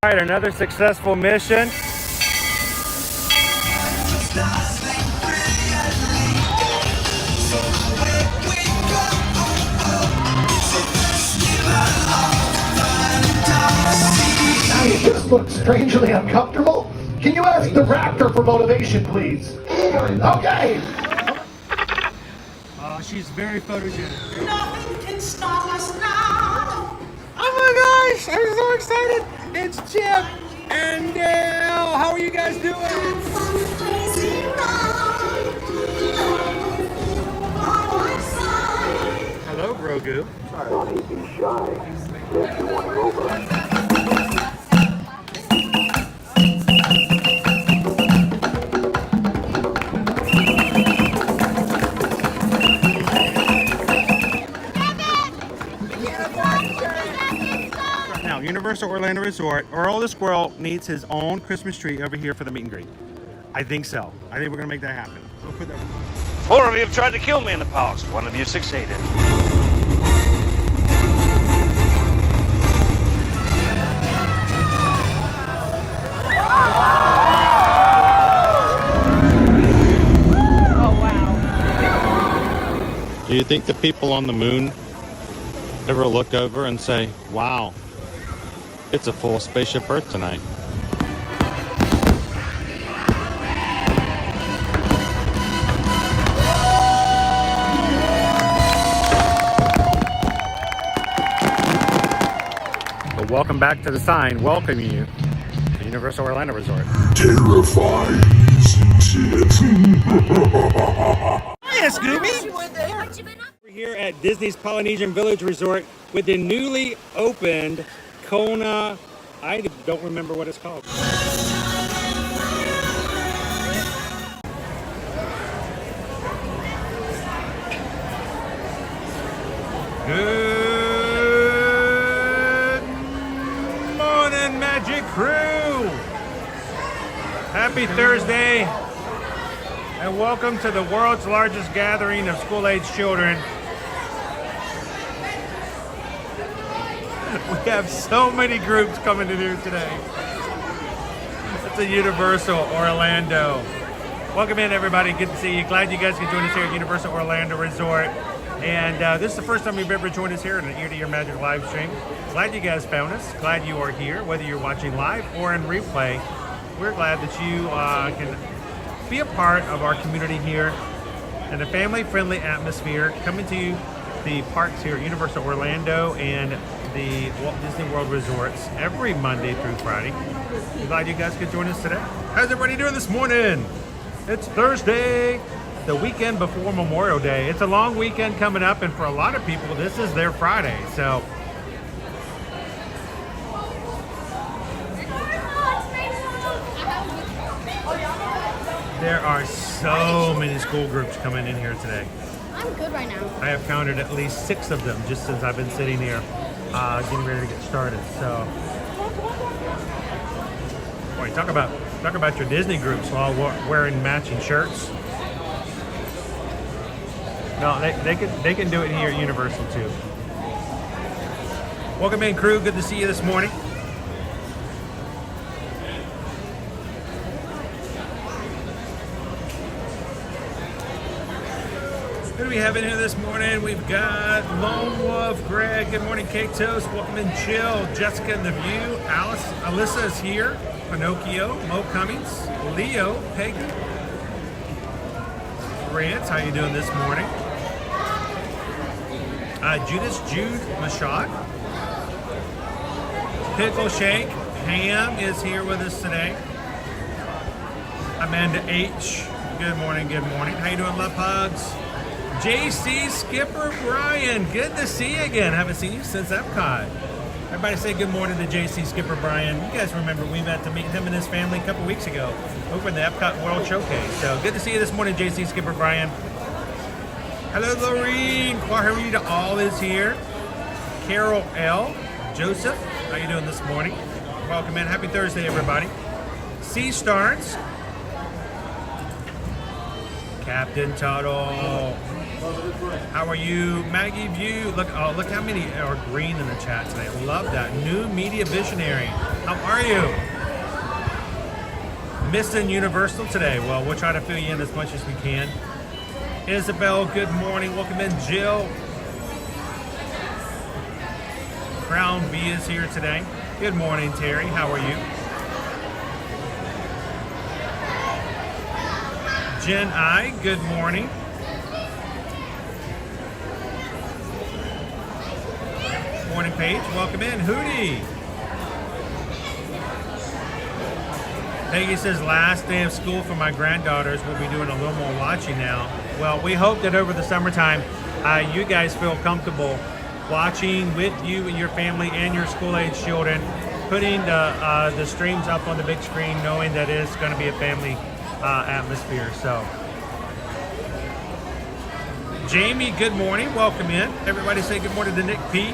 right, another successful mission. You just look strangely uncomfortable. Can you ask the raptor for motivation, please? Okay. She's very photogenic. Nothing can stop us now. Oh my gosh, I'm so excited. It's Chip and Dale. How are you guys doing? Hello, Grogu. Don't be shy. If you want to over. Now, Universal Orlando Resort, Earl the Squirrel needs his own Christmas tree over here for the meet and greet. I think so. I think we're going to make that happen. We'll put that. 4 of you have tried to kill me in the past. 1 of you succeeded. Do you think the people on the moon ever look over and say, wow, it's a full spaceship Earth tonight? But welcome back to the sign welcoming you to Universal Orlando Resort. Terrifying, isn't it? Hiya, Scooby! We're here at Disney's Polynesian Village Resort with the newly opened Kona. I don't remember what it's called. Good morning, Magic Crew! Happy Thursday! And welcome to the world's largest gathering of school-age children. We have so many groups coming in here today. It's a Universal Orlando. Welcome in, everybody. Good to see you. Glad you guys can join us here at Universal Orlando Resort. And this is the first time you've ever joined us here in an Ear to Ear Magic live stream. Glad you guys found us. Glad you are here, whether you're watching live or in replay. We're glad that you can be a part of our community here in a family-friendly atmosphere, coming to the parks here at Universal Orlando and the Walt Disney World Resorts every Monday through Friday. We're glad you guys could join us today. How's everybody doing this morning? It's Thursday, the weekend before Memorial Day. It's a long weekend coming up, and for a lot of people, this is their Friday. So there are so many school groups coming in here today. I'm good right now. I have counted at least 6 of them just since I've been sitting here getting ready to get started. So, boy, talk about your Disney groups while wearing matching shirts. No, they can do it here at Universal too. Welcome in, crew. Good to see you this morning. Who do we have in here this morning? We've got Lone Wolf, Greg. Good morning, Cake Toast. Welcome in, Chill. Jessica in the View. Alice, Alyssa is here. Pinocchio, Mo Cummings, Leo, Peggy, Grant. How you doing this morning? Judas, Jude, Mashad. Pickle Shake. Ham is here with us today. Amanda H. Good morning, good morning. How you doing, Love Hugs? JC Skipper Brian, good to see you again. Haven't seen you since Epcot. Everybody say good morning to JC Skipper Brian. You guys remember we met to meet him and his family a couple weeks ago over in the Epcot World Showcase. So good to see you this morning, JC Skipper Brian. Hello, Lorene. Quaharita All is here. Carol L. Joseph, how you doing this morning? Welcome in. Happy Thursday, everybody. C Starts. Captain Tuttle. How are you? Maggie View. Look how many are green in the chat today. Love that. New Media Visionary. How are you? Missing Universal today. Well, we'll try to fill you in as much as we can. Isabel, good morning. Welcome in, Jill. Crown V is here today. Good morning, Terry. How are you? Jen I, good morning. Morning, Paige. Welcome in. Hootie. Peggy says, last day of school for my granddaughters. We'll be doing a little more watching now. Well, we hope that over the summertime, you guys feel comfortable watching with you and your family and your school-age children, putting the streams up on the big screen, knowing that it's going to be a family atmosphere. So, Jamie, good morning. Welcome in. Everybody say good morning to Nick P.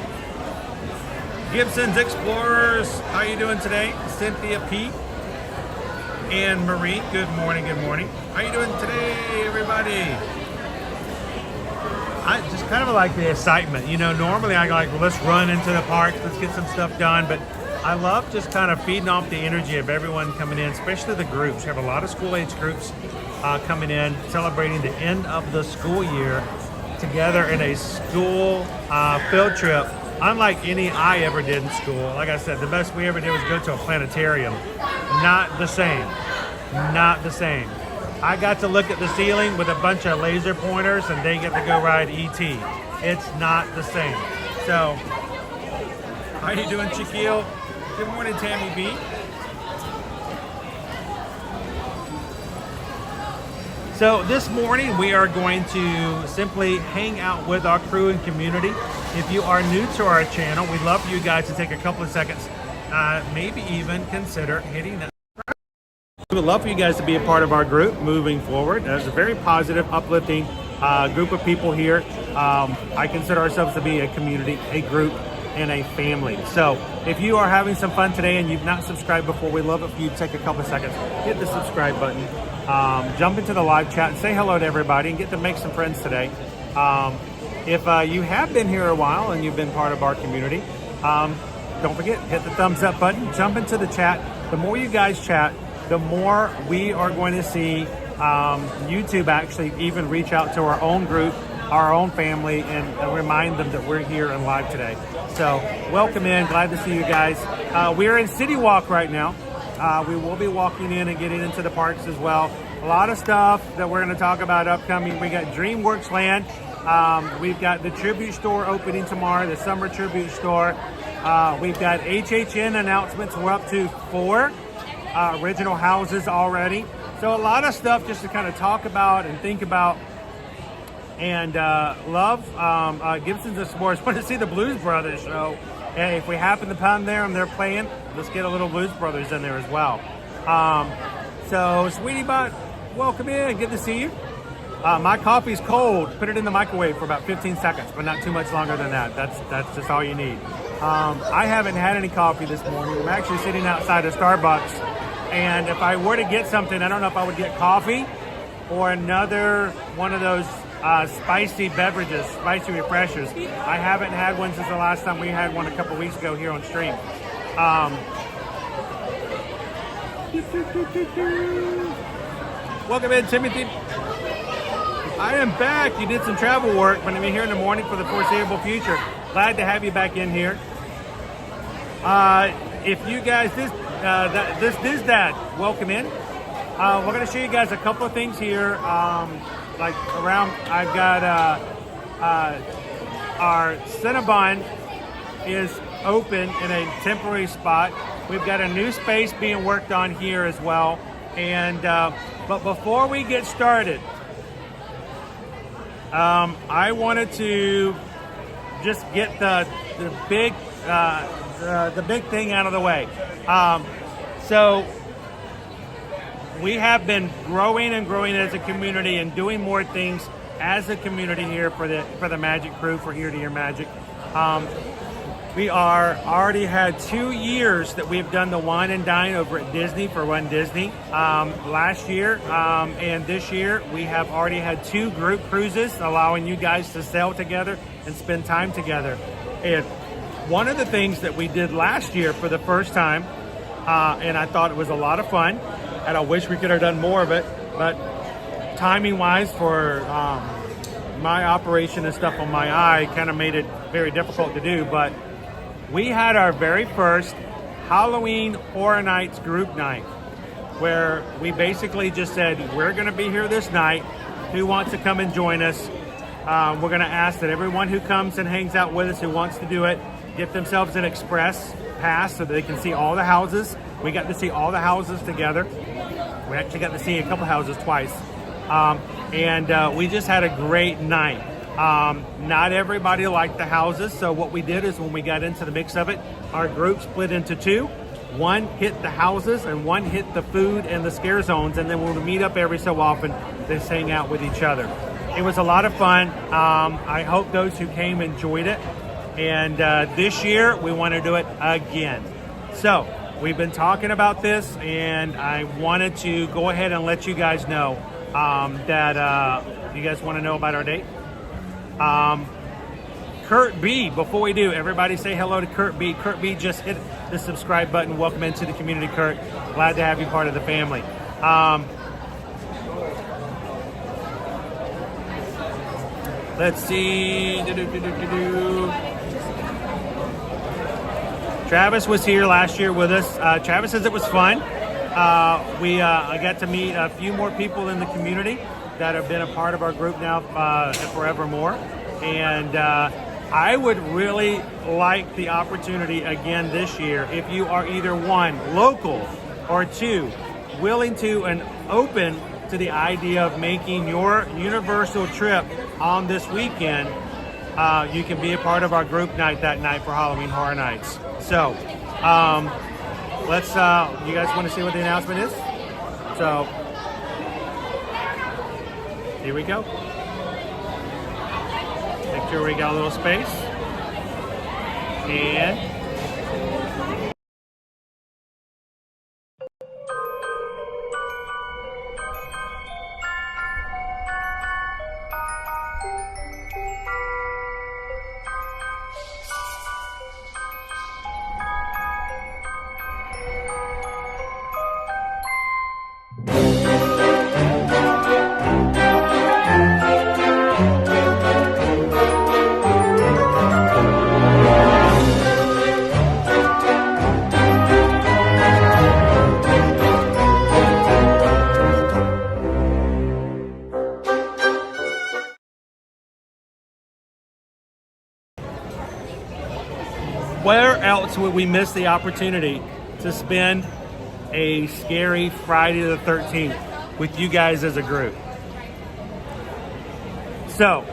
Gibson's Explorers, how you doing today? Cynthia P. And Marie, good morning, good morning. How you doing today, everybody? I just kind of like the excitement. You know, normally I like, well, let's run into the parks, let's get some stuff done. But I love just kind of feeding off the energy of everyone coming in, especially the groups. We have a lot of school-age groups coming in, celebrating the end of the school year together in a school field trip. Unlike any I ever did in school. Like I said, the best we ever did was go to a planetarium. Not the same. Not the same. I got to look at the ceiling with a bunch of laser pointers and they get to go ride E.T. It's not the same. So, how you doing, Shaquille? Good morning, Tammy B. So this morning we are going to simply hang out with our crew and community. If you are new to our channel, we'd love for you guys to take a couple of seconds, maybe even consider hitting that. We would love for you guys to be a part of our group moving forward. It's a very positive, uplifting group of people here. I consider ourselves to be a community, a group, and a family. So if you are having some fun today and you've not subscribed before, we'd love it for you to take a couple of seconds, hit the subscribe button, jump into the live chat and say hello to everybody and get to make some friends today. If you have been here a while and you've been part of our community, don't forget, hit the thumbs up button, jump into the chat. The more you guys chat, the more we are going to see YouTube actually even reach out to our own group, our own family, and remind them that we're here and live today. So welcome in, glad to see you guys. We're in City Walk right now. We will be walking in and getting into the parks as well. A lot of stuff that we're going to talk about upcoming. We got DreamWorks Land. We've got the Tribute Store opening tomorrow, the Summer Tribute Store. We've got HHN announcements. We're up to 4 original houses already. So a lot of stuff just to kind of talk about and think about. And love Gibson's Explorers. Want to see the Blues Brothers show. Hey, if we happen to find them, they're playing, let's get a little Blues Brothers in there as well. So, Sweetie Bot, welcome in. Good to see you. My coffee's cold. Put it in the microwave for about 15 seconds, but not too much longer than that. That's just all you need. I haven't had any coffee this morning. I'm actually sitting outside of Starbucks, and if I were to get something, I don't know if I would get coffee or another one of those spicy beverages, spicy refreshers. I haven't had one since the last time we had one a couple weeks ago here on stream. Welcome in, Timothy. I am back. You did some travel work, but I'm here in the morning for the foreseeable future. Glad to have you back in here. If you guys, this is that. Welcome in. We're going to show you guys a couple of things here. Like around, I've got our Cinnabon is open in a temporary spot. We've got a new space being worked on here as well. And but before we get started, I wanted to just get the big thing out of the way. So we have been growing and growing as a community and doing more things as a community here for the Magic crew, for Ear to Ear Magic. We already had 2 years that we've done the wine and dine over at Disney for Run Disney. Last year and this year, we have already had 2 group cruises, allowing you guys to sail together and spend time together. And one of the things that we did last year for the first time and I thought it was a lot of fun, and I wish we could have done more of it, but timing wise for my operation and stuff on my eye kind of made it very difficult to do. But we had our very first Halloween Horror Nights group night, where we basically just said, we're going to be here this night. Who wants to come and join us? We're going to ask that everyone who comes and hangs out with us, who wants to do it, get themselves an express pass so that they can see all the houses. We got to see all the houses together. We actually got to see a couple houses twice. And we just had a great night. Not everybody liked the houses, so what we did is when we got into the mix of it, our group split into two. One hit the houses and one hit the food and the scare zones, and then when we meet up every so often, they hang out with each other. It was a lot of fun. I hope those who came enjoyed it. And this year, we want to do it again. So we've been talking about this, and I wanted to go ahead and let you guys know that you guys want to know about our date. Kurt B, before we do, everybody say hello to Kurt B. Kurt B just hit the subscribe button. Welcome into the community, Kurt. Glad to have you part of the family. Let's see. Travis was here last year with us. Travis says it was fun. I got to meet a few more people in the community that have been a part of our group now forevermore. And I would really like the opportunity again this year, if you are either one, local, or two, willing to and open to the idea of making your Universal trip on this weekend, you can be a part of our group night that night for Halloween Horror Nights. So, let's, you guys want to see what the announcement is? So, here we go. Make sure we got a little space. And where else would we miss the opportunity to spend a scary Friday the 13th with you guys as a group? So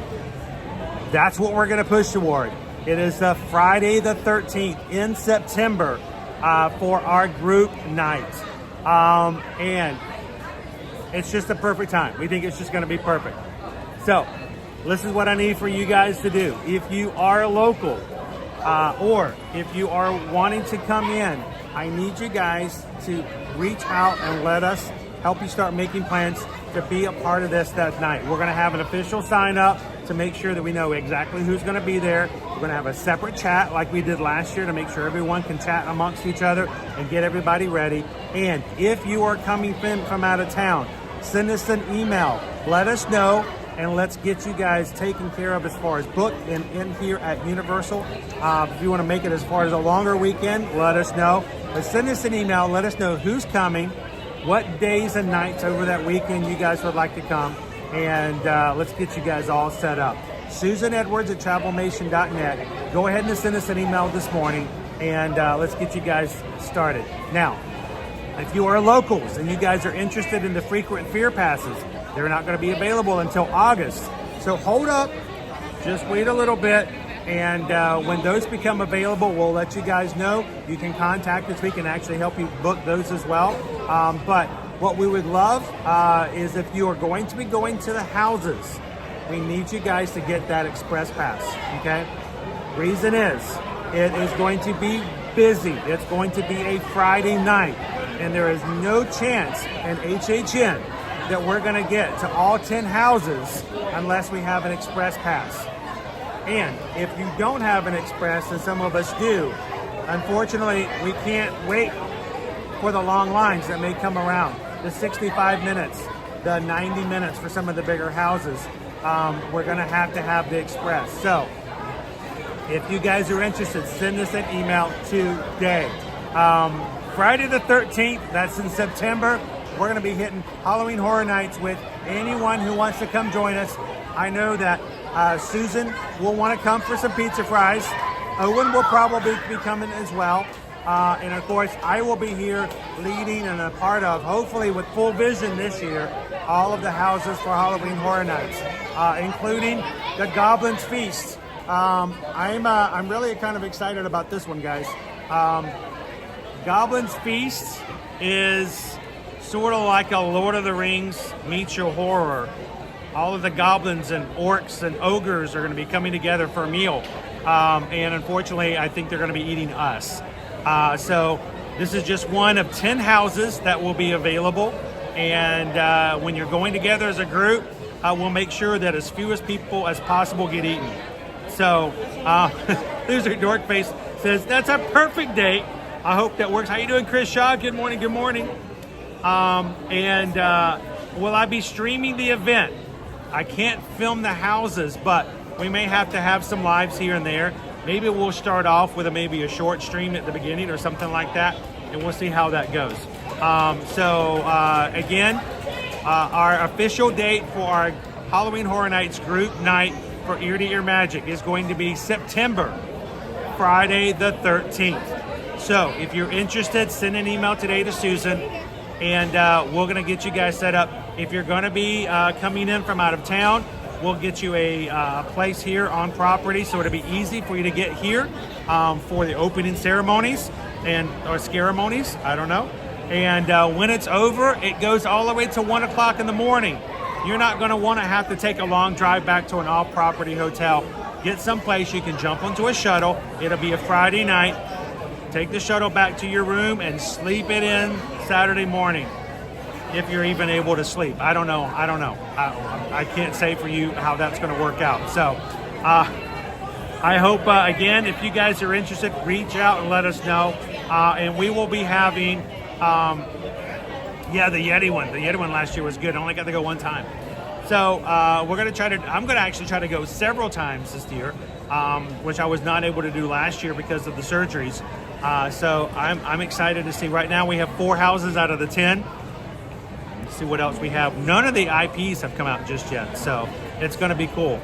that's what we're going to push toward. It is the Friday the 13th in September for our group night. And it's just a perfect time. We think it's just going to be perfect. So this is what I need for you guys to do. If you are local, or if you are wanting to come in, I need you guys to reach out and let us help you start making plans to be a part of this that night. We're going to have an official sign up to make sure that we know exactly who's going to be there. We're going to have a separate chat like we did last year to make sure everyone can chat amongst each other and get everybody ready. And if you are coming from out of town, send us an email. Let us know. And let's get you guys taken care of as far as booked and in here at Universal. If you want to make it as far as a longer weekend, let us know. But send us an email. Let us know who's coming, what days and nights over that weekend you guys would like to come. And let's get you guys all set up. susanedwards@travelmation.net. Go ahead and send us an email this morning. And let's get you guys started. Now, if you are locals and you guys are interested in the frequent fear passes, they're not going to be available until August. So hold up, just wait a little bit, and when those become available, we'll let you guys know. You can contact us. We can actually help you book those as well. But what we would love is if you are going to be going to the houses, we need you guys to get that express pass, okay? Reason is, it is going to be busy. It's going to be a Friday night, and there is no chance in HHN that we're going to get to all 10 houses unless we have an express pass. And if you don't have an express, and some of us do, unfortunately, we can't wait for the long lines that may come around. The 65 minutes, the 90 minutes for some of the bigger houses. We're gonna have to have the express. So if you guys are interested, send us an email today. Friday the 13th, that's in September, we're gonna be hitting Halloween Horror Nights with anyone who wants to come join us. I know that Susan will want to come for some pizza fries. Owen will probably be coming as well. And of course, I will be here leading and a part of, hopefully with full vision this year, all of the houses for Halloween Horror Nights, including the Goblin's Feast. I'm really kind of excited about this one, guys. Goblin's Feast is sort of like a Lord of the Rings meets your horror. All of the goblins and orcs and ogres are going to be coming together for a meal. And unfortunately, I think they're going to be eating us. So this is just one of 10 houses that will be available. And when you're going together as a group, we'll make sure that as few as people as possible get eaten. So Loser Dork Face says, that's a perfect date. I hope that works. How you doing, Chris Shaw? Good morning, good morning. Will I be streaming the event? I can't film the houses, but we may have to have some lives here and there. Maybe we'll start off with maybe a short stream at the beginning or something like that, and we'll see how that goes. Again, our official date for our Halloween Horror Nights group night for Ear to Ear Magic is going to be September, Friday the 13th. So if you're interested, send an email today to Susan, and we're going to get you guys set up. If you're going to be coming in from out of town, we'll get you a place here on property, so it'll be easy for you to get here for the opening ceremonies or ceremonies, I don't know. And when it's over, it goes all the way to 1 o'clock in the morning. You're not going to want to have to take a long drive back to an off-property hotel. Get someplace you can jump onto a shuttle. It'll be a Friday night. Take the shuttle back to your room and sleep it in Saturday morning, if you're even able to sleep. I don't know. I can't say for you how that's going to work out. So I hope, again, if you guys are interested, reach out and let us know. And we will be having, the Yeti one. The Yeti one last year was good. I only got to go one time. So I'm going to actually try to go several times this year, which I was not able to do last year because of the surgeries. So I'm excited to see. Right now we have 4 houses out of the 10. Let's see what else we have. None of the IPs have come out just yet, so it's going to be cool.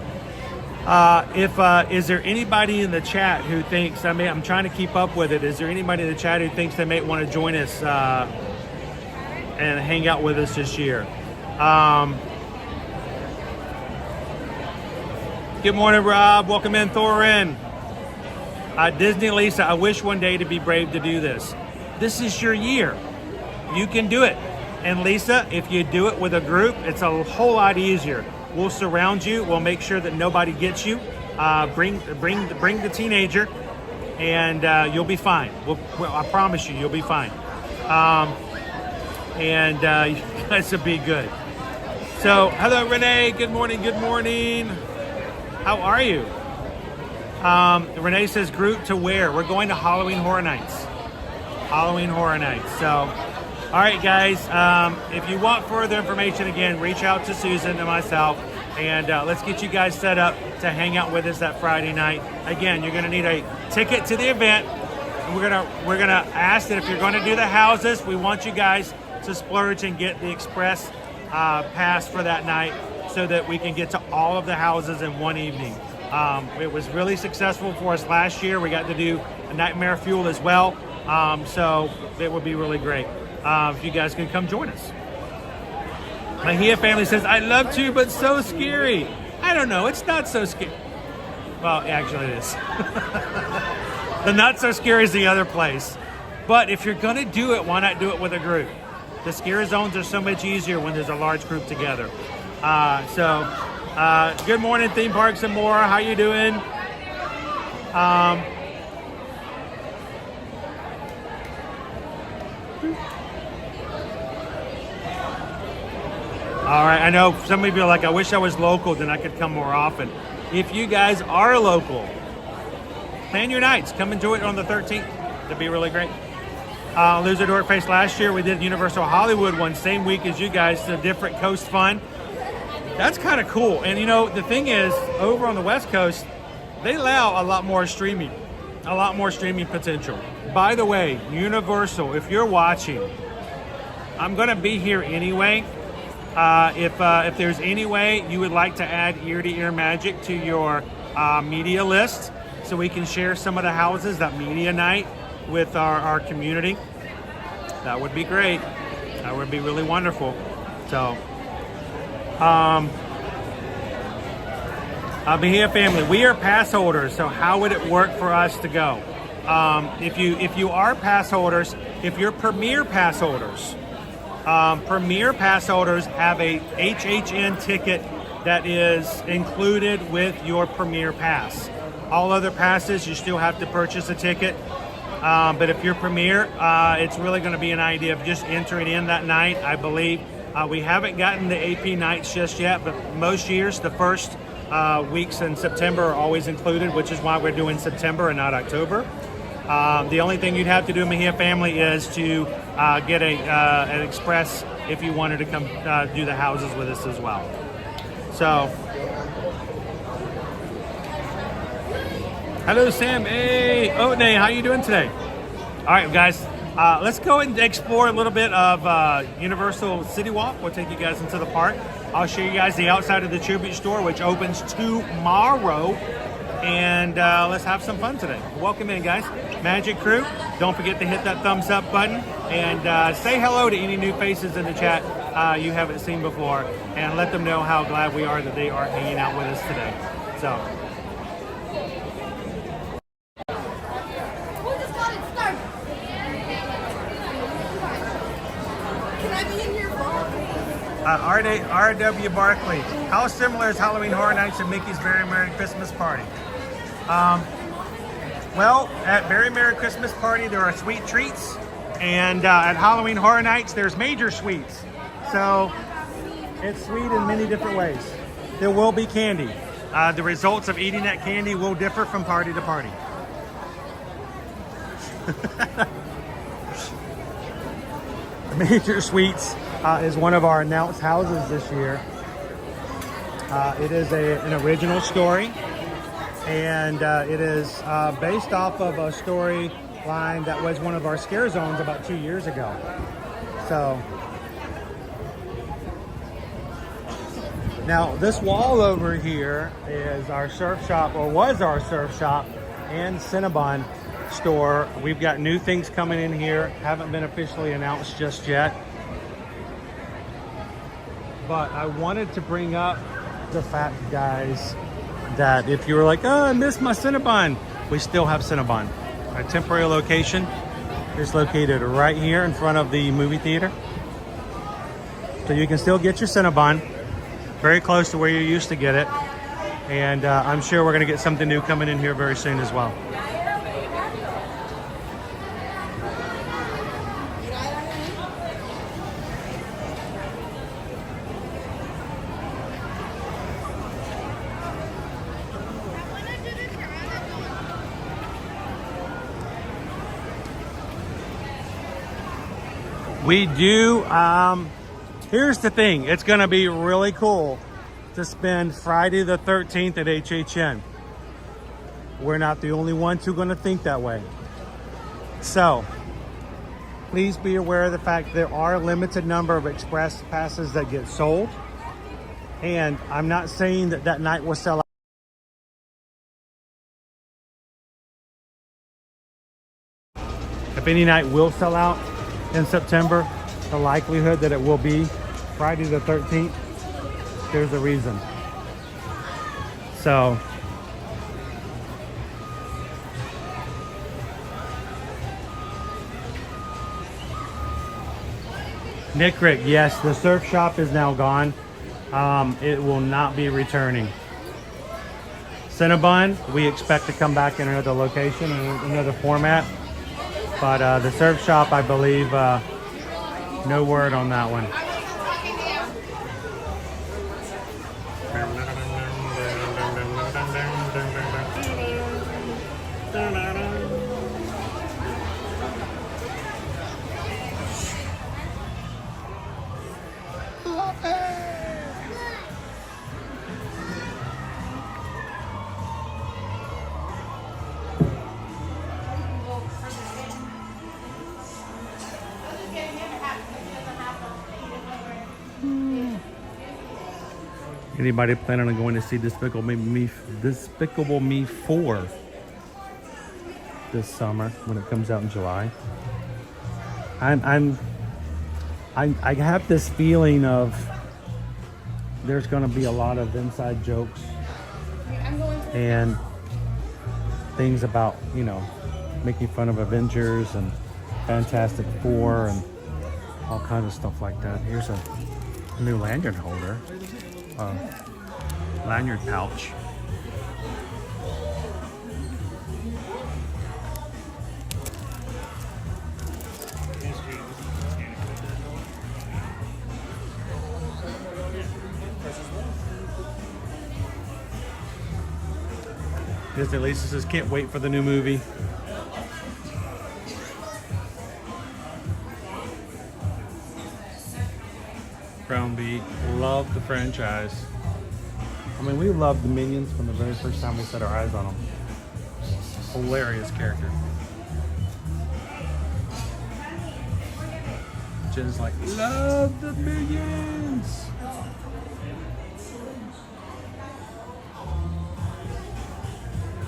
Is there anybody in the chat who thinks, I'm trying to keep up with it. Is there anybody in the chat who thinks they may want to join us and hang out with us this year? Good morning, Rob. Welcome in, Thorin. Disney Lisa, I wish one day to be brave to do this. This is your year. You can do it. And Lisa, if you do it with a group, it's a whole lot easier. We'll surround you. We'll make sure that nobody gets you. Bring the teenager, and you'll be fine. I promise you'll be fine. You guys will be good. So, hello, Renee. Good morning. Good morning. How are you? Renee says group to where? We're going to Halloween Horror Nights. Halloween Horror Nights. So, all right, guys. If you want further information, again, reach out to Susan and myself, and let's get you guys set up to hang out with us that Friday night. Again, you're going to need a ticket to the event. And we're gonna ask that if you're going to do the houses, we want you guys to splurge and get the express pass for that night, so that we can get to all of the houses in one evening. It was really successful for us last year. We got to do a Nightmare Fuel as well. So it would be really great if you guys can come join us. Mahia family says, I'd love to, but so scary. I don't know. It's not so scary. Well, actually it is. The not so scary is the other place. But if you're going to do it, why not do it with a group? The scare zones are so much easier when there's a large group together. Good morning, Theme Parks and More. How you doing? All right, I know some of you are like, I wish I was local, then I could come more often. If you guys are local, plan your nights. Come and do it on the 13th. It'd be really great. Loser Dork Face last year. We did Universal Hollywood one same week as you guys, the different coast fun. That's kind of cool. And you know, the thing is, over on the West Coast, they allow a lot more streaming potential. By the way, Universal, if you're watching, I'm gonna be here anyway. If there's any way you would like to add ear-to-ear magic to your media list, so we can share some of the houses, that media night with our community, that would be great. That would be really wonderful. So, Bahia family, we are pass holders. So how would it work for us to go? If you are pass holders, if you're Premier pass holders, Premier pass holders have a HHN ticket that is included with your Premier pass. All other passes, you still have to purchase a ticket. But if you're Premier, it's really going to be an idea of just entering in that night, I believe. We haven't gotten the AP nights just yet, but most years, the first weeks in September are always included, which is why we're doing September and not October. The only thing you'd have to do, Mejia family, is to get an express if you wanted to come do the houses with us as well. So, hello Sam, hey Otney, how you doing today? All right guys, let's go and explore a little bit of Universal City Walk. We'll take you guys into the park. I'll show you guys the outside of the tribute store, which opens tomorrow. And let's have some fun today. Welcome in, guys. Magic Crew, don't forget to hit that thumbs up button and say hello to any new faces in the chat you haven't seen before, and let them know how glad we are that they are hanging out with us today. So. R.W. Barkley, how similar is Halloween Horror Nights and Mickey's Very Merry Christmas Party? Well, at Very Merry Christmas Party, there are sweet treats, and at Halloween Horror Nights, there's major sweets. So it's sweet in many different ways. There will be candy. The results of eating that candy will differ from party to party. Major Sweets is one of our announced houses this year. It is an original story, and it is based off of a storyline that was one of our scare zones about 2 years ago. So now this wall over here is our surf shop, or was our surf shop and Cinnabon store. We've got new things coming in here, haven't been officially announced just yet, but I wanted to bring up the fact, guys, that if you were like, oh, I missed my Cinnabon, we still have Cinnabon. Our temporary location is located right here in front of the movie theater, so you can still get your Cinnabon very close to where you used to get it, and I'm sure we're going to get something new coming in here very soon as well. We do, here's the thing, it's gonna be really cool to spend Friday the 13th at HHN. We're not the only ones who are gonna think that way. So, please be aware of the fact there are a limited number of express passes that get sold. And I'm not saying that that night will sell out. If any night will sell out in September, the likelihood that it will be Friday the 13th, there's a reason. So, Nick Rick, yes, the surf shop is now gone. It will not be returning. Cinnabon, we expect to come back in another location, in another format. But the surf shop, I believe, no word on that one. Anybody planning on going to see Despicable Me 4 this summer when it comes out in July? I have this feeling of there's going to be a lot of inside jokes and things about, you know, making fun of Avengers and Fantastic Four and all kinds of stuff like that. Here's a new lanyard holder, lanyard pouch. Disney Lisa says, can't wait for the new movie. Brown Beat, love the franchise. I mean, we loved the Minions from the very first time we set our eyes on them. Hilarious character. Jen's like, love the Minions.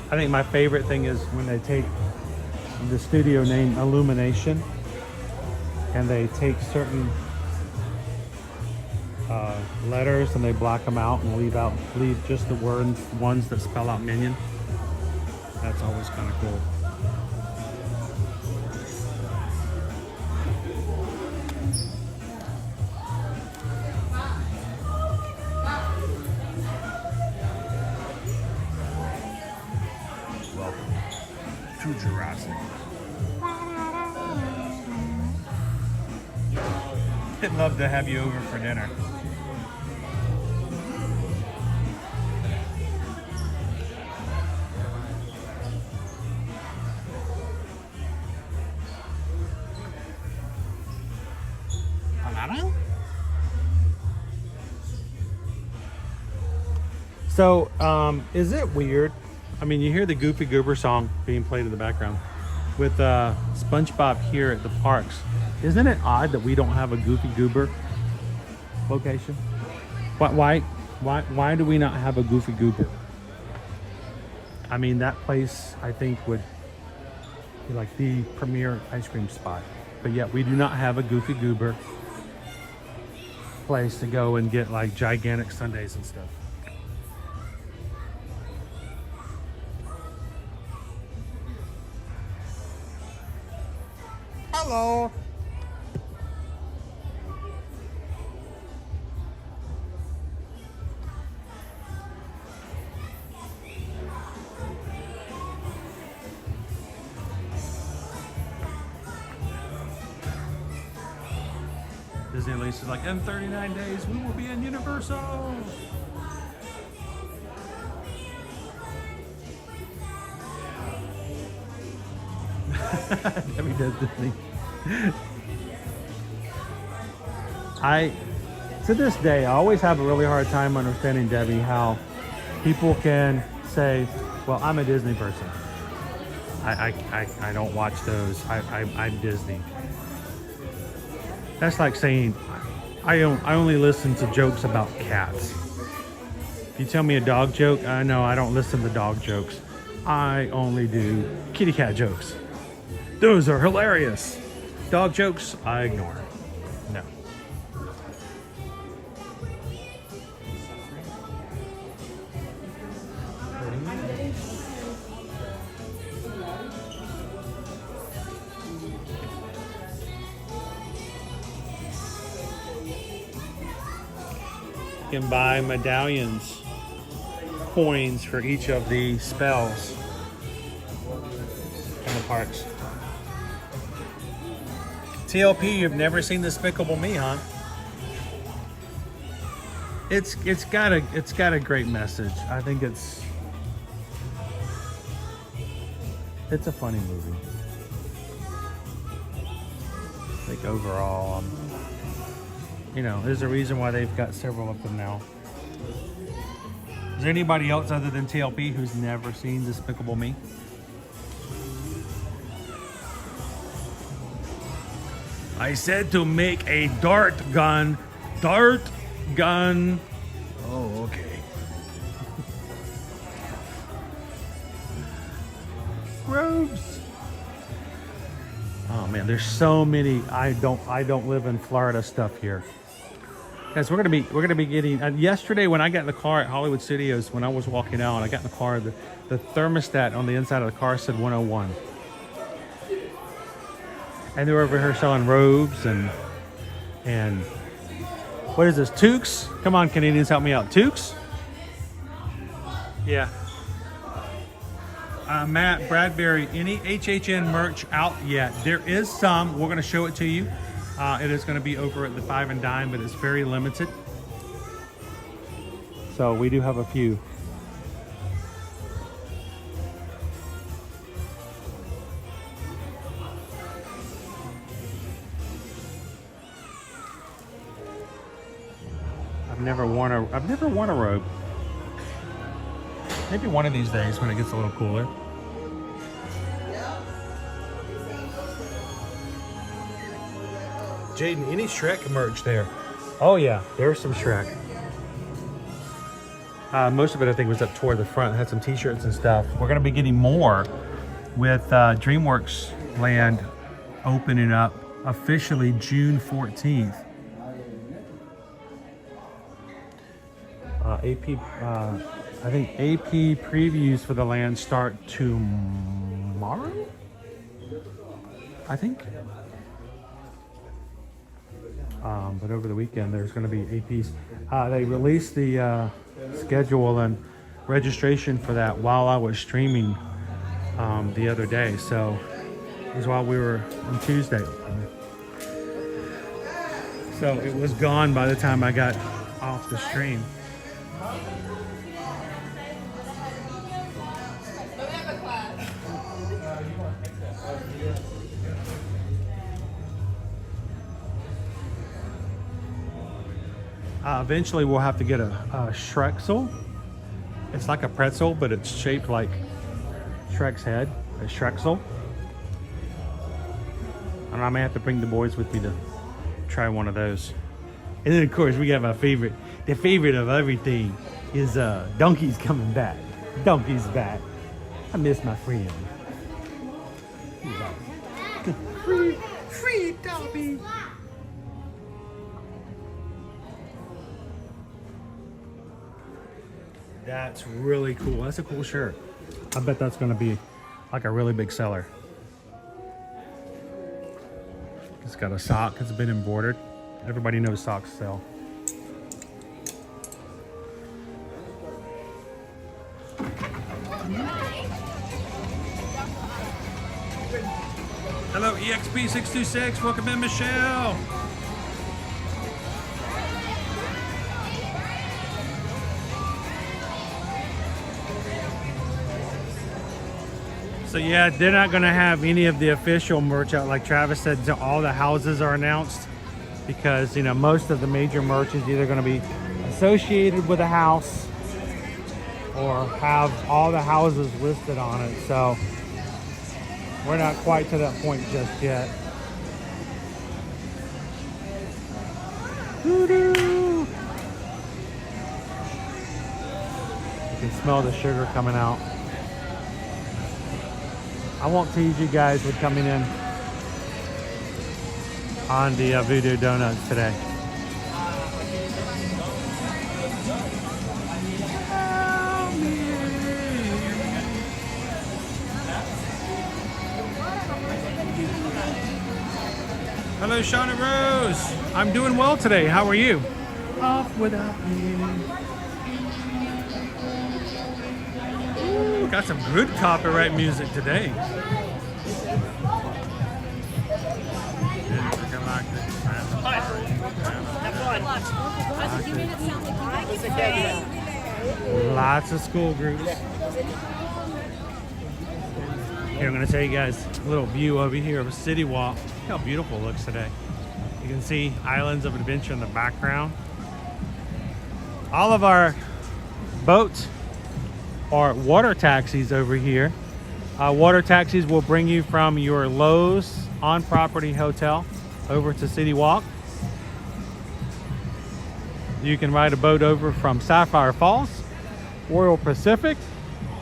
I think my favorite thing is when they take the studio name Illumination and they take certain letters and they block them out and leave just the ones that spell out Minion. That's always kind of cool. Welcome to Jurassic. I'd love to have you over for dinner. So, is it weird? I mean, you hear the Goofy Goober song being played in the background with SpongeBob here at the parks. Isn't it odd that we don't have a Goofy Goober location? Why do we not have a Goofy Goober? I mean, that place I think would be like the premier ice cream spot, but yet we do not have a Goofy Goober place to go and get like gigantic sundaes and stuff. Hello. Disney Lisa's like, in 39 days, we will be in Universal. Debbie does Disney. To this day, I always have a really hard time understanding, Debbie, how people can say, well, I'm a Disney person. I don't watch those. I'm Disney. That's like saying, I only listen to jokes about cats. If you tell me a dog joke, I know I don't listen to dog jokes. I only do kitty cat jokes. Those are hilarious. Dog jokes, I ignore. No. You can buy medallions, coins for each of the spells in the parks. TLP, you've never seen Despicable Me, huh? It's got a great message. I think it's a funny movie. I think overall, you know, there's a reason why they've got several of them now. Is there anybody else other than TLP who's never seen Despicable Me? I said to make a dart gun. Dart gun. Oh, okay. Robes. Oh man, there's so many. I don't live in Florida stuff here. Guys, we're gonna be getting. Yesterday, when I got in the car at Hollywood Studios, when I was walking out, I got in the car. The thermostat on the inside of the car said 101, and they were over here selling robes and what is this? Toques? Come on, Canadians, help me out. Toques? Yeah. Matt Bradbury, any HHN merch out yet? There is some. We're going to show it to you. It is going to be over at the 5 and Dime, but it's very limited. So we do have a few. I've never worn a robe. Maybe one of these days when it gets a little cooler. Jaden, any Shrek merch there? Oh yeah, there's some Shrek. Most of it I think was up toward the front. It had some t-shirts and stuff. We're gonna be getting more with DreamWorks Land opening up officially June 14th. I think AP previews for the land start tomorrow, I think. But over the weekend, there's going to be APs. They released the schedule and registration for that while I was streaming the other day. So it was while we were on Tuesday. So it was gone by the time I got off the stream. Eventually we'll have to get a Shrexel. It's like a pretzel, but it's shaped like Shrek's head, a Shrexel. And I may have to bring the boys with me to try one of those. And then of course we got my favorite. The favorite of everything is Donkey's coming back. Donkey's back. I miss my friend. He's back. Free Dobby. That's really cool. That's a cool shirt. I bet that's going to be like a really big seller. It's got a sock. It's been embroidered. Everybody knows socks sell. Hello, EXP626. Welcome in, Michelle. So yeah, they're not going to have any of the official merch out, like Travis said, until all the houses are announced, because you know most of the major merch is either going to be associated with a house or have all the houses listed on it. So we're not quite to that point just yet. Doo-doo. You can smell the sugar coming out. I won't tease you guys with coming in on the Voodoo Donuts today. Hello, Shauna Rose. I'm doing well today. How are you? Off without me. Ooh, got some good copyright music today. Lots of school groups. Here, I'm going to tell you guys a little view over here of a city walk. Look how beautiful it looks today. You can see Islands of Adventure in the background. All of our boats are water taxis over here. Water taxis will bring you from your Lowe's on-property hotel over to City Walk. You can ride a boat over from Sapphire Falls, Royal Pacific,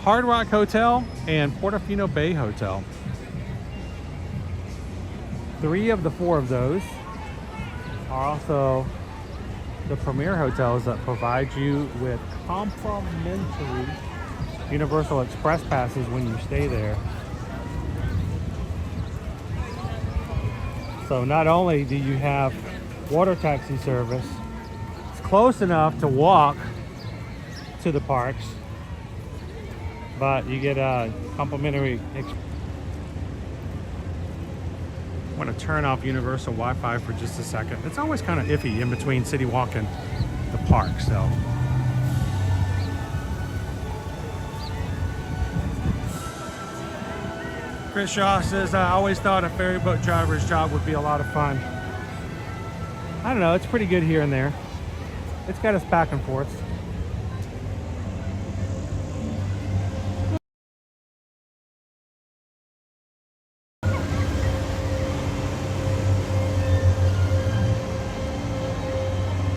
Hard Rock Hotel, and Portofino Bay Hotel. 3 of the 4 of those are also the premier hotels that provide you with complimentary Universal Express passes when you stay there. So not only do you have water taxi service, it's close enough to walk to the parks, but you get a complimentary. I want to turn off Universal Wi-Fi for just a second. It's always kind of iffy in between City Walk and the park, so. Chris Shaw says, I always thought a ferry boat driver's job would be a lot of fun. I don't know, it's pretty good here and there. It's got us back and forth.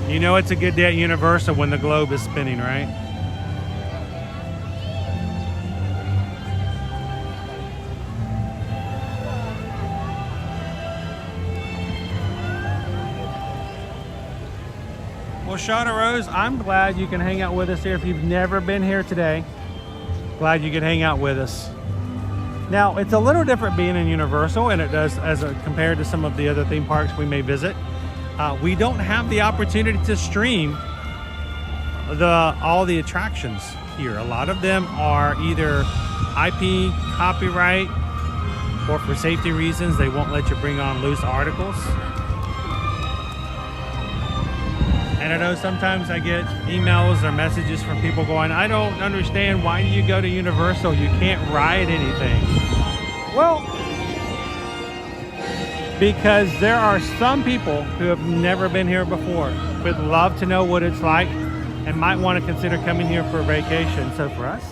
You know it's a good day at Universal when the globe is spinning, right? Well, Shauna Rose, I'm glad you can hang out with us here. If you've never been here today, glad you could hang out with us. Now, it's a little different being in Universal, and it does compared to some of the other theme parks we may visit. We don't have the opportunity to stream all the attractions here. A lot of them are either IP copyright, or for safety reasons, they won't let you bring on loose articles. And I know sometimes I get emails or messages from people going, I don't understand, why do you go to Universal? You can't ride anything. Well, because there are some people who have never been here before, would love to know what it's like, and might want to consider coming here for a vacation. So for us,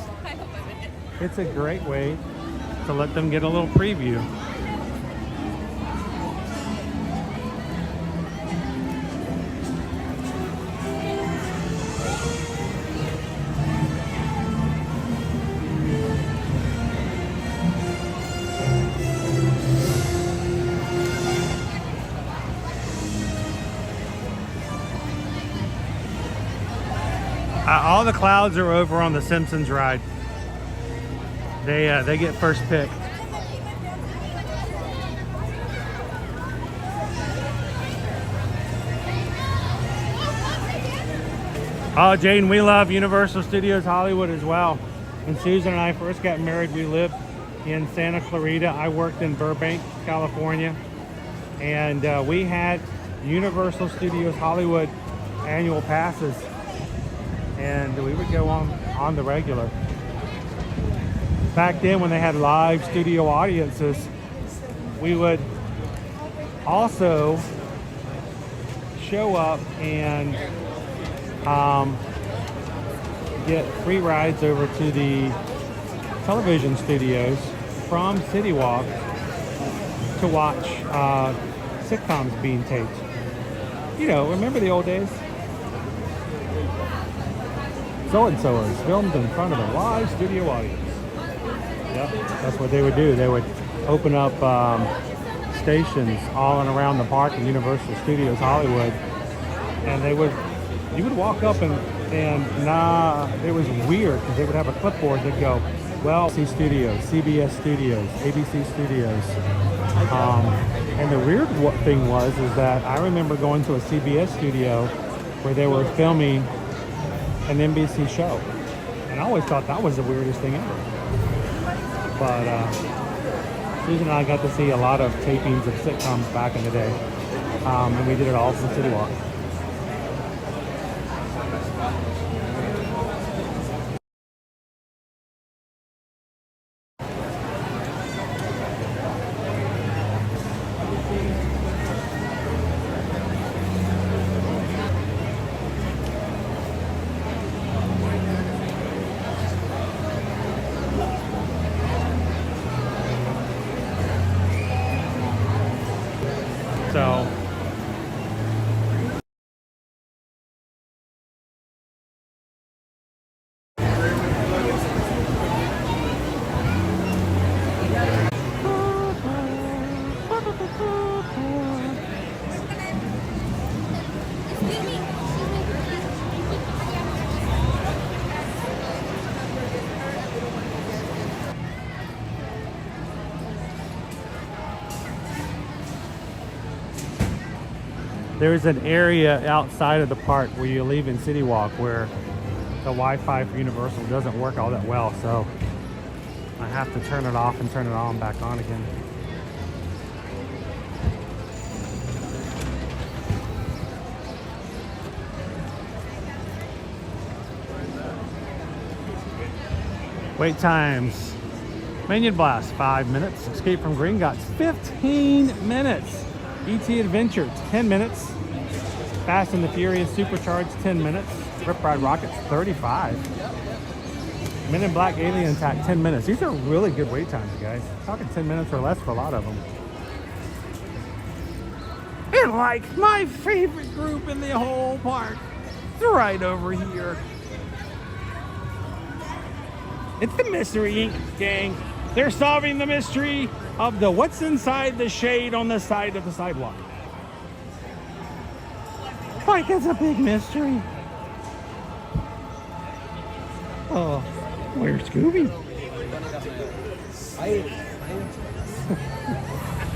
it's a great way to let them get a little preview. All the clouds are over on the Simpsons ride. They get first pick. Oh, Jane, we love Universal Studios Hollywood as well. When Susan and I first got married, we lived in Santa Clarita. I worked in Burbank, California, and we had Universal Studios Hollywood annual passes. And we would go on the regular. Back then when they had live studio audiences, we would also show up and get free rides over to the television studios from City Walk to watch sitcoms being taped. You know, remember the old days? So-and-so is filmed in front of a live studio audience. Yep, that's what they would do. They would open up stations all and around the park in Universal Studios Hollywood, and you would walk up and it was weird because they would have a clipboard that go, well, ABC Studios, CBS Studios, ABC Studios. And the weird thing was that I remember going to a CBS studio where they were filming an NBC show, and I always thought that was the weirdest thing ever. But Susan and I got to see a lot of tapings of sitcoms back in the day, and we did it all from City Walk. So There's an area outside of the park where you leave in City Walk where the Wi-Fi for Universal doesn't work all that well, so I have to turn it off and turn it on back on again. Wait times. Minion Blast, 5 minutes. Escape from Gringotts, 15 minutes. E.T. Adventure, 10 minutes. Fast and the Furious Supercharged, 10 minutes. Rip Ride Rockets, 35. Men in Black Alien Attack, 10 minutes. These are really good wait times, guys. Talking 10 minutes or less for a lot of them. And like my favorite group in the whole park, it's right over here. It's the Mystery Inc. gang. They're solving the mystery of the what's inside the shade on the side of the sidewalk. Like it's a big mystery. Oh, where's Scooby?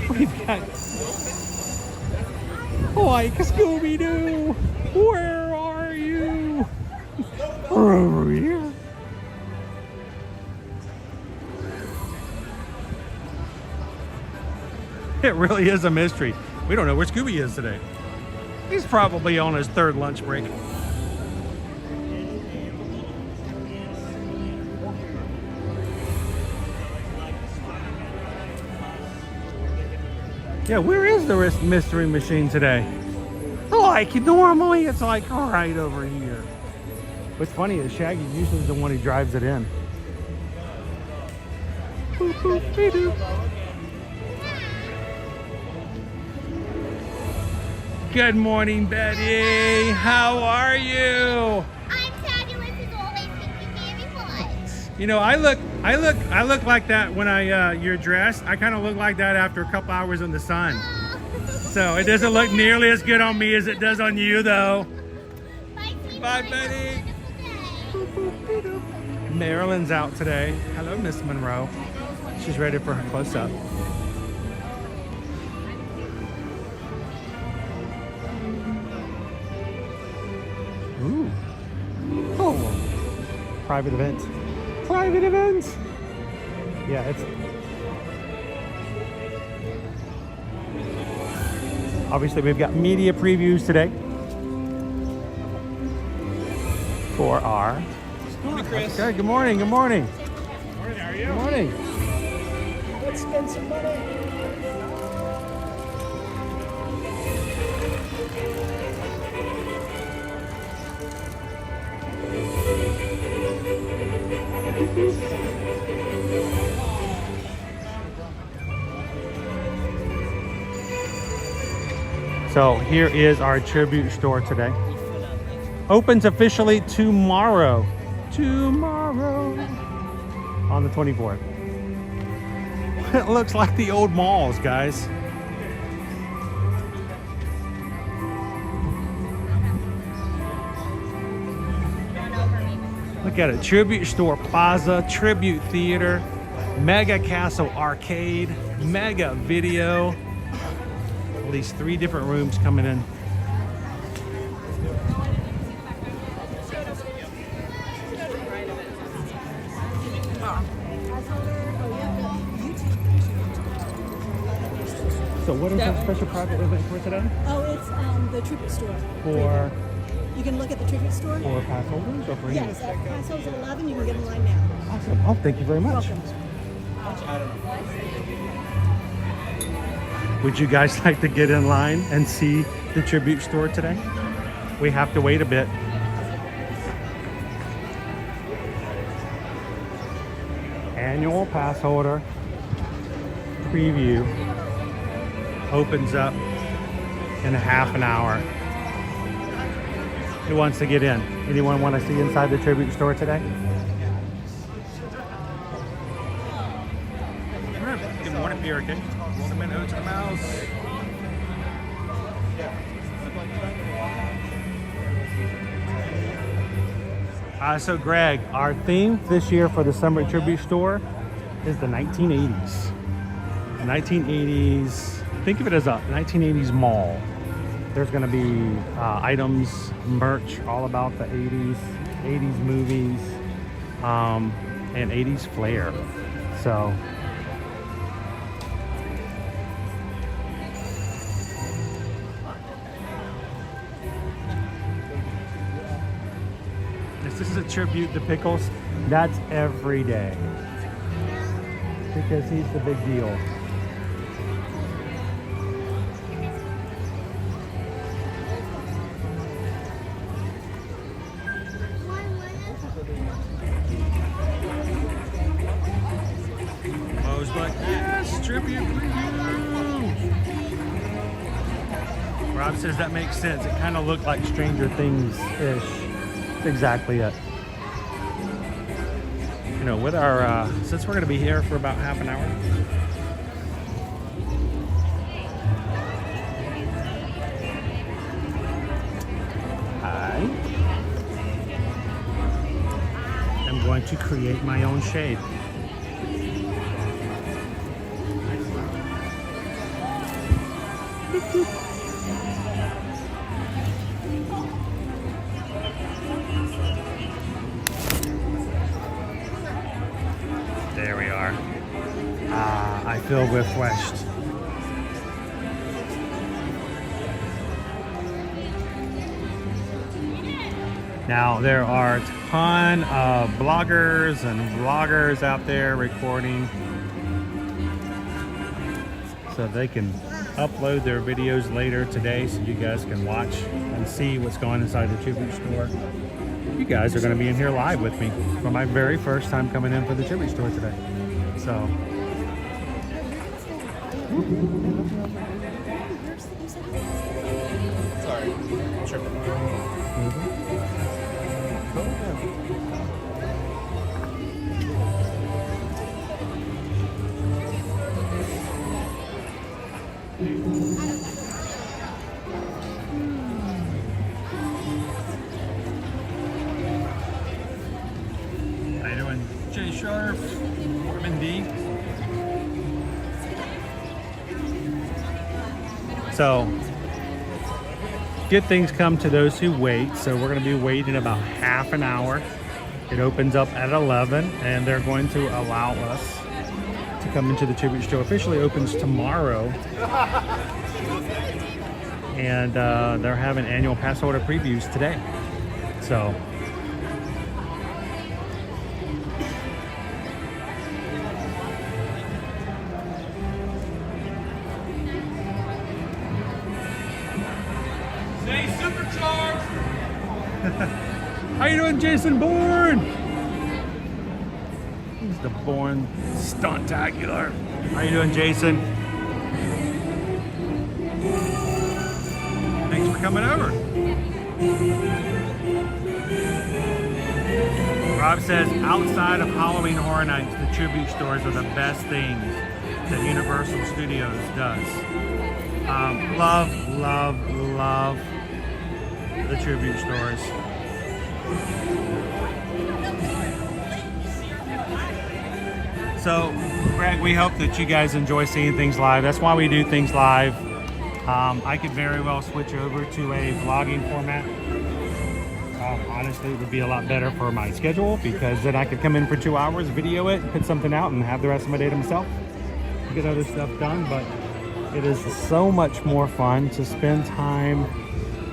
We've got like Scooby-Doo. Where are you? We're over here. It really is a mystery. We don't know where Scooby is today. He's probably on his third lunch break. Yeah, where is the mystery machine today? Like normally it's like right over here. What's funny is Shaggy usually is the one who drives it in. Boop, boop, dee-doo. Good morning, Betty. How are you? I'm fabulous as always. Thank you very much. You know, I look like that when you're dressed. I kind of look like that after a couple hours in the sun. So it doesn't look nearly as good on me as it does on you, though. Bye, Betty. Marilyn's out today. Hello, Miss Monroe. She's ready for her close-up. Ooh. Oh. Private event. Private event. Yeah, it's obviously we've got media previews today for our Good morning, Chris. Okay, good morning, good morning. Good morning, how are you? Good morning. Let's spend some money. So here is our tribute store today. Opens officially tomorrow. Tomorrow. On the 24th. It looks like the old malls, guys. Look at it. Tribute Store Plaza, Tribute Theater, Mega Castle Arcade, Mega Video. At least 3 different rooms coming in. So what is our special private event for today? Oh, it's the tribute store. For You can look at the tribute store. pass holders or for you? Yes, pass holds at 11. You can get in line now. Awesome. Oh, thank you very much. Welcome. Would you guys like to get in line and see the tribute store today? We have to wait a bit. Annual pass holder preview opens up in a half an hour. Who wants to get in? Anyone want to see inside the tribute store today? Good morning, Pierre. Cinnamon Oats and Mouse. So Greg, our theme this year for the Summer Tribute Store is the 1980s. The 1980s, think of it as a 1980s mall. There's gonna be items, merch, all about the 80s movies, and 80s flair. So, this is a tribute to Pickles. That's every day because he's the big deal. Mo's like, yes, tribute preview. Rob says that makes sense. It kind of looked like Stranger Things-ish. Exactly it. You know, with our since we're going to be here for about half an hour, I'm going to create my own shade. There we are. I feel refreshed. Now there are a ton of bloggers and vloggers out there recording so they can upload their videos later today so you guys can watch and see what's going inside the tribute store. You guys are going to be in here live with me for my very first time coming in for the tribute store today. So, Sorry. Tripping. how you doing, Jay Sharp, Orman D? So, good things come to those who wait. So we're going to be waiting about half an hour. It opens up at 11, and they're going to allow us to come into the tribute store. Officially opens tomorrow, and they're having annual pass holder previews today. So. Stay supercharged. How you doing, Jason Bourne? He's the Bourne Stuntacular. How you doing, Jason? Thanks for coming over. Rob says, outside of Halloween Horror Nights, the tribute stores are the best things that Universal Studios does. Love the tribute stores. So, Greg, we hope that you guys enjoy seeing things live. That's why we do things live. I could very well switch over to a vlogging format. Honestly, it would be a lot better for my schedule because then I could come in for 2 hours, video it, put something out, and have the rest of my day to myself. Get other stuff done, but it is so much more fun to spend time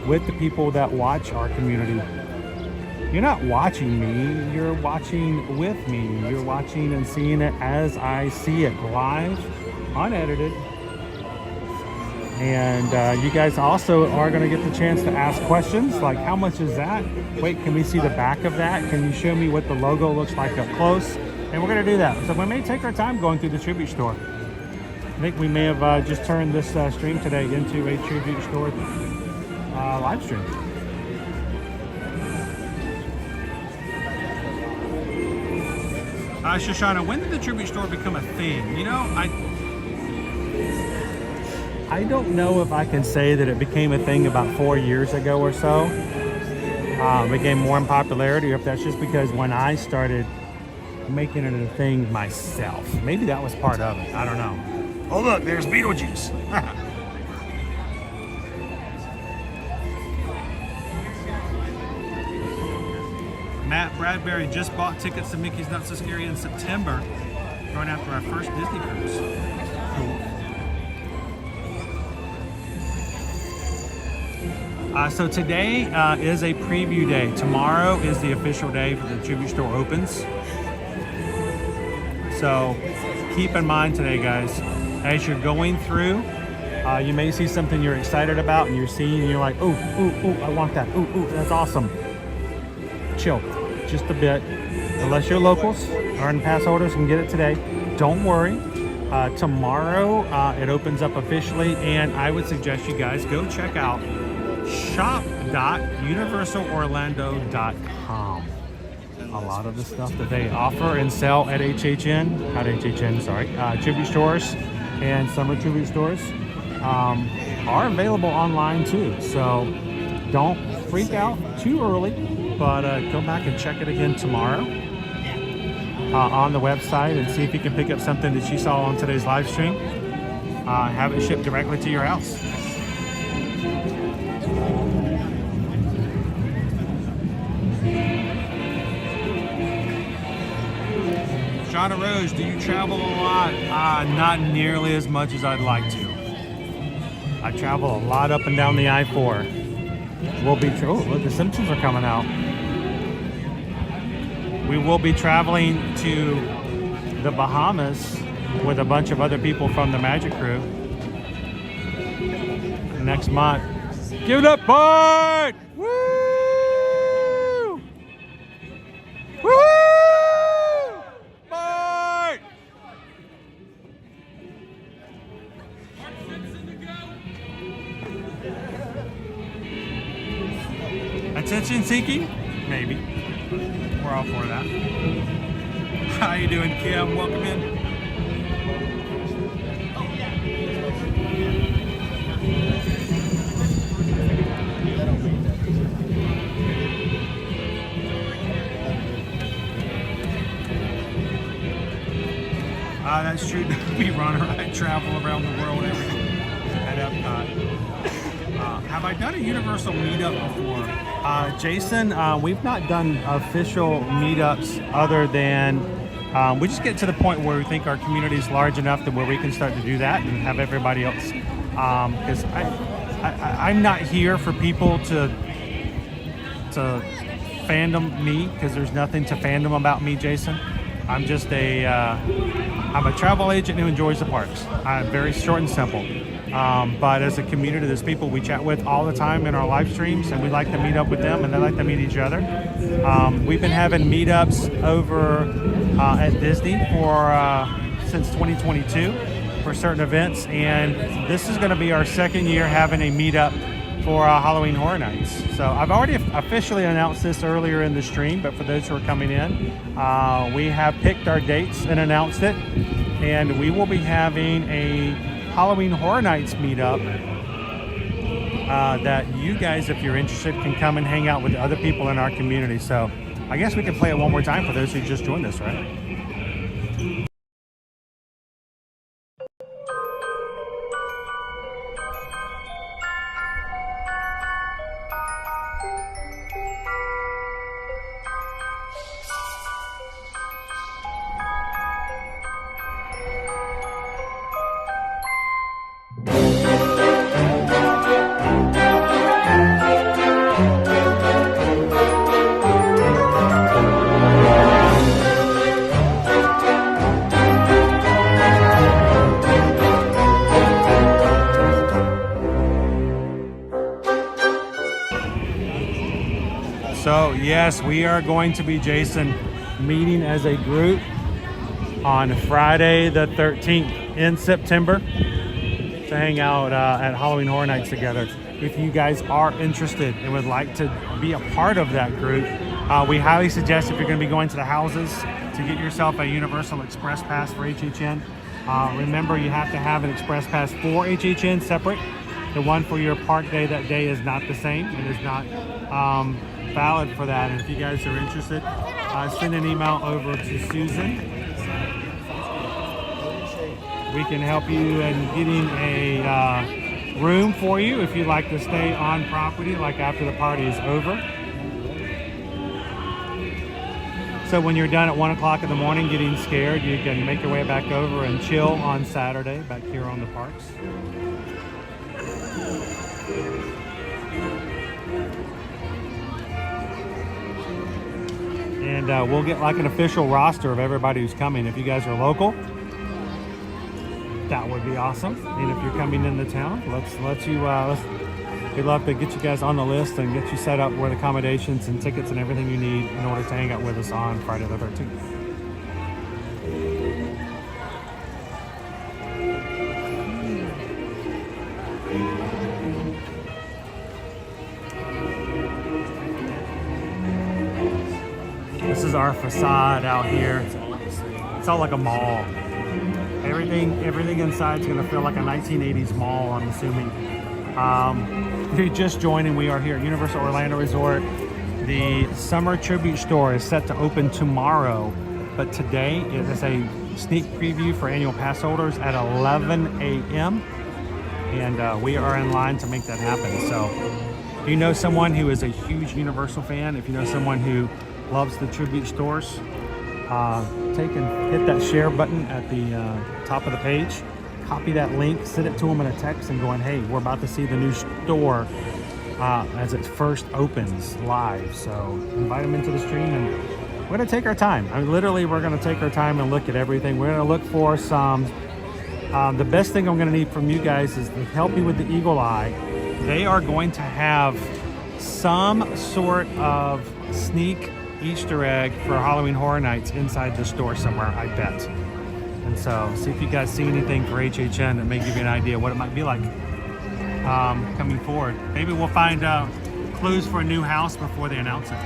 with the people that watch our community. You're not watching me, you're watching with me. You're watching and seeing it as I see it, live, unedited. And you guys also are going to get the chance to ask questions like, how much is that? Wait, can we see the back of that? Can you show me what the logo looks like up close? And we're going to do that. So we may take our time going through the tribute store. I think we may have just turned this stream today into a tribute store live stream. Shoshana, when did the tribute store become a thing? You know, I don't know if I can say that it became a thing about 4 years ago or so. it gained more in popularity, or if that's just because when I started making it a thing myself. Maybe that was part of it. I don't know. Oh, look, there's Beetlejuice. Matt Bradbury just bought tickets to Mickey's Not So Scary in September, going after our first Disney cruise. Cool. So today is a preview day. Tomorrow is the official day for the Tribute Store opens. So keep in mind today, guys, as you're going through, you may see something you're excited about and you're seeing and you're like, ooh, I want that. Ooh, that's awesome. Chill just a bit. Unless you're locals or in pass holders can get it today. Don't worry. Tomorrow it opens up officially, and I would suggest you guys go check out shop.universalorlando.com. A lot of the stuff that they offer and sell at Tribute Stores and summer Tribute Stores are available online too. So don't freak out too early, but go back and check it again tomorrow on the website and see if you can pick up something that you saw on today's live stream. Have it shipped directly to your house. Shauna Rose, do you travel a lot? Not nearly as much as I'd like to. I travel a lot up and down the I-4. We'll be, oh, look, the Simpsons are coming out. We will be traveling to the Bahamas with a bunch of other people from the Magic Crew next month. Give it up, Bart! Woo! Woo! Bart! Attention seeking? Maybe. We're all for that. How you doing, Kim? Welcome in. That's true. We run around, travel around the world at Epcot. Have I done a Universal meetup before? Jason, we've not done official meetups other than we just get to the point where we think our community is large enough that where we can start to do that and have everybody else. Because I'm not here for people to fandom me, because there's nothing to fandom about me, Jason. I'm just I'm a travel agent who enjoys the parks. I'm very short and simple. But as a community, there's people we chat with all the time in our live streams, and we like to meet up with them, and they like to meet each other. We've been having meetups over at Disney for since 2022 for certain events, and this is going to be our second year having a meetup for Halloween Horror Nights. So I've already officially announced this earlier in the stream, but for those who are coming in, we have picked our dates and announced it, and we will be having a Halloween Horror Nights meetup that you guys, if you're interested, can come and hang out with other people in our community. So I guess we can play it one more time for those who just joined us, right? So yes, we are going to be, Jason, meeting as a group on Friday the 13th in September to hang out at Halloween Horror Nights together. If you guys are interested and would like to be a part of that group, we highly suggest, if you're going to be going to the houses, to get yourself a Universal Express Pass for HHN. Remember, you have to have an Express Pass for HHN separate, The one for your park day that day is not the same. It is not valid for that. And if you guys are interested, send an email over to Susan. We can help you in getting a room for you if you'd like to stay on property, like after the party is over. So when you're done at 1 o'clock in the morning getting scared, you can make your way back over and chill on Saturday back here on the parks. And we'll get like an official roster of everybody who's coming. If you guys are local, that would be awesome. And if you're coming into town, we'd love to get you guys on the list and get you set up with accommodations and tickets and everything you need in order to hang out with us on Friday the 13th. This is our facade out here. It's all like a mall. Everything inside is going to feel like a 1980s mall, I'm assuming. If you're just joining, we are here at Universal Orlando Resort. The summer tribute store is set to open tomorrow, but today is a sneak preview for annual pass holders at 11 a.m. And we are in line to make that happen. So if you know someone who is a huge Universal fan, if you know someone who loves the tribute stores, take and hit that share button at the top of the page. Copy that link, send it to them in a text and going, hey, we're about to see the new store as it first opens live. So invite them into the stream, and we're going to take our time. I mean, literally, we're going to take our time and look at everything. We're going to look for some, the best thing I'm going to need from you guys is to help me with the Eagle Eye. They are going to have some sort of sneak Easter egg for Halloween Horror Nights inside the store somewhere, I bet. And so, see if you guys see anything for HHN that may give you an idea what it might be like coming forward. Maybe we'll find clues for a new house before they announce it.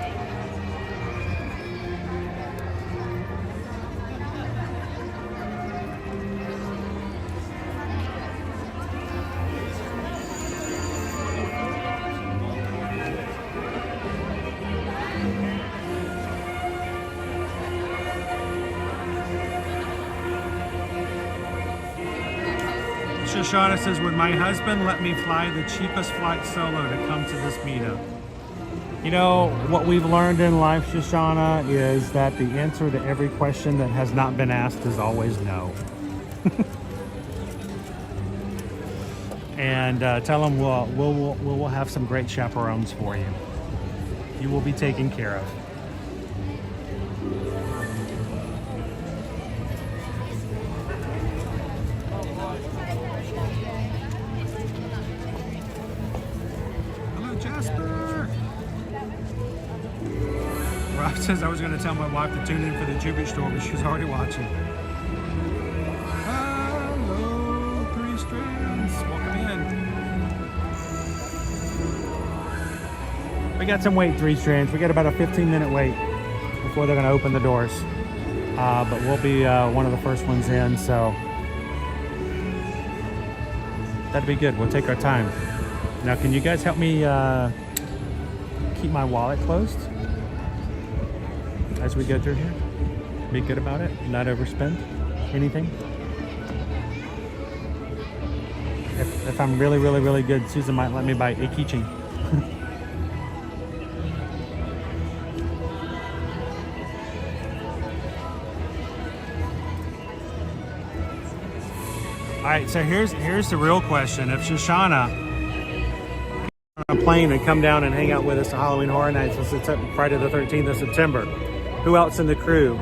Shoshana says, would my husband let me fly the cheapest flight solo to come to this meetup? You know, what we've learned in life, Shoshana, is that the answer to every question that has not been asked is always no. And tell him we'll have some great chaperones for you. You will be taken care of. Says I was going to tell my wife to tune in for the tribute store, but she's already watching. Hello, 3 Strands. Welcome in. We got some wait, 3 Strands. We got about a 15-minute wait before they're going to open the doors. But we'll be one of the first ones in, so that'd be good. We'll take our time. Now, can you guys help me keep my wallet closed as we go through here? Be good about it, not overspend anything. If I'm really, really, really good, Susan might let me buy a keychain. All right, so here's the real question. If Shoshana on a plane and come down and hang out with us at Halloween Horror Nights on Friday the 13th of September, who else in the crew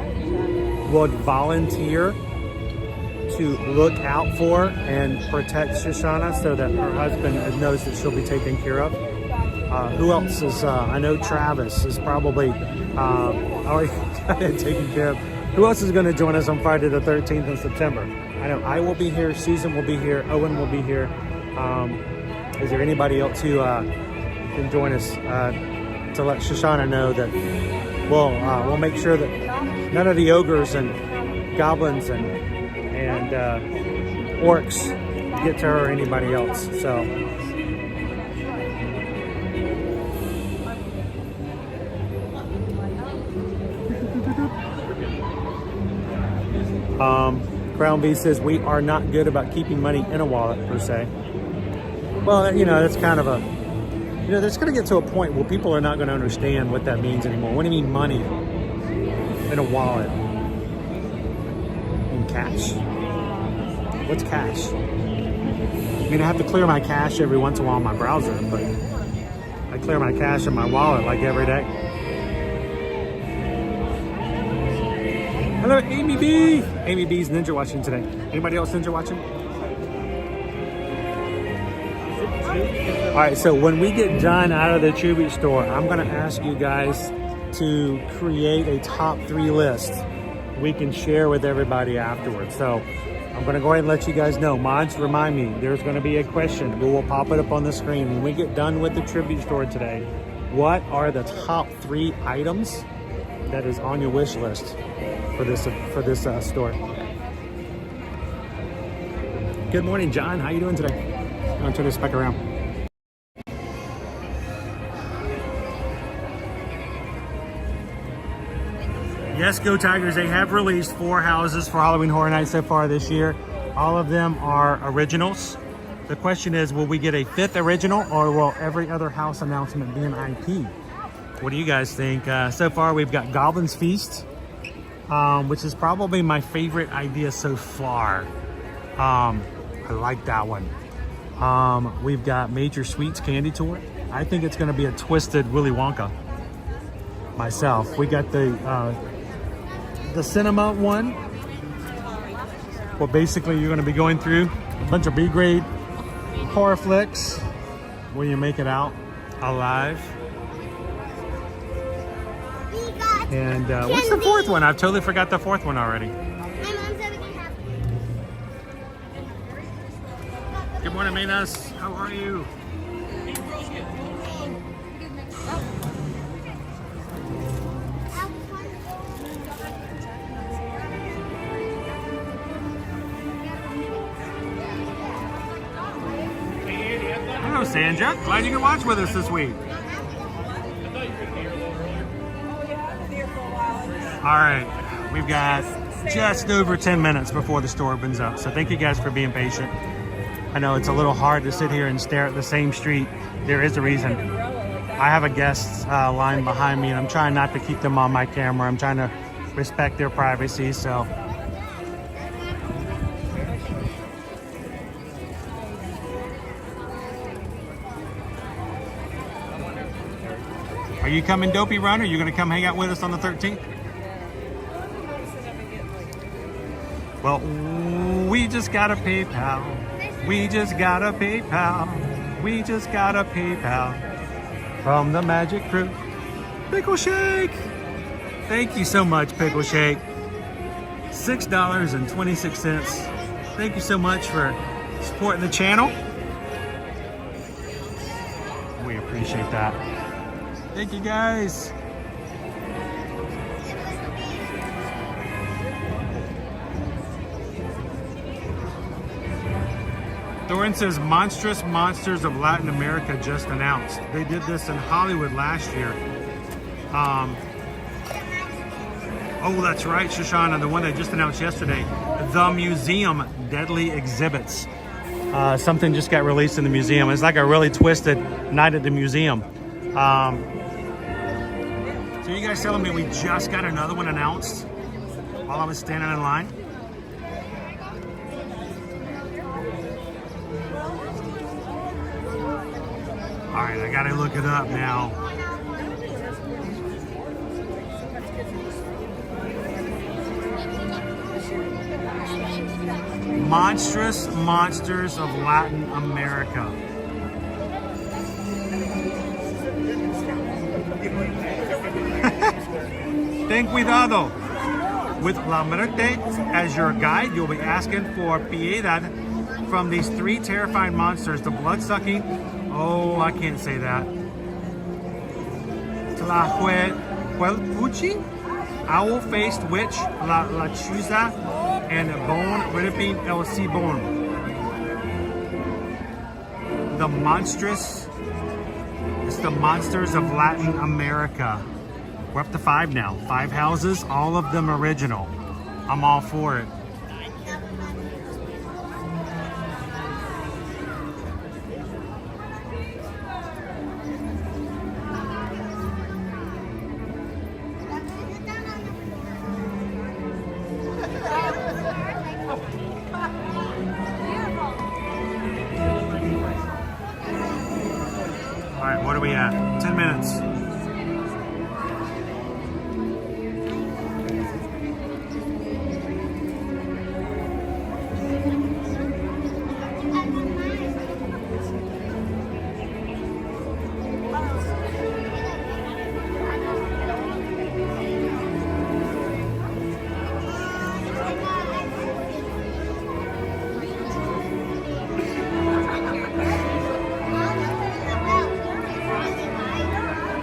would volunteer to look out for and protect Shoshana so that her husband knows that she'll be taken care of? Who else is, I know Travis is probably already taken care of. Who else is going to join us on Friday the 13th of September? I know I will be here, Susan will be here, Owen will be here. Is there anybody else who can join us to let Shoshana know that we'll make sure that none of the ogres and goblins and orcs get to her or anybody else. So Crown V says we are not good about keeping money in a wallet per se. Well, you know, that's kind of a, you know, there's going to get to a point where people are not going to understand what that means anymore. What do you mean money in a wallet? In cash? What's cash? I mean, I have to clear my cache every once in a while on my browser, but I clear my cache in my wallet like every day. Hello, Amy B. Amy B's ninja watching today. Anybody else ninja watching? All right, so when we get done out of the tribute store, I'm gonna ask you guys to create a top 3 list we can share with everybody afterwards. So I'm gonna go ahead and let you guys know. Mods, remind me, there's gonna be a question. We will pop it up on the screen. When we get done with the tribute store today, what are the top 3 items that is on your wish list for this store? Good morning, John. How you doing today? I'm gonna turn this back around. Yes, Go Tigers, they have released 4 houses for Halloween Horror Nights so far this year. All of them are originals. The question is, will we get a 5th original, or will every other house announcement be an IP? What do you guys think? So far, we've got Goblin's Feast, which is probably my favorite idea so far. I like that one. We've got Major Sweets Candy Tour. I think it's going to be a twisted Willy Wonka myself. We got the cinema one. Well, basically, you're going to be going through a bunch of B-grade horror flicks where you make it out alive. And what's the 4th one? I've totally forgot the 4th one already. Good morning, Minas. How are you? Hello, Sandra. Glad you can watch with us this week. All right, we've got just over 10 minutes before the store opens up. So thank you guys for being patient. I know it's a little hard to sit here and stare at the same street. There is a reason. I have a guest line behind me, and I'm trying not to keep them on my camera. I'm trying to respect their privacy, so. Are you coming, Dopey Run? Are you going to come hang out with us on the 13th? Well, we just got a PayPal. We just got a PayPal. We just got a PayPal from the Magic Crew. Pickle Shake. Thank you so much, Pickle Shake. $6.26. Thank you so much for supporting the channel. We appreciate that. Thank you, guys. Thorin says Monstrous Monsters of Latin America just announced. They did this in Hollywood last year. Oh, that's right, Shoshana, the one they just announced yesterday. The Museum Deadly Exhibits. Something just got released in the museum. It's like a really twisted night at the museum. So you guys telling me we just got another one announced while I was standing in line? All right, I gotta look it up now. Monstrous Monsters of Latin America. Ten cuidado. With La Muerte as your guide, you'll be asking for piedad from these 3 terrifying monsters. The blood-sucking, oh, I can't say that. Tlahuelpuchi, owl-faced witch, La Chuza, and bone-ripping El Cibon. The monstrous, it's the monsters of Latin America. We're up to 5 now. 5 houses, all of them original. I'm all for it. 10 minutes.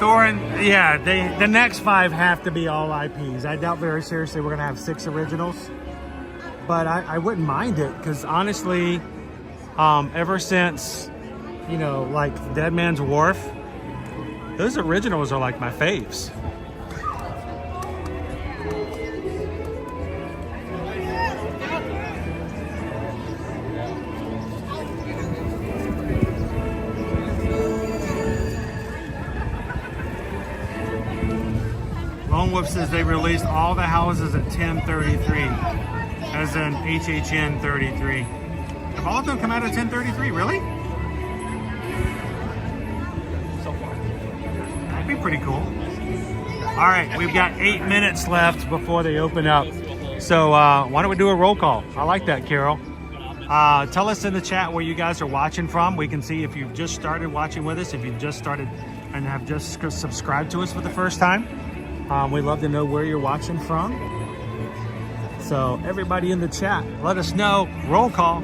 Thorin, yeah, the next 5 have to be all IPs. I doubt very seriously we're gonna have 6 originals, but I wouldn't mind it because honestly, ever since, you know, like Dead Man's Wharf, those originals are like my faves. Lone Wolf says they released all the houses at 1033, as in HHN 33. Have all of them come out at 1033? Really? So far. That'd be pretty cool. All right, we've got 8 minutes left before they open up. So why don't we do a roll call? I like that, Carol. Tell us in the chat where you guys are watching from. We can see if you've just started watching with us, if you've just started and have just subscribed to us for the first time. We'd love to know where you're watching from. So everybody in the chat, let us know. Roll call.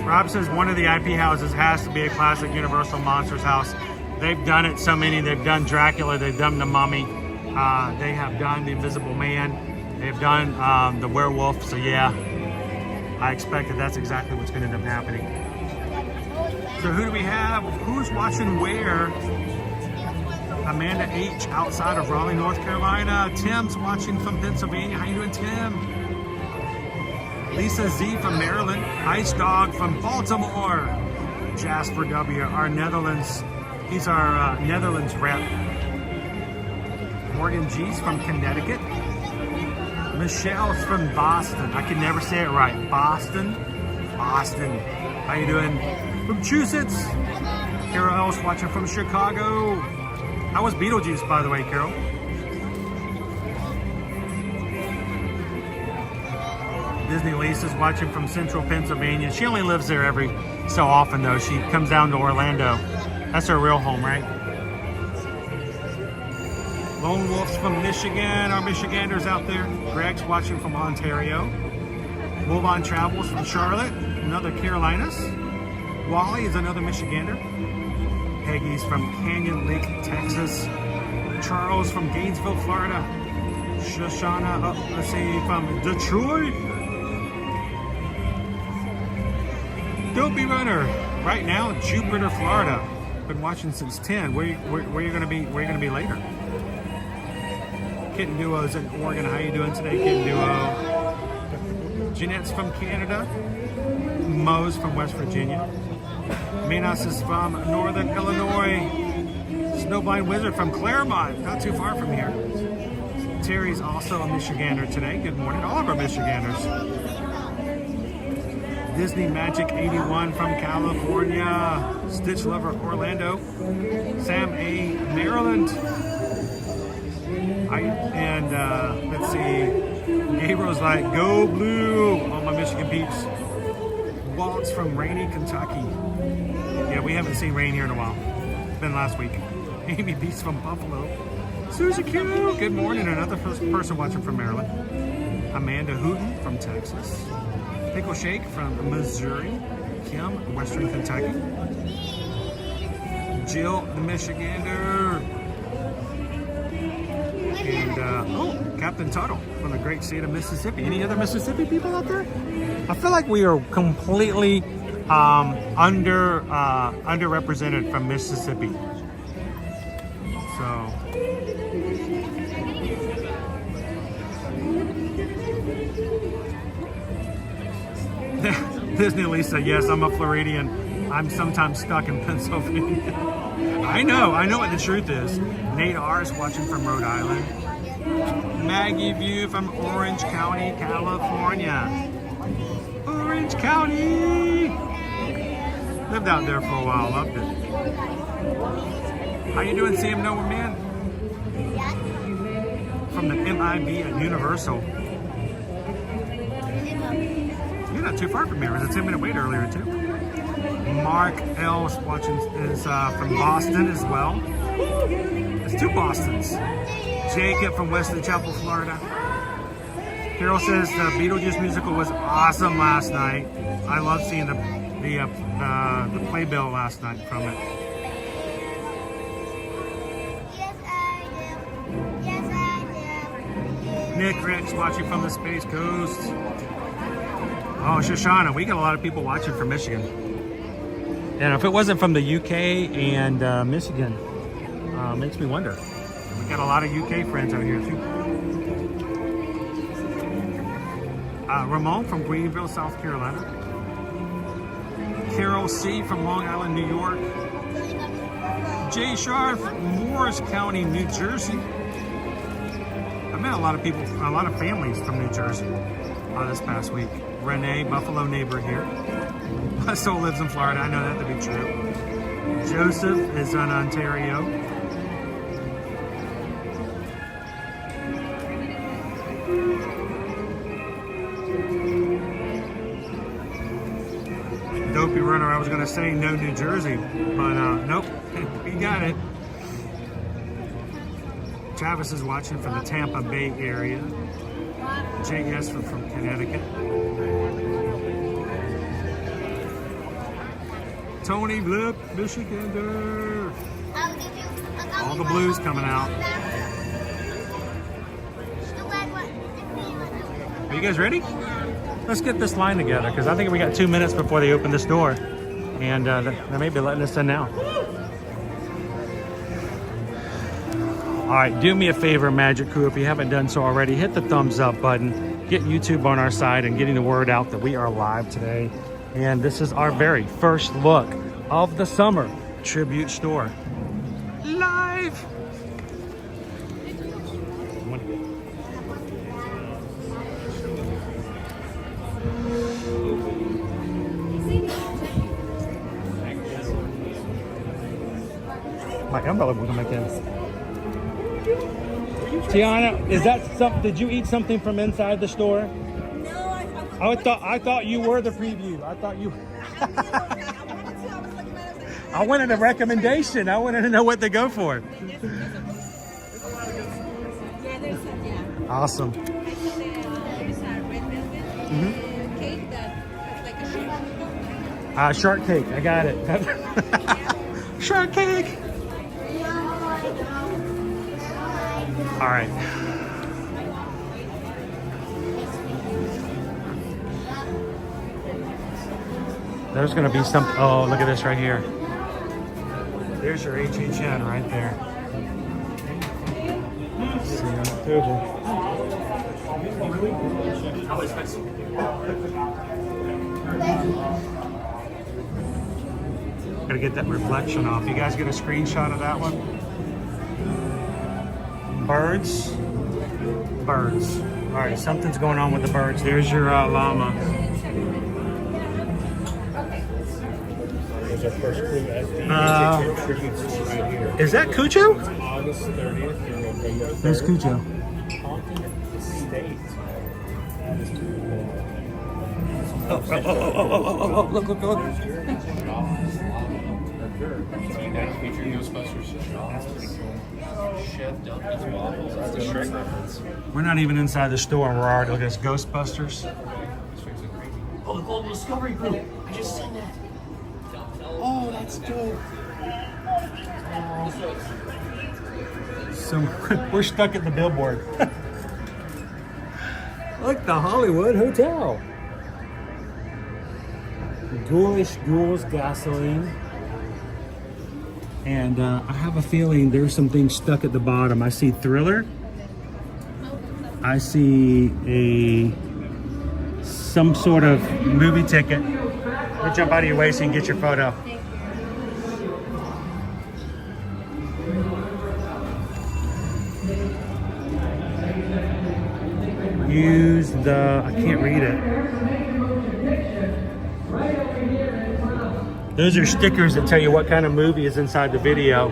Rob says one of the IP houses has to be a classic Universal Monsters house. They've done it so many. They've done Dracula. They've done The Mummy. They have done The Invisible Man. They've done the werewolf, so yeah, I expect that that's exactly what's going to end up happening. So who do we have? Who's watching where? Amanda H. outside of Raleigh, North Carolina. Tim's watching from Pennsylvania. How you doing, Tim? Lisa Z from Maryland. Ice Dog from Baltimore. Jasper W. our Netherlands. He's our Netherlands rep. Morgan G's from Connecticut. Michelle's from Boston. I can never say it right. Boston. How you doing? From Massachusetts. Carol Ellis watching from Chicago. How was Beetlejuice, by the way, Carol? Disney Lisa's watching from Central Pennsylvania. She only lives there every so often, though. She comes down to Orlando. That's her real home, right? Lone Wolf's from Michigan, our Michiganders out there. Greg's watching from Ontario. Wolvon Travels from Charlotte, another Carolinas. Wally is another Michigander. Peggy's from Canyon Lake, Texas. Charles from Gainesville, Florida. Shoshana, let's see, from Detroit. Dopey Runner, right now, Jupiter, Florida. Been watching since 10. Where you gonna be? Where you gonna be later? Kitten Duo's in Oregon. How you doing today, Kitten Duo? Jeanette's from Canada. Mo's from West Virginia. Minas is from Northern Illinois. Snowblind Wizard from Claremont, not too far from here. Terry's also a Michigander today. Good morning, all of our Michiganders. Disney Magic 81 from California. Stitch Lover Orlando. Sam A. Maryland. Let's see, Gabriel's like, go blue, all my Michigan peeps. Walt's from rainy Kentucky. Yeah, we haven't seen rain here in a while. It's been last week. Amy Beast from Buffalo. Susie Q, good morning. Another person watching from Maryland. Amanda Hooten from Texas. Pickle Shake from Missouri. Kim, Western Kentucky. Jill, the Michigander. And, Captain Tuttle from the great state of Mississippi. Any other Mississippi people out there? I feel like we are completely underrepresented from Mississippi. So, Disney Lisa, yes, I'm a Floridian. I'm sometimes stuck in Pennsylvania. I know what the truth is. Nate R is watching from Rhode Island. Maggie View from Orange County, California. Orange County! Lived out there for a while, loved it. How you doing, Sam Noah Man? From the MIB at Universal. You're not too far from here. It was a 10-minute wait earlier, too. Mark L is watching, is from Boston as well. There's 2 Bostons. Jacob from Wesley Chapel, Florida. Carol says the Beetlejuice musical was awesome last night. I love seeing the playbill last night from it. Nick Ricks watching from the Space Coast. Oh, Shoshana, we got a lot of people watching from Michigan. And if it wasn't from the UK and Michigan, makes me wonder. We got a lot of UK friends out here too. Ramon from Greenville, South Carolina. Carol C from Long Island, New York. Jay Sharf, Morris County, New Jersey. I met a lot of people, a lot of families from New Jersey this past week. Renee, Buffalo neighbor here. My soul lives in Florida. I know that to be true. Joseph is in Ontario. Dopey runner. I was going to say no New Jersey, but nope. We got it. Travis is watching from the Tampa Bay area. J.S. from Connecticut. Tony Blip, Michigander. All the blues coming out. Are you guys ready? Let's get this line together because I think we got 2 minutes before they open this door. And they may be letting us in now. All right, do me a favor, Magic Crew, if you haven't done so already, hit the thumbs up button, get YouTube on our side and getting the word out that we are live today. And this is our very first look of the summer tribute store. Live! My umbrella will come back in. Tiana, is that something? Did you eat something from inside the store? No, I thought you were the preview. I thought you. I wanted a recommendation. I wanted to know what to go for. Awesome. Shark cake. I got it. Shark cake. All right. There's going to be some. Oh, look at this right here. There's your HHN right there. See you in October. Gotta get that reflection off. You guys get a screenshot of that one? Birds. Birds. All right, something's going on with the birds. There's your llama. There's our first clue. Is that Cujo? August 30th through November 3rd. There's Cujo. Haunting the State. That is pretty Oh, look. Featuring Ghostbusters. That's pretty cool. Chef Dunkin's waffles. That's the Shrek reference. We're not even inside the store and we're already looking at Ghostbusters. Oh, the Global Discovery Group. I just seen that. Oh, that's dope. So we're stuck at the billboard. Look, the Hollywood Hotel. Ghoulish Ghouls Gasoline. And I have a feeling there's some things stuck at the bottom. I see Thriller. I see some sort of movie ticket. We'll jump out of your way so you can get your photo. use the, I can't read it. Those are stickers that tell you what kind of movie is inside the video.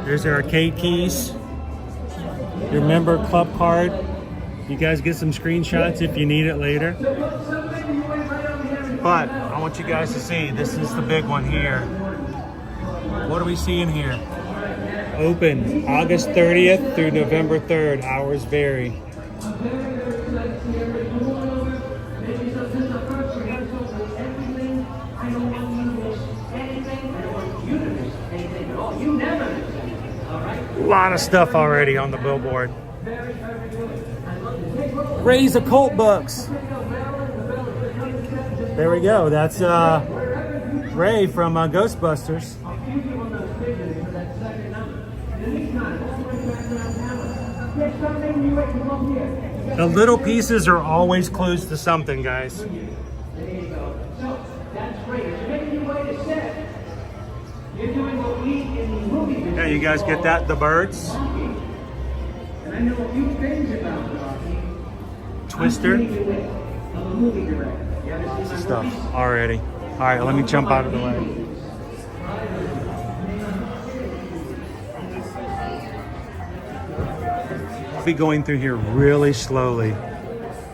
There's the arcade keys. Your member club card. You guys get some screenshots if you need it later. But I want you guys to see, this is the big one here. What are we seeing here? Open August 30th through November 3rd. Hours vary. A lot of stuff already on the billboard. Ray's occult books. There we go. That's Ray from Ghostbusters. The little pieces are always close to something, guys. Yeah, you guys get that? The birds. Twister. Lots of stuff already. All right, let me jump out of the way. I'll be going through here really slowly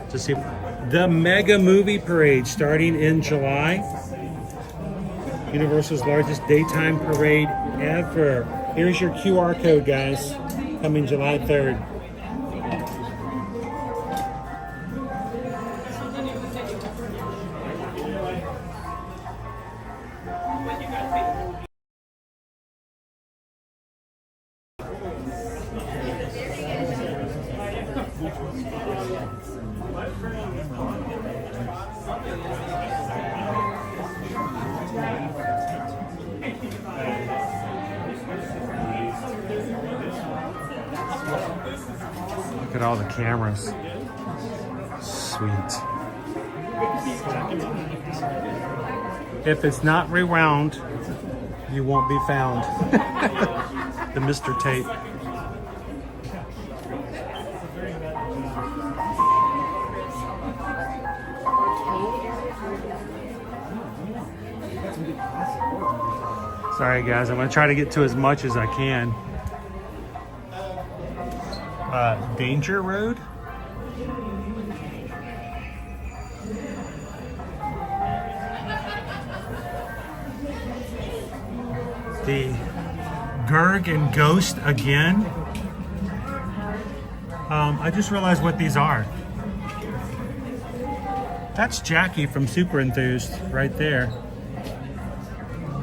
to see the mega movie parade starting in July. Universal's largest daytime parade ever. Here's your QR code, guys, coming July 3rd. Look at all the cameras. Sweet. If it's not rewound, you won't be found. The Mr. Tape. Sorry guys, I'm gonna try to get to as much as I can. Danger Road? The Gurg and Ghost again. I just realized what these are. That's Jackie from Super Enthused right there.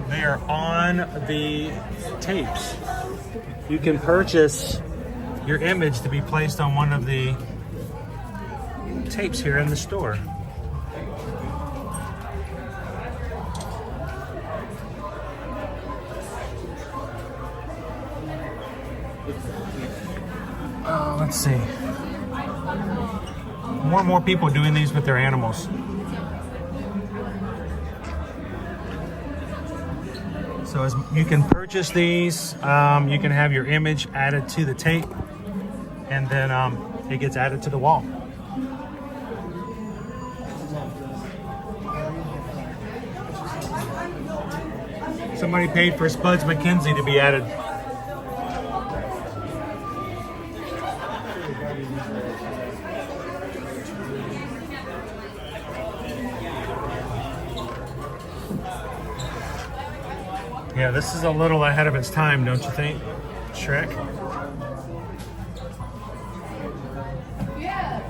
They are on the tapes. You can purchase your image to be placed on one of the tapes here in the store. Let's see. More and more people doing these with their animals. So as you can purchase these, you can have your image added to the tape, and then it gets added to the wall. Somebody paid for Spuds McKenzie to be added. Yeah, this is a little ahead of its time, don't you think, Shrek? Yeah.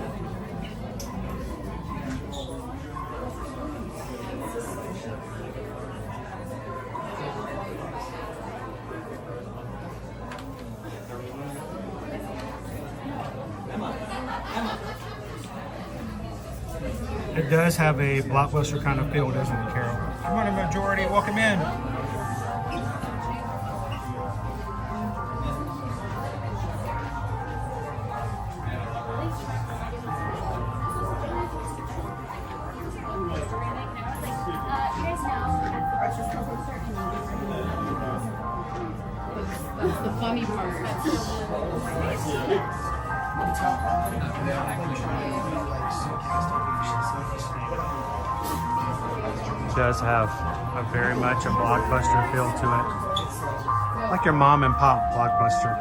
It does have a Blockbuster kind of feel, doesn't it, Carol? Come on, majority, welcome in. That's the funny part. It does have a very much a Blockbuster feel to it. Like your mom and pop Blockbuster.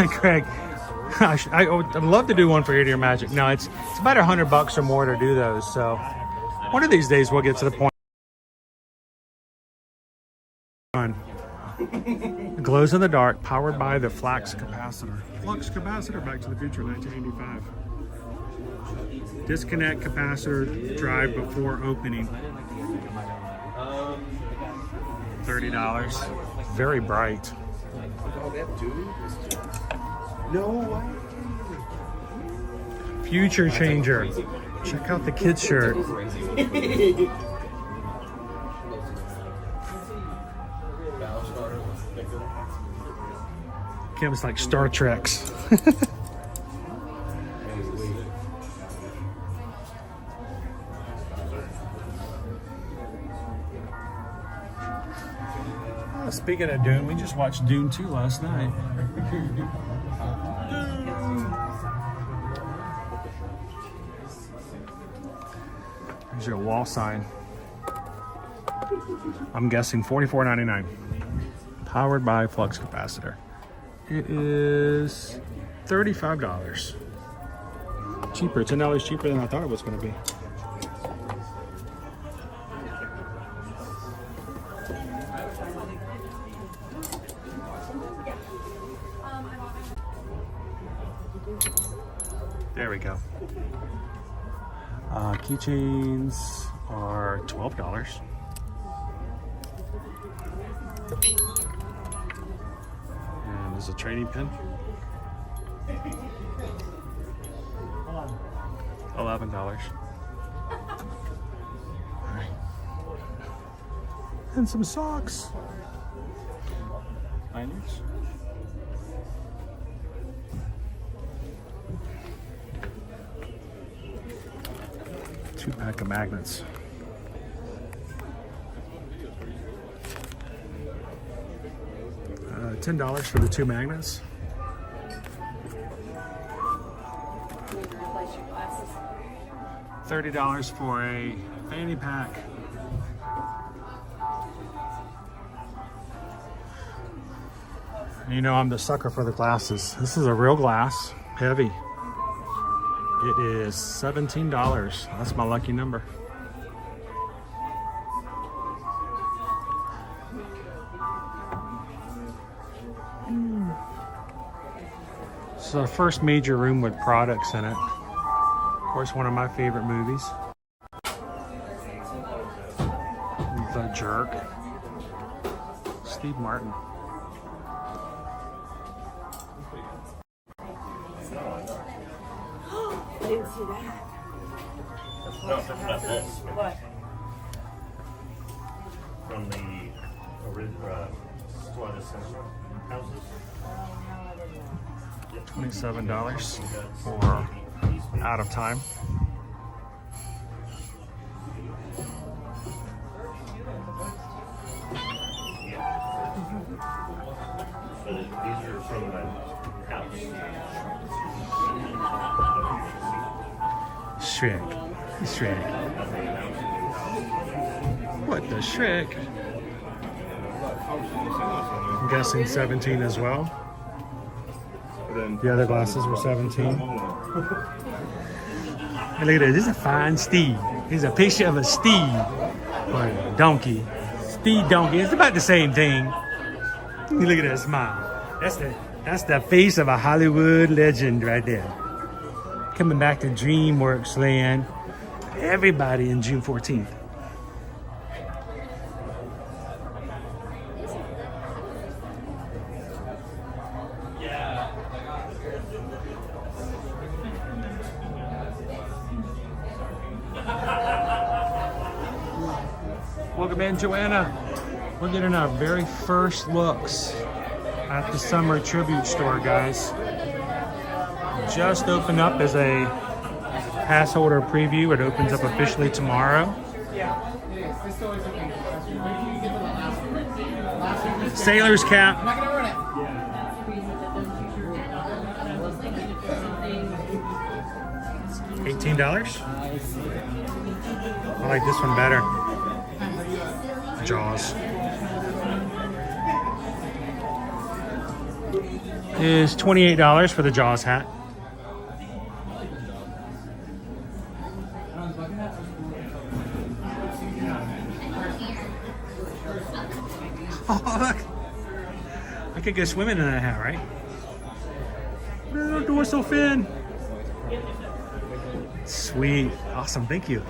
Craig, gosh, I'd love to do one for Ear to Ear Magic. No, it's about $100 or more to do those. So one of these days we'll get to the point. Glows in the dark, powered by the Flux capacitor. Flux capacitor, Back to the Future, 1985. Disconnect capacitor drive before opening. $30. Very bright. Future changer. Check out the kids shirt. Kim's like Star Trek's. Speaking of Dune, we just watched Dune 2 last night. There's your wall sign. I'm guessing $44.99. Powered by Flux capacitor. It is $35. Cheaper, $10 cheaper than I thought it was going to be. There we go. Keychains are $12. And there's a trading pin. $11. Alright. And some socks. Binders. Two-pack of magnets. $10 for the 2 magnets. $30 for a fanny pack. You know I'm the sucker for the glasses. This is a real glass, heavy. It is $17. That's my lucky number. This is our first major room with products in it. Of course, one of my favorite movies. The Jerk. Steve Martin. I didn't see that. What? From the original houses. $27 for Out of Time. So these are from the house. Shrek. Shrek. What the Shrek? I'm guessing 17 as well. The other glasses were 17. Hey, look at this. This is a fine steed. Here's a picture of a steed. Or a donkey. Steed donkey. It's about the same thing. Look at that smile. That's the face of a Hollywood legend right there. Coming back to DreamWorks land. Everybody in June 14th. Welcome in, Joanna. We're getting our very first looks at the summer tribute store, guys. Just opened up as a pass holder preview. It opens up officially tomorrow. Sailor's cap. $18. I like this one better. Jaws. Is $28 for the Jaws hat. Oh, look. I could go swimming in that hat, right? No, dorsal fin. Sweet. Awesome. Thank you.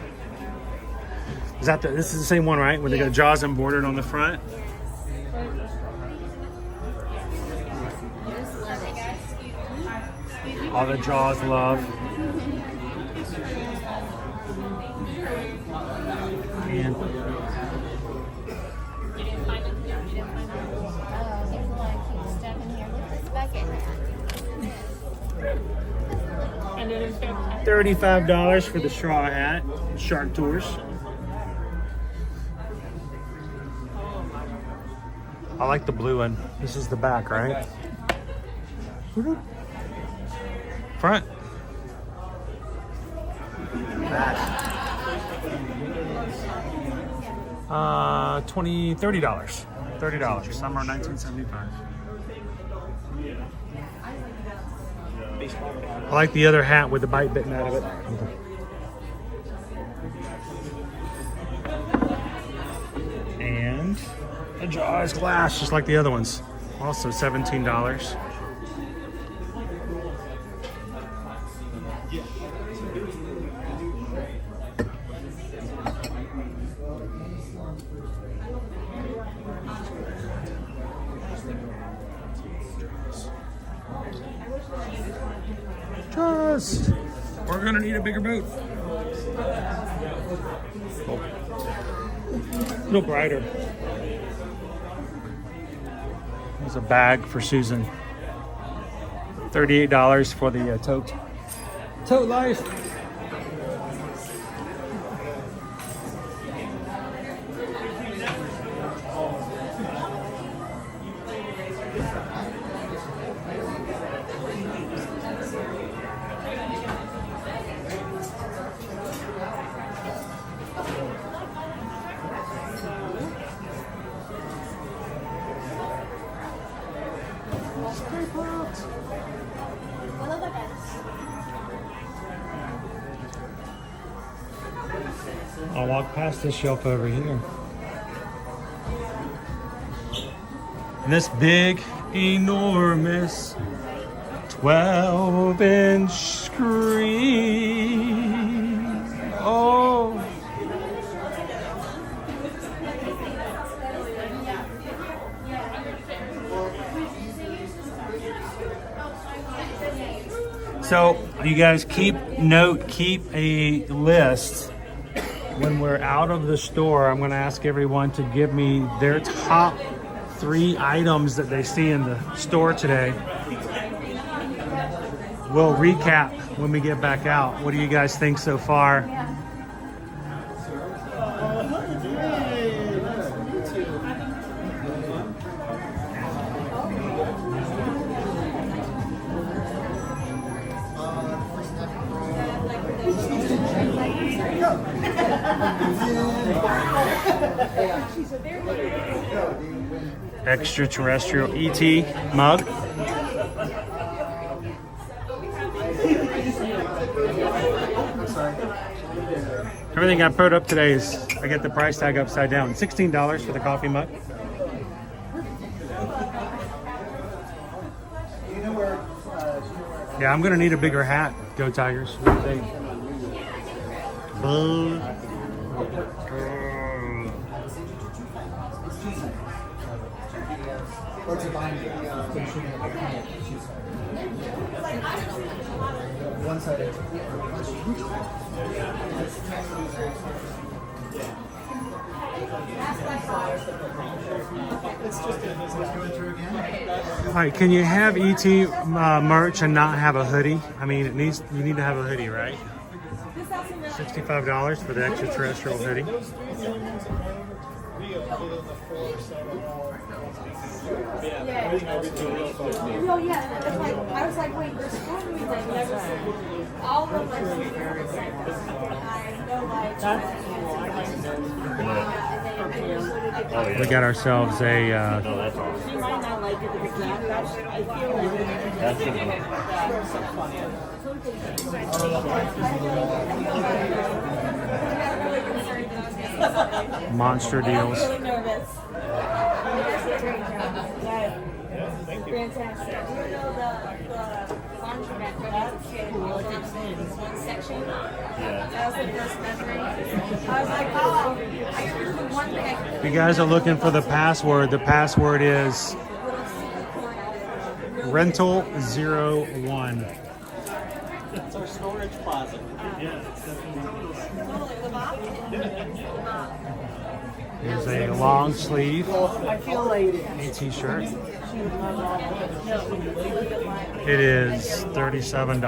Is that this is the same one, right? Where they got Jaws embroidered on the front? All the Jaws love. And $35 for the straw hat, Shark Tours. I like the blue one. This is the back, right? Front. Back. $30. $30. Summer 1975. I like the other hat with the bite bitten out of it. And a Jaws glass, just like the other ones. Also $17. Just, we're gonna need a bigger boat. A little brighter. There's a bag for Susan. $38 for the tote. Tote life. I'll walk past this shelf over here. And this big, enormous 12-inch screen. Oh. So you guys keep a list. When we're out of the store, I'm going to ask everyone to give me their top 3 items that they see in the store today. We'll recap when we get back out. What do you guys think so far? Extraterrestrial ET mug. Everything I put up today is, I get the price tag upside down. $16 for the coffee mug. Yeah, I'm gonna need a bigger hat. Go Tigers. What do you think? All right, can you have ET merch and not have a hoodie? I mean, you need to have a hoodie, right? $65 for the extraterrestrial hoodie. Well, yeah, that's like, I was like, wait, there's four movies I've never seen. All of them I've seen. I know, like, We got ourselves a she might not like it because I feel like That's good. monster deals. I'm really nervous. Fantastic. You know the laundromat when I was a kid, we went down to this one section. That was the first memory. I was like, oh, I remember the one thing I could. You guys are looking for the password. The password is rental01. It's our storage closet. Here's a long sleeve I feel like AT shirt. It is $37.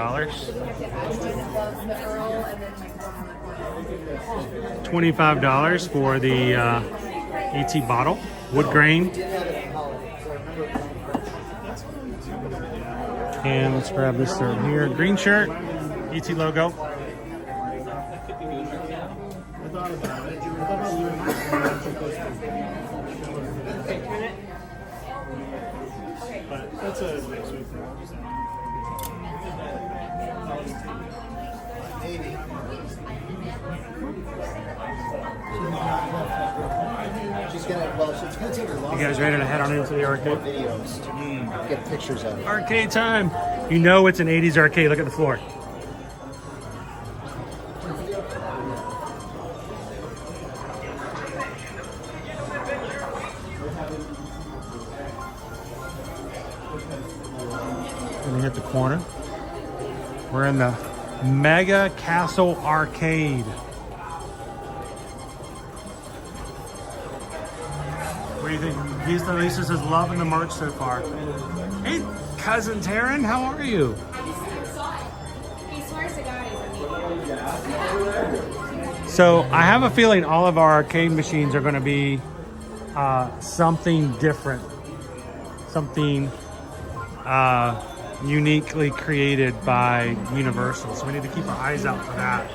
$25 for the ET bottle, wood grain. And let's grab this shirt here. Green shirt, ET logo. That's a next week. She's gonna, well, it's gonna take her long. You guys ready to head on into the arcade? Videos to get pictures of it. Arcade time. You know it's an 80s arcade. Look at the floor. Gonna hit the corner. We're in the Mega Castle Arcade. What do you think? Lisa Lisa says loving the merch so far. Hey, cousin Taryn, how are you? He swears to God he's So I have a feeling all of our arcade machines are going to be something different, something uniquely created by Universal. So we need to keep our eyes out for that.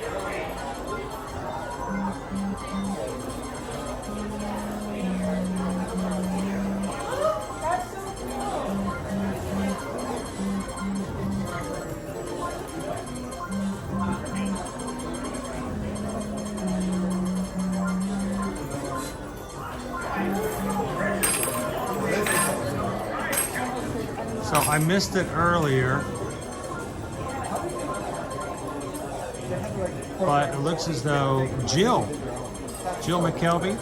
So I missed it earlier, but it looks as though Jill McKelvey,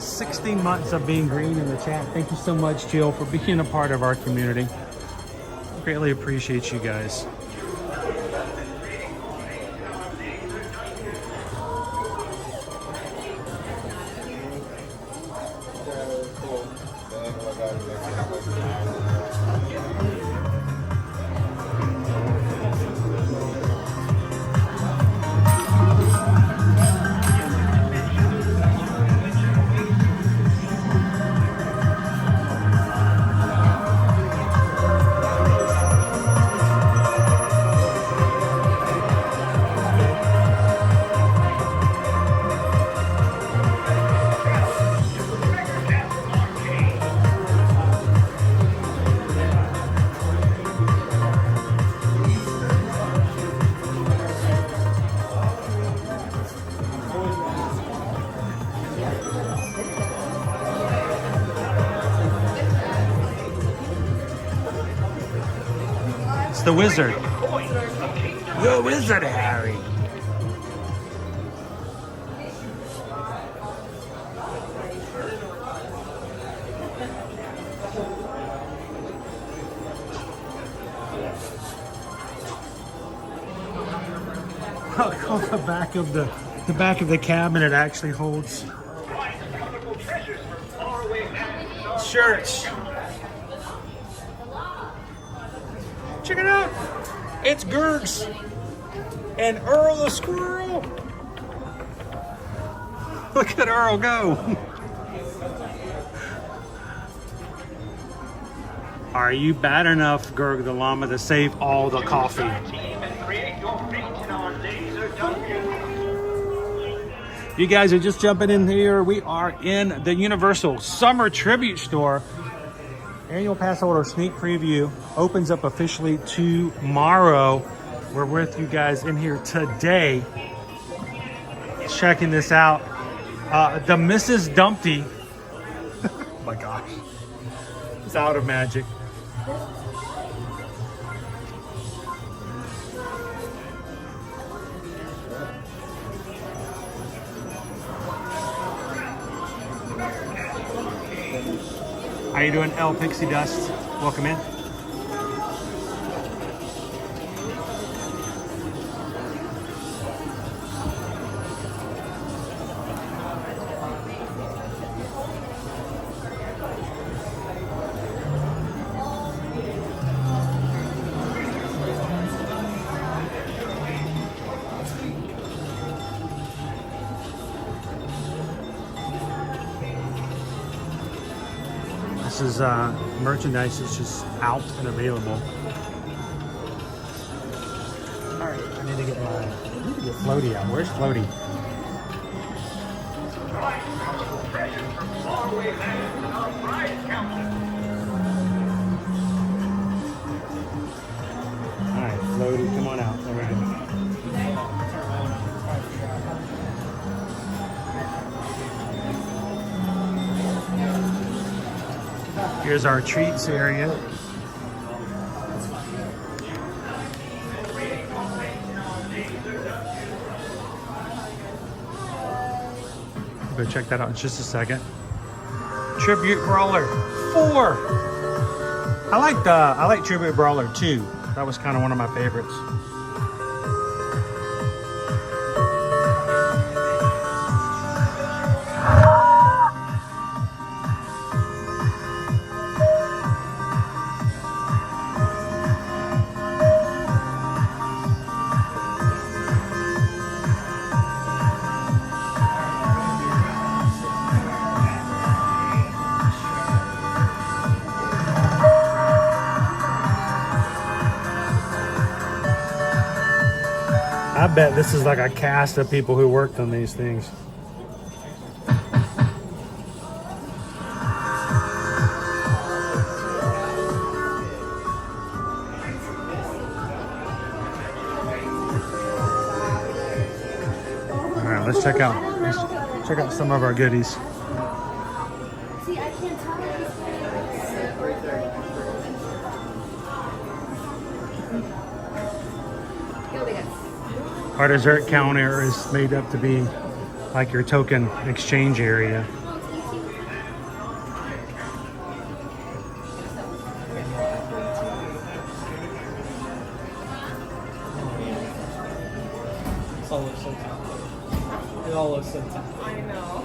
16 months of being green in the chat. Thank you so much, Jill, for being a part of our community. Greatly appreciate you guys. The wizard. The wizard, Harry. Look on the back of the cabinet actually holds shirts. Check it out. It's Gerg's. And Earl the squirrel. Look at Earl go. Are you bad enough, Gerg the llama, to save all the coffee? You guys are just jumping in here. We are in the Universal Summer Tribute Store. Annual pass holder sneak preview opens up officially tomorrow. We're with you guys in here today, checking this out. The Mrs. Dumpty. Oh my gosh. It's out of magic. How you doing, El Pixie Dust? Welcome in. This is merchandise that's just out and available. All right, I need to get Floaty out. Where's Floaty? All right, Floaty, come on out. All right. Here's our treats area. Go check that out in just a second. Tribute Brawler 4. I like Tribute Brawler 2. That was kind of one of my favorites. I bet this is like a cast of people who worked on these things. All right, let's check out some of our goodies. See, I can't tell Our dessert counter is made up to be like your token exchange area. It all looks so tough. It all looks so tough. I know.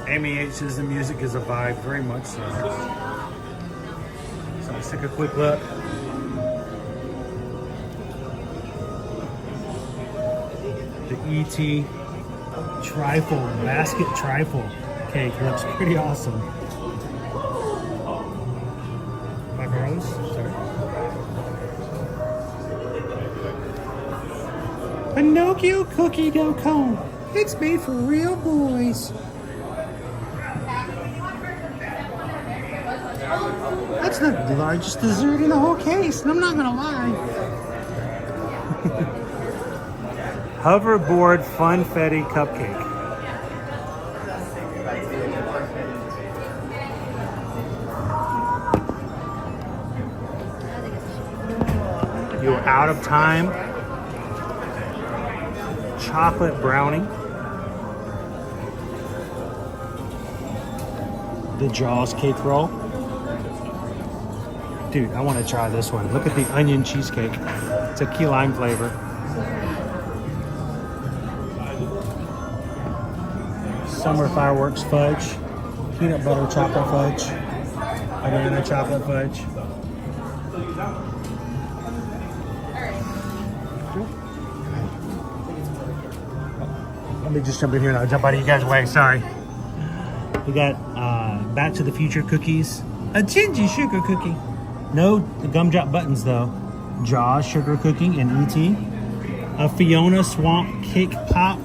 Amy H says the music is a vibe, very much so. So let's take a quick look. The ET trifle, basket trifle cake looks pretty awesome. Macarons? Sorry. Pinocchio cookie dough cone. It's made for real boys. That's the largest dessert in the whole case, and I'm not gonna lie. Hoverboard Funfetti Cupcake. You're out of time. Chocolate brownie. The Jaws cake roll. Dude, I want to try this one. Look at the onion cheesecake. It's a key lime flavor. Summer fireworks fudge, peanut butter chocolate fudge, banana chocolate fudge. Let me just jump in here and I'll jump out of you guys' way. Sorry. We got Back to the Future cookies, a Gingy sugar cookie. No gumdrop buttons though. Jaws sugar cookie and ET. A Fiona Swamp Cake Pop.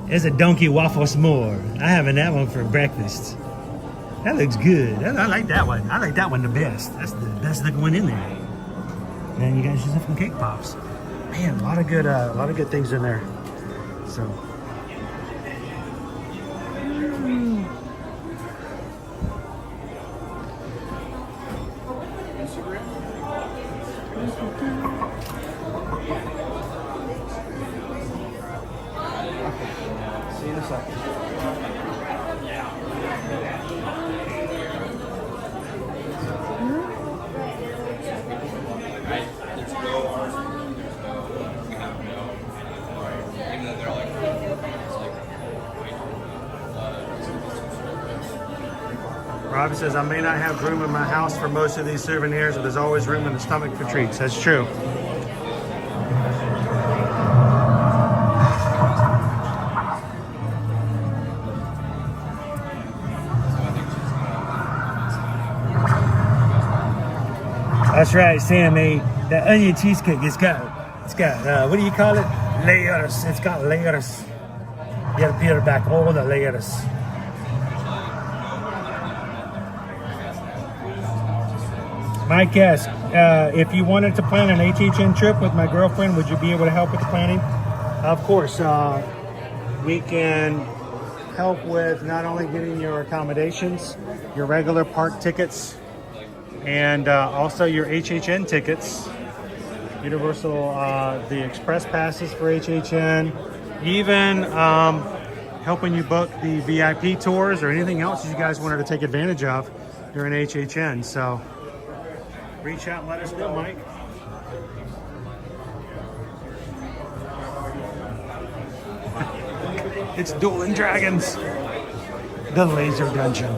There's a Donkey Waffle S'more. I having that one for breakfast. That looks good. I like that one. I like that one the best. That's the best looking one in there. And you guys just have some cake pops. Man, a lot of good things in there. So. See you in a second. Robbie says, I may not have room in my house for most of these souvenirs, but there's always room in the stomach for treats. That's true. That's right, Sammy. That onion cheesecake, it's got what do you call it? Layers. It's got layers. You gotta peel it back, all the layers. Mike asks, if you wanted to plan an HHN trip with my girlfriend, would you be able to help with the planning? Of course. We can help with not only getting your accommodations, your regular park tickets, and also your HHN tickets, Universal, the express passes for HHN, even helping you book the VIP tours or anything else you guys wanted to take advantage of during HHN. So reach out and let us know, Mike. It's Dueling Dragons, the Laser Dungeon.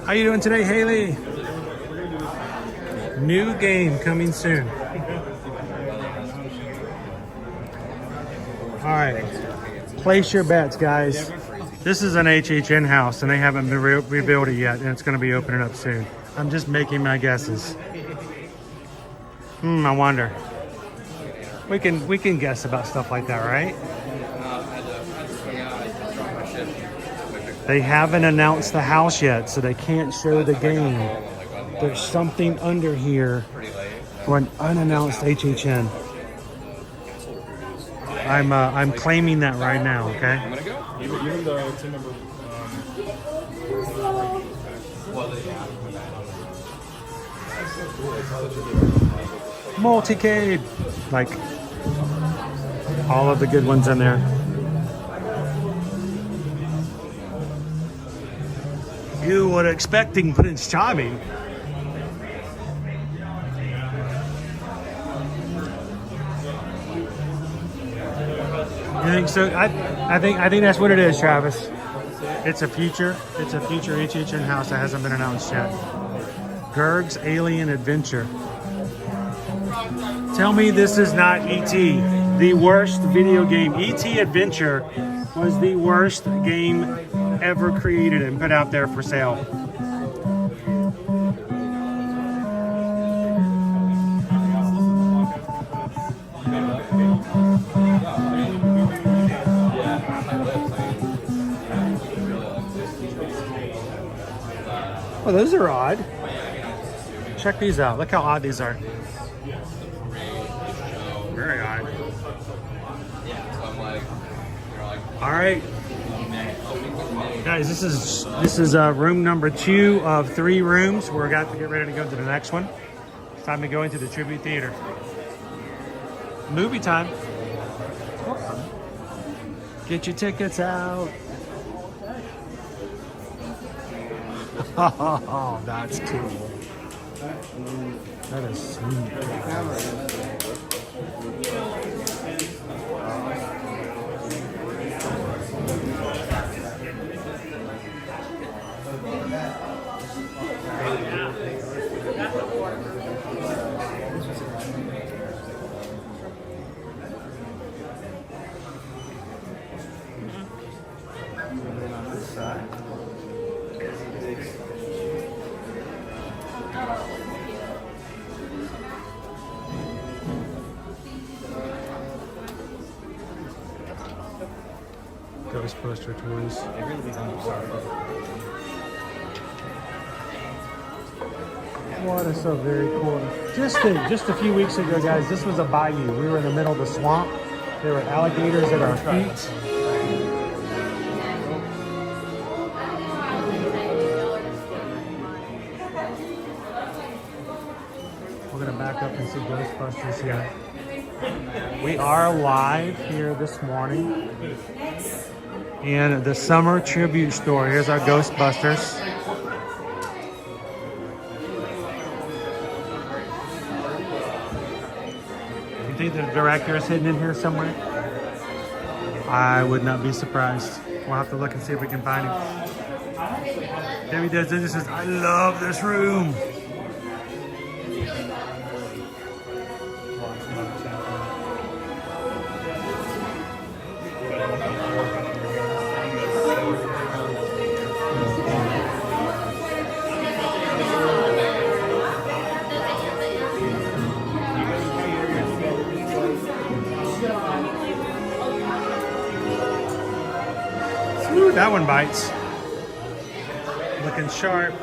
How you doing today, Haley? New game coming soon. All right, place your bets, guys. This is an HHN house, and they haven't been rebuilt it yet, and it's going to be opening up soon. I'm just making my guesses. I wonder. We can guess about stuff like that, right? They haven't announced the house yet, so they can't show the game. There's something under here for an unannounced HHN. I'm claiming that right now, okay? I'm gonna go. Even though team member. Multicade, like all of the good ones in there. You were expecting Prince Charming. You think so? I think that's what it is, Travis. It's a future HHN house that hasn't been announced yet. Gerg's Alien Adventure. Tell me this is not E.T., the worst video game. E.T. Adventure was the worst game ever created and put out there for sale. Oh, those are odd. Check these out. Look how odd these are. Very odd. All right, guys, this is room number 2 of 3 rooms. We're about to get ready to go to the next one. It's time to go into the Tribute Theater. Movie time. Get your tickets out. Oh, that's cool. That is sweet. Ghostbuster toys. What is so very cool. Just a few weeks ago, guys, this was a bayou. We were in the middle of the swamp. There were alligators at our feet. We're gonna back up and see Ghostbusters here. We are live here this morning in the summer tribute store. Here's our Ghostbusters. You think the director is hidden in here somewhere? I would not be surprised. We'll have to look and see if we can find him. Debbie does this and says, I love this room. Ooh, that one bites. Looking sharp.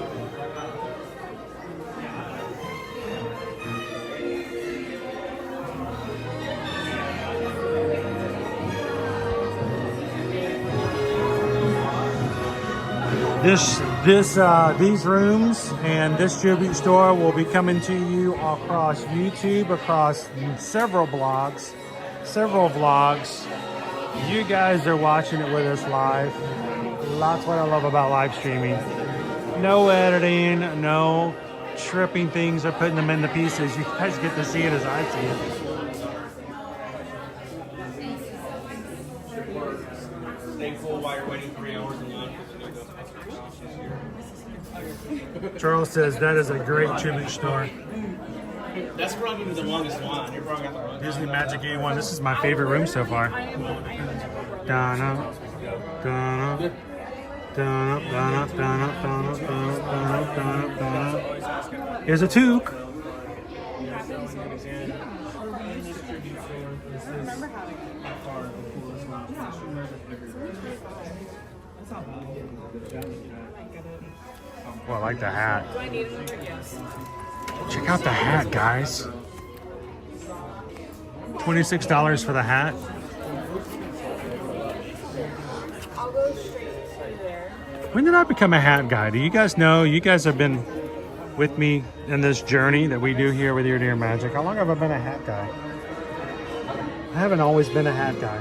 These rooms and this tribute store will be coming to you across YouTube, across several blogs, several vlogs. You guys are watching it with us live. That's what I love about live streaming. No editing, no tripping things or putting them into pieces. You guys get to see it as I see it. Stay cool while you're waiting 3 hours in line. Charles says that is a great tribute store. That's probably the longest line. You're probably got the wrong Disney Magic 81. This is my favorite room so far. Donna, Donna, Donna, Donna, Donna, Donna, Donna, Donna, Donna. Here's a toque. Well, I like the hat. Check out the hat, guys. $26 for the hat. I'll go straight to there. When did I become a hat guy? Do you guys know? You guys have been with me in this journey that we do here with Your Dear Magic. How long have I been a hat guy? I haven't always been a hat guy.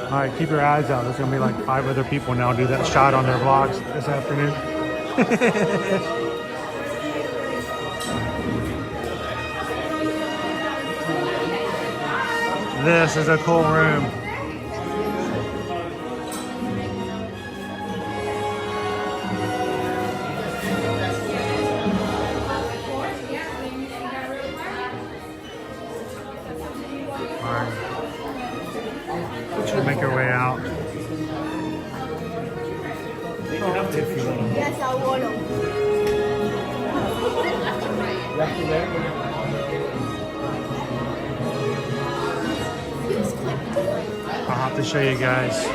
All right, keep your eyes out. There's gonna be like 5 other people now do that shot on their vlogs this afternoon. This is a cool room. Make our way out. Yes, I want them. I'll have to show you guys.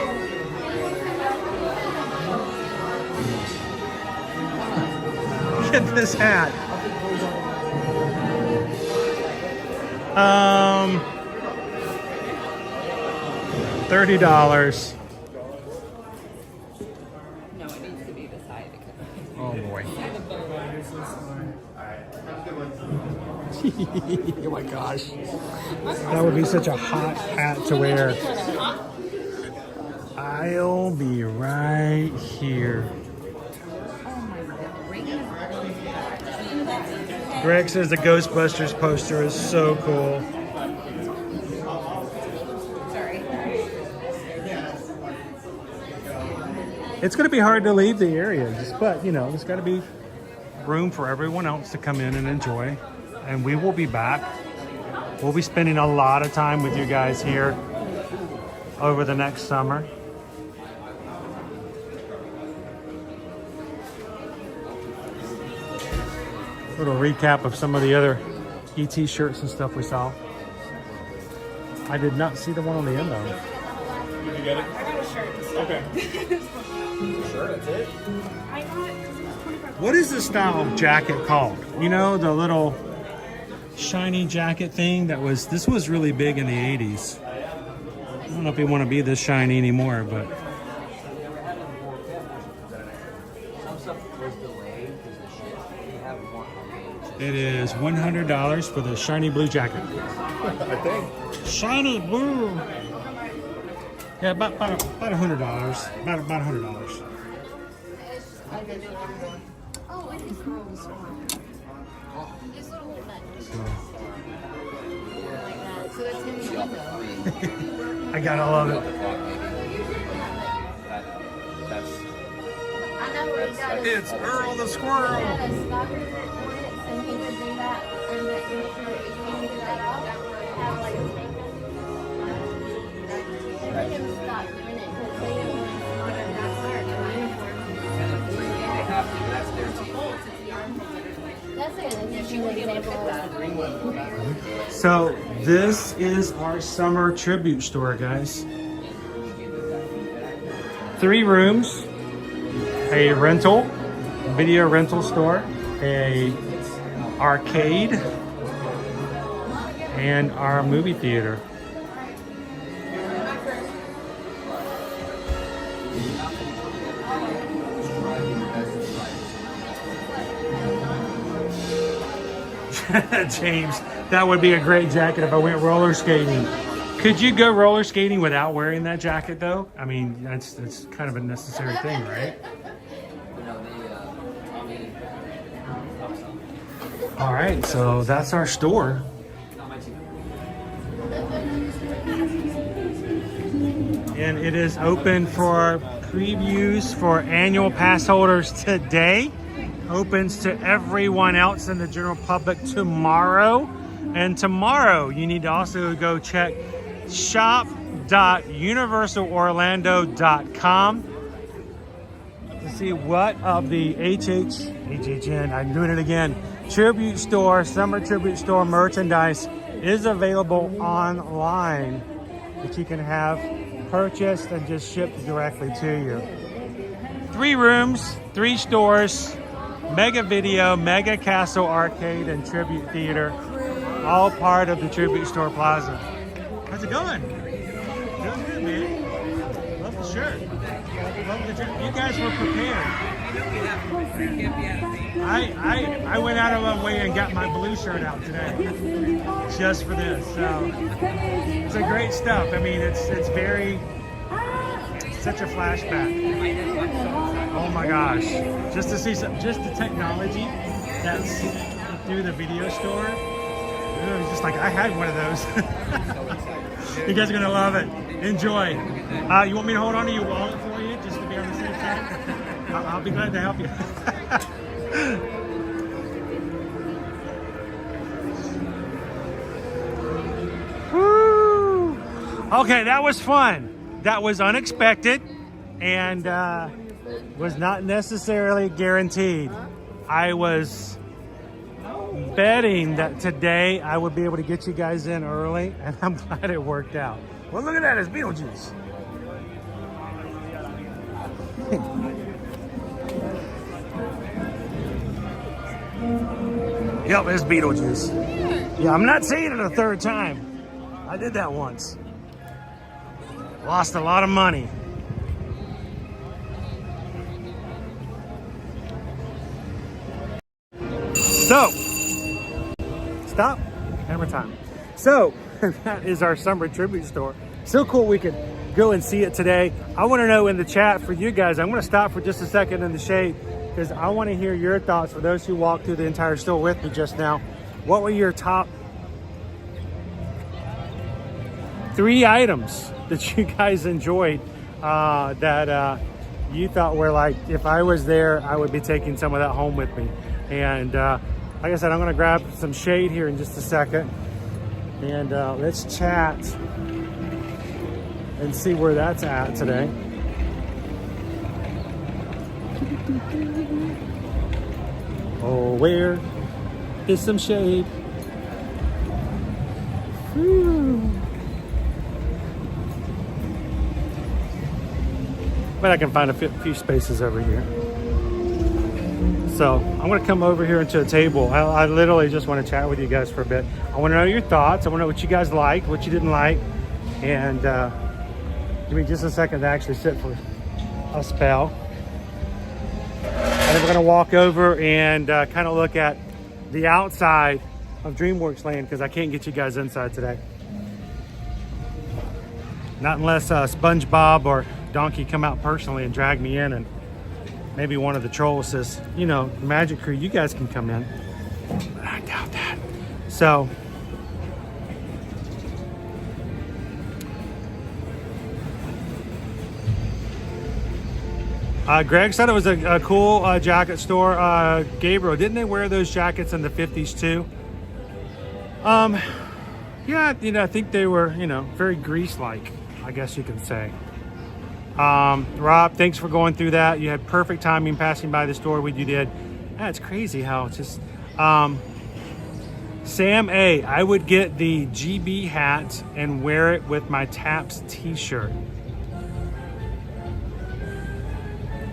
Look at this hat. $30. No, it needs to be beside it. Oh boy. Oh my gosh. That would be such a hot hat to wear. I'll be right here. Greg says the Ghostbusters poster is so cool. It's going to be hard to leave the area, but you know, there's got to be room for everyone else to come in and enjoy. And we will be back. We'll be spending a lot of time with you guys here over the next summer. Little recap of some of the other ET shirts and stuff we saw. I did not see the one on the end though. Did you get it? I got a shirt. Okay. Sure, that's it. I got $25. What is this style of jacket called? You know, the little shiny jacket thing this was really big in the 80s. I don't know if you want to be this shiny anymore, but. It is $100 for the shiny blue jacket. I think. Shiny blue. Yeah, about $100. About $100. Oh, it is gross. So that's in the window. I got all of it. I know where he got it. It's Earl the Squirrel. And he would do that, and that you should do that off. Have like a thing. They made him stop doing it because they didn't want to smart and not smart. That's it. That's an example. So this is our summer tribute store, guys. 3 rooms, a video rental store, a arcade, and our movie theater. James, that would be a great jacket if I went roller skating. Could you go roller skating without wearing that jacket though? I mean, that's kind of a necessary thing, right? All right, so that's our store. And it is open for previews for annual pass holders today. Opens to everyone else in the general public tomorrow. And tomorrow you need to also go check shop.universalorlando.com to see what of the HHN, I'm doing it again, Tribute Store, Summer Tribute Store merchandise is available online that you can have purchased and just shipped directly to you. 3 rooms, 3 stores, Mega Video, Mega Castle Arcade, and Tribute Theater, all part of the Tribute Store Plaza. How's it going? Doing good, man. Love the shirt. Love the shirt. You guys were prepared. I went out of my way and got my blue shirt out today just for this. So it's a great stuff. I mean, it's such a flashback. Oh my gosh! Just to see just the technology that's through the video store. It was just like I had one of those. You guys are gonna love it. Enjoy. You want me to hold on to your wallet for you just to be on the safe side? I'll be glad to help you. Woo! Okay, that was fun. That was unexpected and was not necessarily guaranteed. I was betting that today I would be able to get you guys in early, and I'm glad it worked out. Well, look at that, it's Beetlejuice. Yep, it's Beetlejuice. Yeah, I'm not saying it a third time. I did that once. Lost a lot of money. So, stop, hammer time. So, that is our summer tribute store. So cool we could go and see it today. I want to know in the chat for you guys, I'm going to stop for just a second in the shade because I want to hear your thoughts for those who walked through the entire store with me just now. What were your top 3 items that you guys enjoyed that you thought were like, if I was there, I would be taking some of that home with me? And like I said, I'm going to grab some shade here in just a second. And let's chat and see where that's at today. Oh, where is some shade? Whew. But I can find a few spaces over here. So I'm going to come over here into a table. I literally just want to chat with you guys for a bit. I want to know your thoughts. I want to know what you guys liked, what you didn't like. And give me just a second to actually sit for a spell. And then we're going to walk over and kind of look at the outside of DreamWorks Land because I can't get you guys inside today. Not unless SpongeBob or Donkey come out personally and drag me in, and maybe one of the trolls says, you know, Magic Crew, you guys can come in. But I doubt that. So, Greg said it was a cool jacket store. Gabriel, didn't they wear those jackets in the 50s too? Yeah, you know, I think they were, you know, very Grease-like, I guess you can say. Rob, thanks for going through that. You had perfect timing passing by the store when you did. That's crazy how it's just... Sam A, I would get the GB hat and wear it with my Taps t-shirt.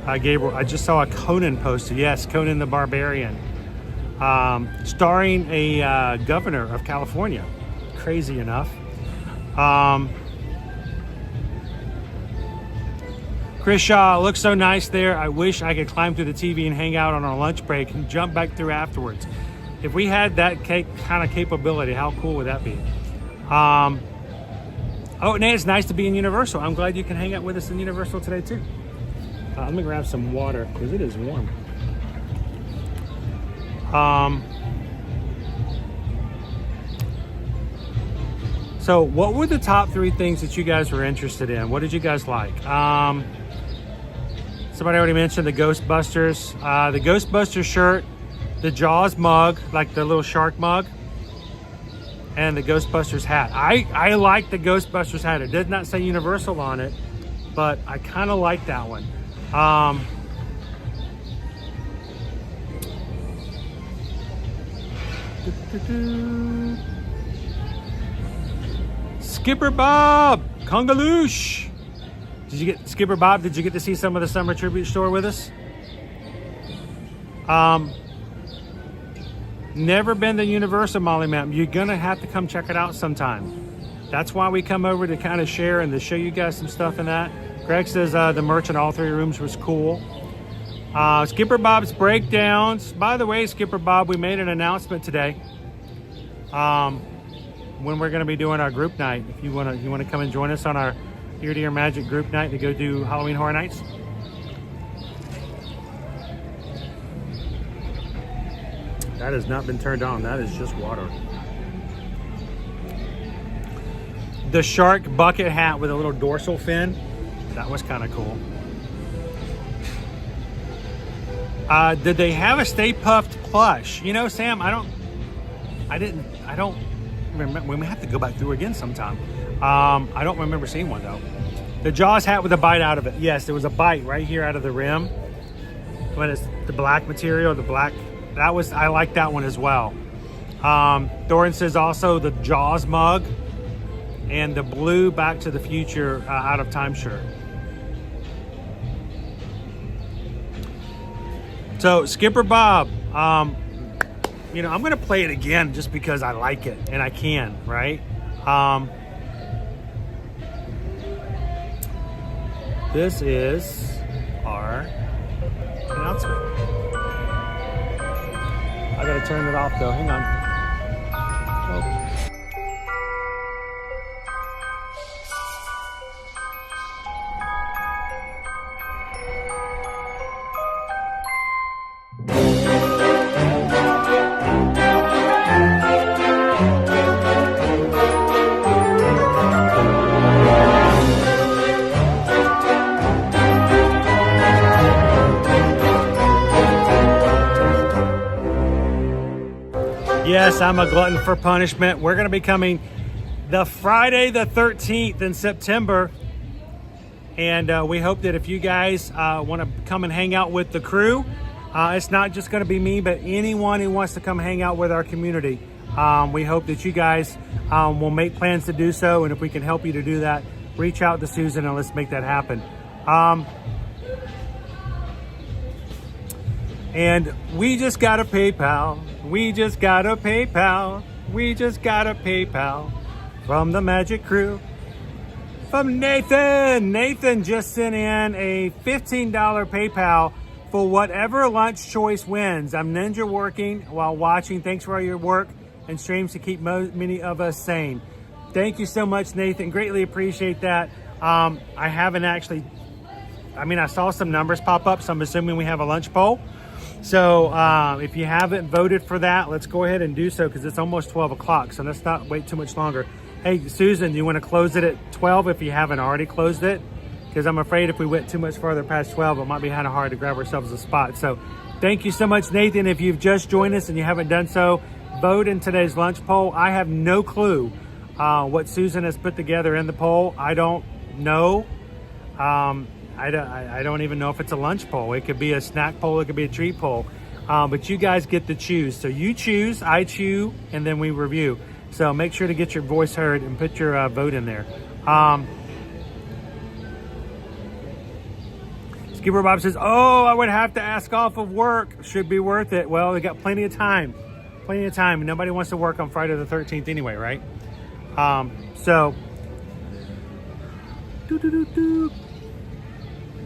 Gabriel, I just saw a Conan poster. Yes, Conan the Barbarian. Starring a governor of California. Crazy enough. Chris Shaw, looks so nice there. I wish I could climb through the TV and hang out on our lunch break and jump back through afterwards. If we had that kind of capability, how cool would that be? Oh, Nate, it's nice to be in Universal. I'm glad you can hang out with us in Universal today too. Let me grab some water because it is warm. So what were the top 3 things that you guys were interested in? What did you guys like? Somebody already mentioned the Ghostbusters. The Ghostbusters shirt, the Jaws mug, like the little shark mug, and the Ghostbusters hat. I like the Ghostbusters hat. It did not say Universal on it, but I kind of like that one. Skipper Bob, Congaloosh. Did you get Skipper Bob? Did you get to see some of the summer tribute store with us? Never been to Universal, Molly Ma'am. You're gonna have to come check it out sometime. That's why we come over to kind of share and to show you guys some stuff in that. Greg says the merch in all 3 rooms was cool. Skipper Bob's breakdowns. By the way, Skipper Bob, we made an announcement today. When we're going to be doing our group night. If you want to come and join us on our Ear to Ear Magic group night to go do Halloween Horror Nights. That has not been turned on. That is just water. The shark bucket hat with a little dorsal fin. That was kind of cool. Did they have a Stay Puffed plush? You know, Sam, I don't remember. We may have to go back through again sometime. I don't remember seeing one though. The Jaws hat with a bite out of it. Yes, there was a bite right here out of the rim. When it's the black material, the black, I like that one as well. Thorin says also the Jaws mug and the blue Back to the Future Out of Time shirt. So Skipper Bob, you know, I'm gonna play it again just because I like it and I can, right? This is our announcement. I gotta turn it off though, hang on. Oh. Yes, I'm a glutton for punishment. We're going to be coming the Friday the 13th in September. And we hope that if you guys want to come and hang out with the crew, it's not just going to be me, but anyone who wants to come hang out with our community. We hope that you guys will make plans to do so. And if we can help you to do that, reach out to Susan and let's make that happen. And we just got a PayPal. We just got a PayPal. We just got a PayPal from the Magic Crew. From Nathan. Nathan just sent in a $15 PayPal for whatever lunch choice wins. I'm ninja working while watching. Thanks for all your work and streams to keep many of us sane. Thank you so much, Nathan. Greatly appreciate that. I haven't actually, I saw some numbers pop up, so I'm assuming we have a lunch poll. So if you haven't voted for that, let's go ahead and do so because it's almost 12 o'clock. So let's not wait too much longer. Hey, Susan, you want to close it at 12 if you haven't already closed it? Because I'm afraid if we went too much farther past 12, it might be kind of hard to grab ourselves a spot. So thank you so much, Nathan. If you've just joined us and you haven't done so, vote in today's lunch poll. I have no clue what Susan has put together in the poll. I don't know. I don't even know if it's a lunch poll. It could be a snack poll. It could be a treat poll. But you guys get to choose. So you choose, I choose, and then we review. So make sure to get your voice heard and put your vote in there. Skipper Bob says, oh, I would have to ask off of work. Should be worth it. Well, we got plenty of time. Plenty of time. Nobody wants to work on Friday the 13th anyway, right?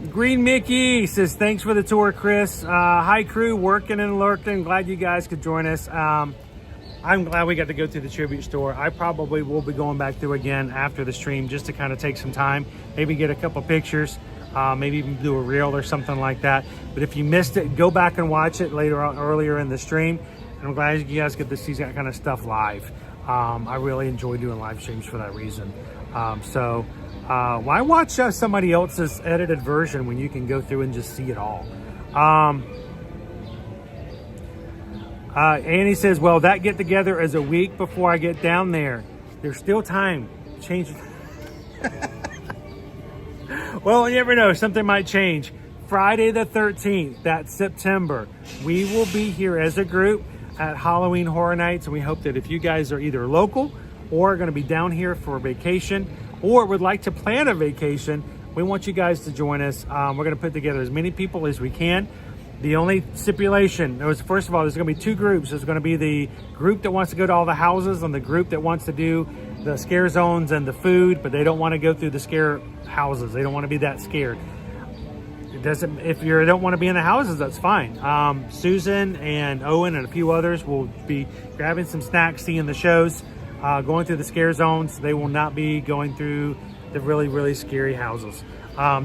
Green Mickey says, thanks for the tour, Chris. Hi, crew, working and lurking. Glad you guys could join us. I'm glad we got to go through the tribute store. I probably will be going back through again after the stream just to kind of take some time, maybe get a couple pictures, maybe even do a reel or something like that. But if you missed it, go back and watch it earlier in the stream. And I'm glad you guys get to see that kind of stuff live. I really enjoy doing live streams for that reason. Why watch somebody else's edited version when you can go through and just see it all? Annie says, well, that get together is a week before I get down there. There's still time to change. Well, you never know. Something might change. Friday the 13th, that's September. We will be here as a group at Halloween Horror Nights. And we hope that if you guys are either local or going to be down here for a vacation or would like to plan a vacation, we want you guys to join us. We're going to put together as many people as we can. The only stipulation was, first of all, there's going to be two groups. There's going to be the group that wants to go to all the houses and the group that wants to do the scare zones and the food, but they don't want to go through the scare houses. They don't want to be that scared. It doesn't. If you don't want to be in the houses, that's fine. Susan and Owen and a few others will be grabbing some snacks, seeing the shows, going through the scare zones. They will not be going through the really, really scary houses.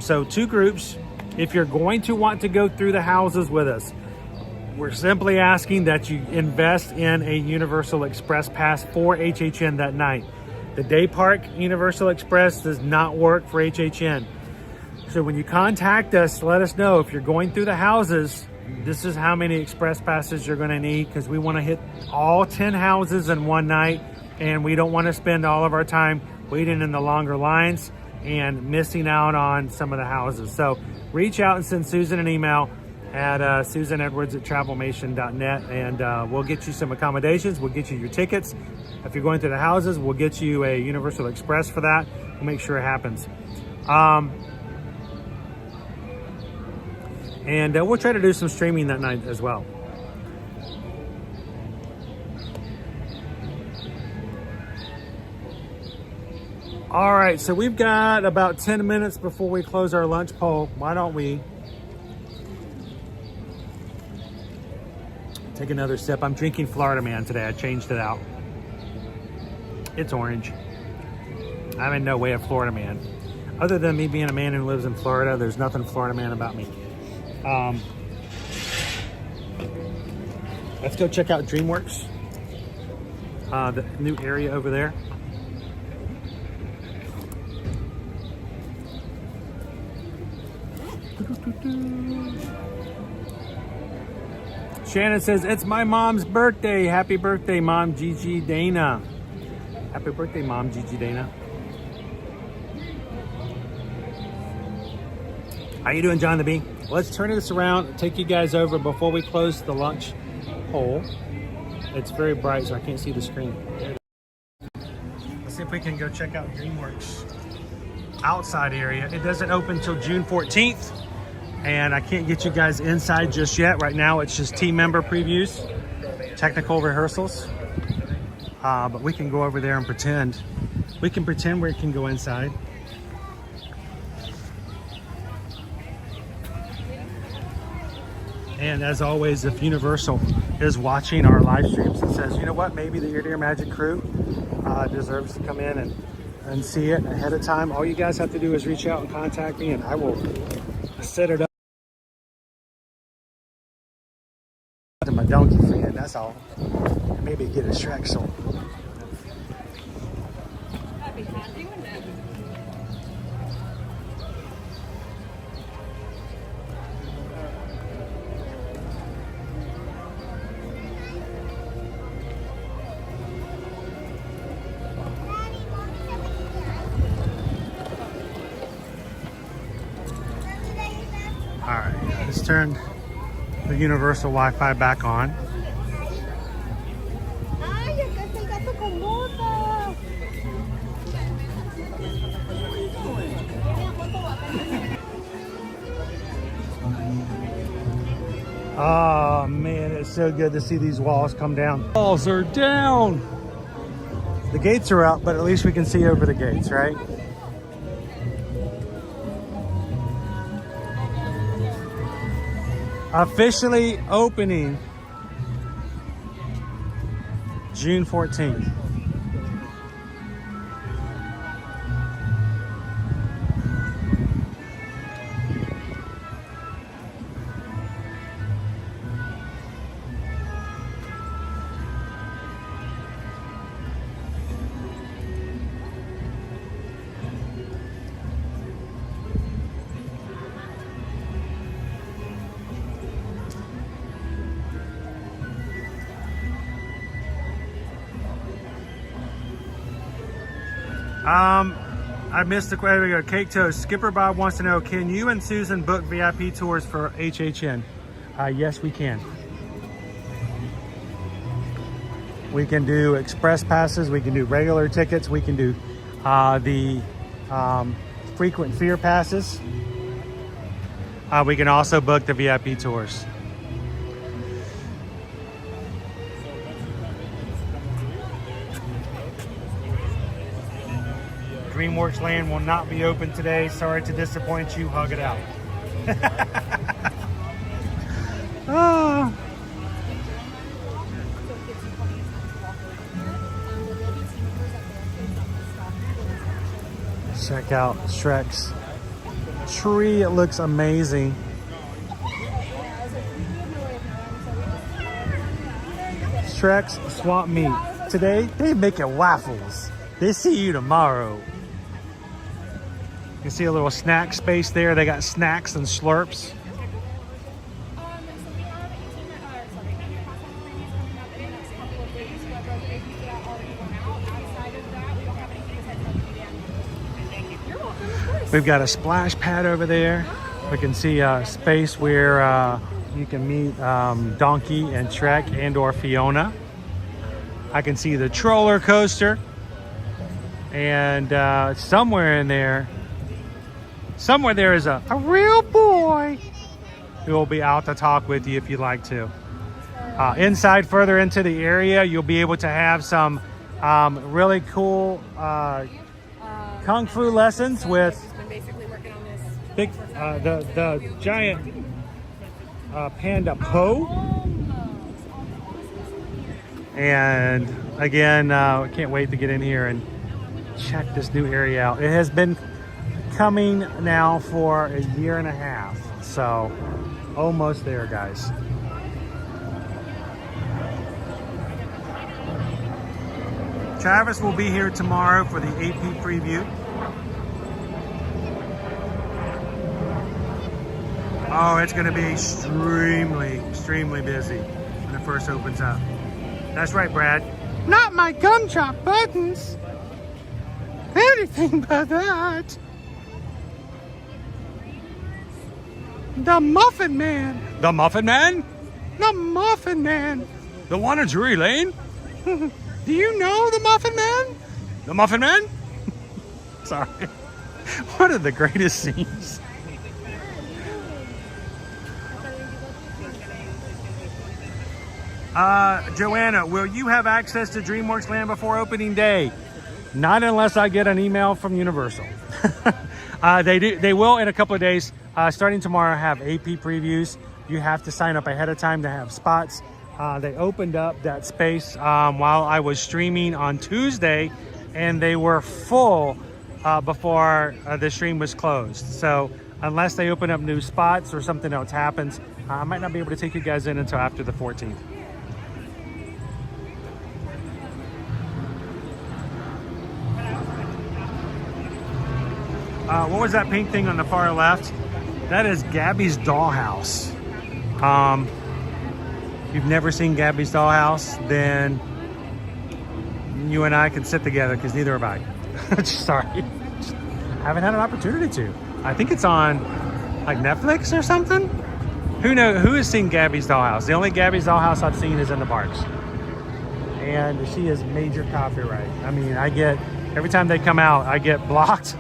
So two groups. If you're going to want to go through the houses with us, we're simply asking that you invest in a Universal Express pass for HHN that night. The day park Universal Express does not work for HHN. So when you contact us, let us know if you're going through the houses, this is how many Express passes you're going to need, because we want to hit all 10 houses in one night, and we don't want to spend all of our time waiting in the longer lines and missing out on some of the houses. So reach out and send Susan an email at susanedwards@travelmation.net, and we'll get you some accommodations. We'll get you your tickets. If you're going to the houses, we'll get you a Universal Express for that. We'll make sure it happens. And we'll try to do some streaming that night as well. All right, so we've got about 10 minutes before we close our lunch poll. Why don't we take another sip? I'm drinking Florida Man today. I changed it out. It's orange. I'm in no way a Florida man. Other than me being a man who lives in Florida, there's nothing Florida man about me. Let's go check out DreamWorks, the new area over there. Shannon says, it's my mom's birthday. Happy birthday, Mom Gigi Dana. Happy birthday, Mom Gigi Dana. How you doing, John the Bee? Let's turn this around, take you guys over before we close the lunch hole. It's very bright, so I can't see the screen. Let's see if we can go check out DreamWorks outside area. It doesn't open until June 14th, and I can't get you guys inside just yet. Right now, it's just team member previews, technical rehearsals. But we can go over there and pretend. We can pretend we can go inside. And as always, if Universal is watching our live streams and says, you know what, maybe the Ear to Ear Magic crew deserves to come in and see it ahead of time, all you guys have to do is reach out and contact me, and I will set it up to my donkey fan, that's all. And maybe get a Shrek soul. Let's turn the Universal Wi-Fi back on. Oh man, it's so good to see these walls come down. Walls are down. The gates are up, but at least we can see over the gates, right? Officially opening June 14th. I missed the question. We go. Cake Toast. Skipper Bob wants to know, can you and Susan book VIP tours for HHN? Yes, we can. We can do express passes. We can do regular tickets. We can do the frequent fear passes. We can also book the VIP tours. DreamWorks Land will not be open today. Sorry to disappoint you. Hug it out. Oh. Check out Shrek's tree. It looks amazing. Shrek's Swamp Meat. Today, they making waffles. They see you tomorrow. You can see a little snack space there. They got snacks and slurps. We've got a splash pad over there. We can see a space where You can meet Donkey and Trek and or Fiona. I can see the roller coaster. And somewhere there is a real boy who will be out to talk with you if you'd like to. Inside, further into the area, you'll be able to have some really cool kung fu lessons with big the giant panda Po. And again, can't wait to get in here and check this new area out. It has been coming now for a year and a half, so almost there, guys. Travis will be here tomorrow for the AP preview. Oh, it's going to be extremely busy when it first opens up. That's right, Brad. Not my gumdrop buttons. Anything but that. The Muffin Man. The Muffin Man? The Muffin Man. The one in Drury Lane? Do you know the Muffin Man? The Muffin Man? Sorry. One of the greatest scenes. Joanna, will you have access to DreamWorks Land before opening day? Not unless I get an email from Universal. They will in a couple of days. Starting tomorrow, have AP previews. You have to sign up ahead of time to have spots. They opened up that space while I was streaming on Tuesday, and they were full before the stream was closed. So unless they open up new spots or something else happens, I might not be able to take you guys in until after the 14th. What was that pink thing on the far left? That is Gabby's dollhouse. If you've never seen Gabby's dollhouse, then you and I can sit together, because neither have I. Sorry. I haven't had an opportunity to. I think it's on like Netflix or something. Who has seen Gabby's dollhouse? The only Gabby's dollhouse I've seen is in the parks. And she is major copyright. I mean, every time they come out, I get blocked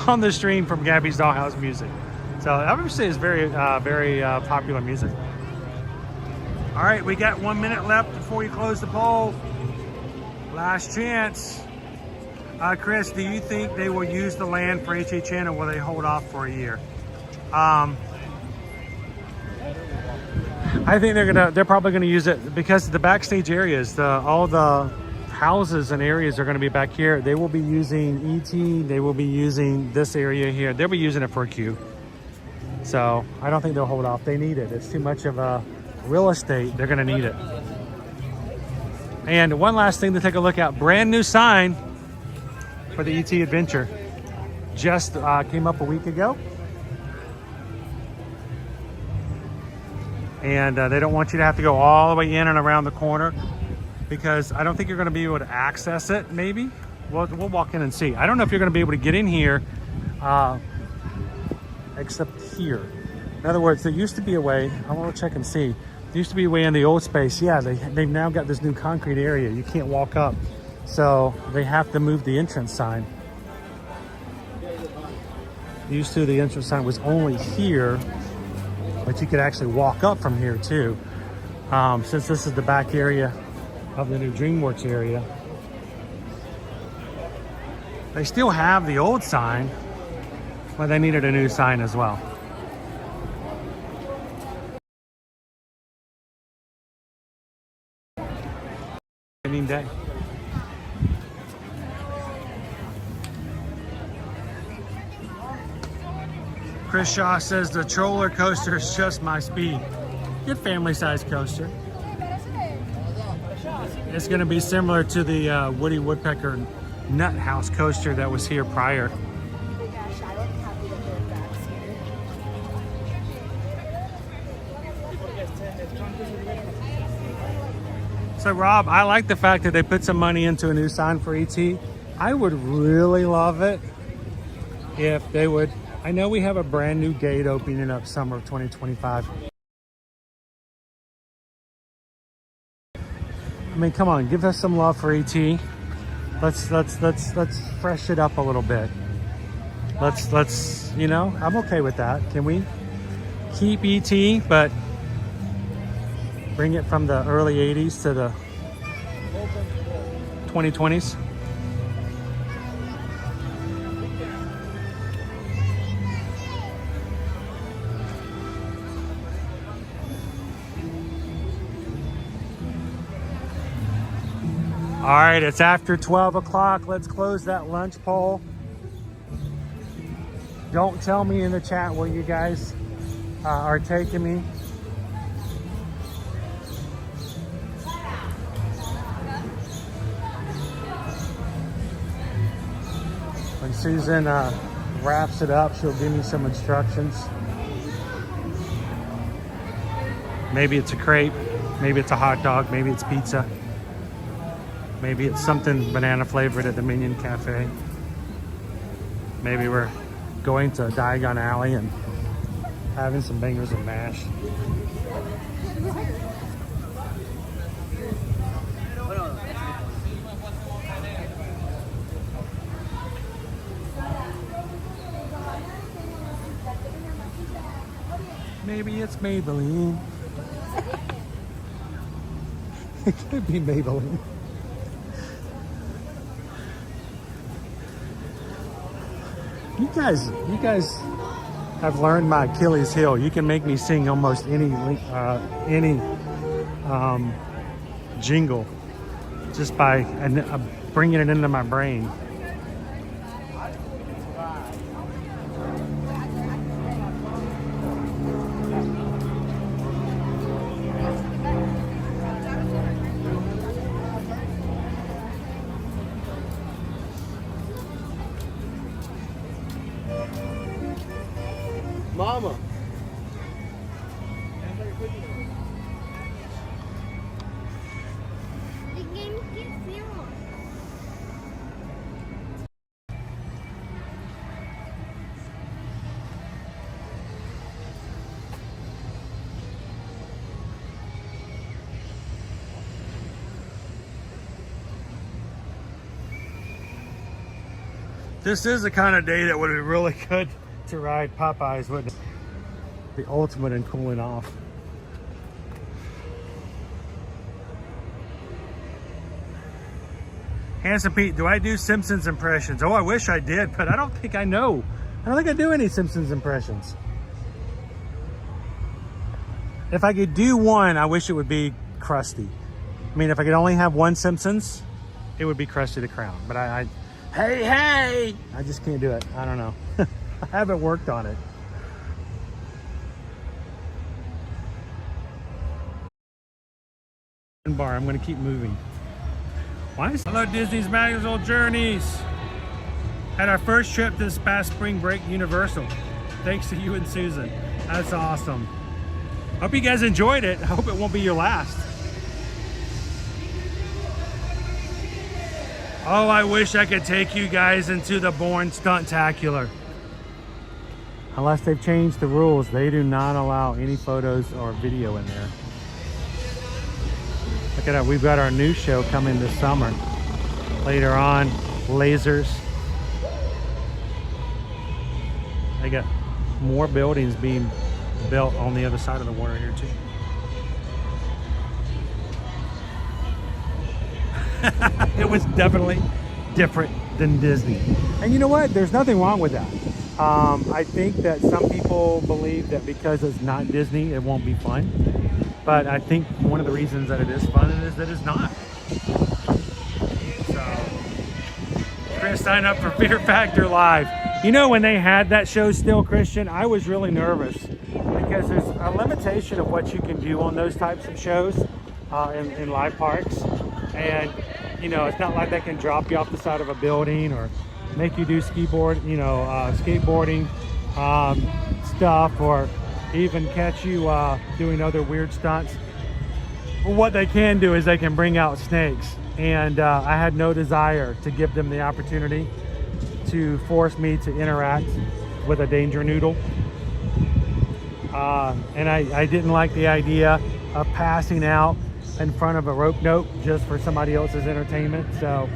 on the stream from Gabby's dollhouse music. So obviously it's very popular music. All right, we got 1 minute left before we close the poll. Last chance. Chris, do you think they will use the land for HHN, or will they hold off for a year? I think they're probably gonna use it because the backstage areas, all the houses and areas are going to be back here. They will be using ET. They will be using this area here. They'll be using it for a queue. So I don't think they'll hold off. They need it. It's too much of a real estate. They're going to need it. And one last thing to take a look at. Brand new sign for the ET Adventure. Just came up a week ago. And they don't want you to have to go all the way in and around the corner, because I don't think you're going to be able to access it. Maybe we'll walk in and see. I don't know if you're going to be able to get in here except here. In other words, there used to be a way. I want to check and see. There used to be a way in the old space. Yeah, they've now got this new concrete area. You can't walk up, so they have to move the entrance sign. Used to, the entrance sign was only here, but you could actually walk up from here too. Since this is the back area of the new DreamWorks area, they still have the old sign, but they needed a new sign as well. Day. Chris Shaw says the roller coaster is just my speed. Good family-sized coaster. It's going to be similar to the Woody Woodpecker Nut House coaster that was here prior. So Rob, I like the fact that they put some money into a new sign for ET. I would really love it if they would. I know we have a brand new gate opening up summer of 2025. mean, come on, give us some love for ET. Let's fresh it up a little bit. Let's you know, I'm okay with that. Can we keep ET but bring it from the early 80s to the 2020s? All right, it's after 12 o'clock. Let's close that lunch poll. Don't tell me in the chat where you guys are taking me. When Susan wraps it up, she'll give me some instructions. Maybe it's a crepe, maybe it's a hot dog, maybe it's pizza. Maybe it's something banana flavored at the Minion Cafe. Maybe we're going to Diagon Alley and having some bangers and mash. Maybe it's Maybelline. It could be Maybelline. You guys have learned my Achilles heel. You can make me sing almost any jingle just by bringing it into my brain. Mama. The game keeps me on. This is the kind of day that would be really good to ride Popeyes, wouldn't it? The ultimate in cooling off. Handsome Pete, do I do Simpsons impressions? Oh, I wish I did, but I don't think I know. I don't think I do any Simpsons impressions. If I could do one, I wish it would be Krusty. I mean, if I could only have one Simpsons, it would be Krusty the Clown. But hey, I just can't do it. I don't know. I haven't worked on it. Bar, I'm going to keep moving. Hello, Disney's Magical Journeys. Had our first trip this past spring break, Universal. Thanks to you and Susan. That's awesome. Hope you guys enjoyed it. I hope it won't be your last. Oh, I wish I could take you guys into the Bourne Stuntacular. Unless they've changed the rules, they do not allow any photos or video in there. Look at that, we've got our new show coming this summer. Later on, lasers. They got more buildings being built on the other side of the water here too. It was definitely different than Disney. And you know what? There's nothing wrong with that. I think that some people believe that because it's not Disney, it won't be fun. But I think one of the reasons that it is fun is that it's not. So, Chris, sign up for Fear Factor Live. You know, when they had that show still, Christian, I was really nervous because there's a limitation of what you can do on those types of shows in live parks. And, you know, it's not like they can drop you off the side of a building or make you do skateboarding stuff, or even catch you doing other weird stunts. But what they can do is they can bring out snakes, and I had no desire to give them the opportunity to force me to interact with a danger noodle. And I didn't like the idea of passing out in front of a rope note just for somebody else's entertainment. So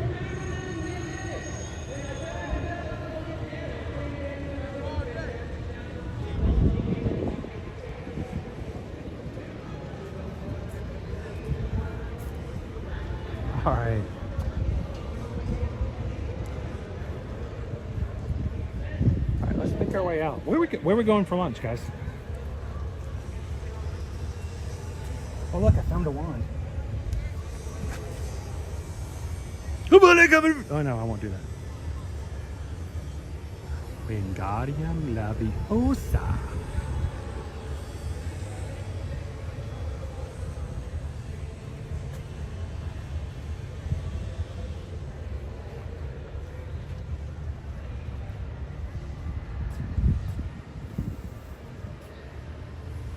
all right. All right, let's make our way out. Where are we going for lunch, guys? Oh look, I found a wand. Oh no, I won't do that. Wingardium Leviosa.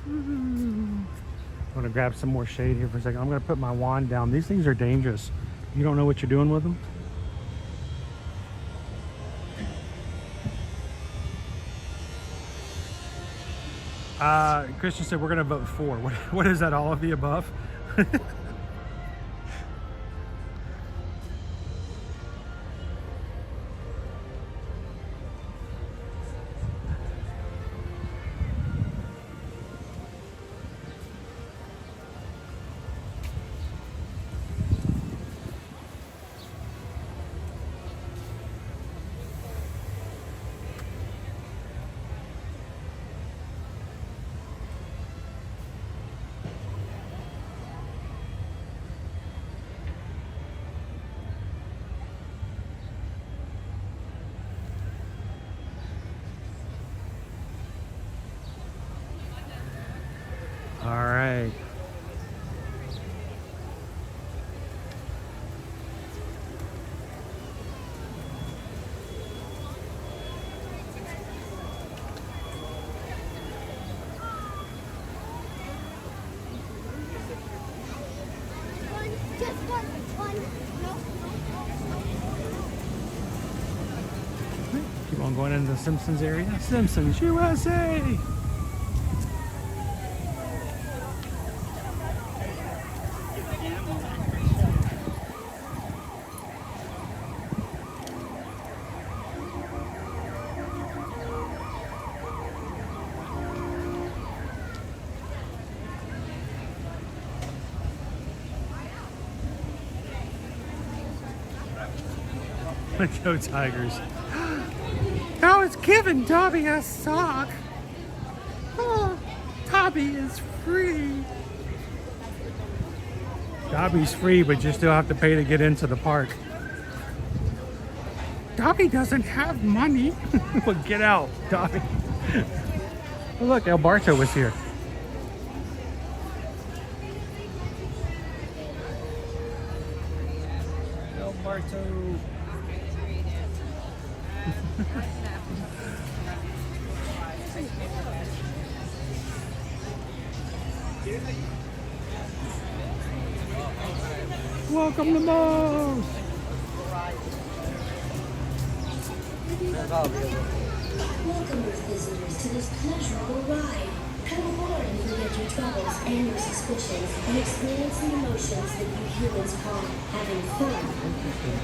I'm gonna grab some more shade here for a second. I'm gonna put my wand down. These things are dangerous. You don't know what you're doing with them. Christian said we're gonna vote for. What is that? All of the above? All right. Keep on going into the Simpsons area. Simpsons USA. Go Tigers. Now it's giving Dobby a sock. Oh, Dobby is free. Dobby's free, but you still have to pay to get into the park. Dobby doesn't have money. Well, get out, Dobby. Oh, look, El Barto was here. El Barto. Welcome to Moe's. Welcome, visitors, to this pleasurable ride. Come aboard and forget your troubles and your suspicions and experience the emotions that you humans call having fun.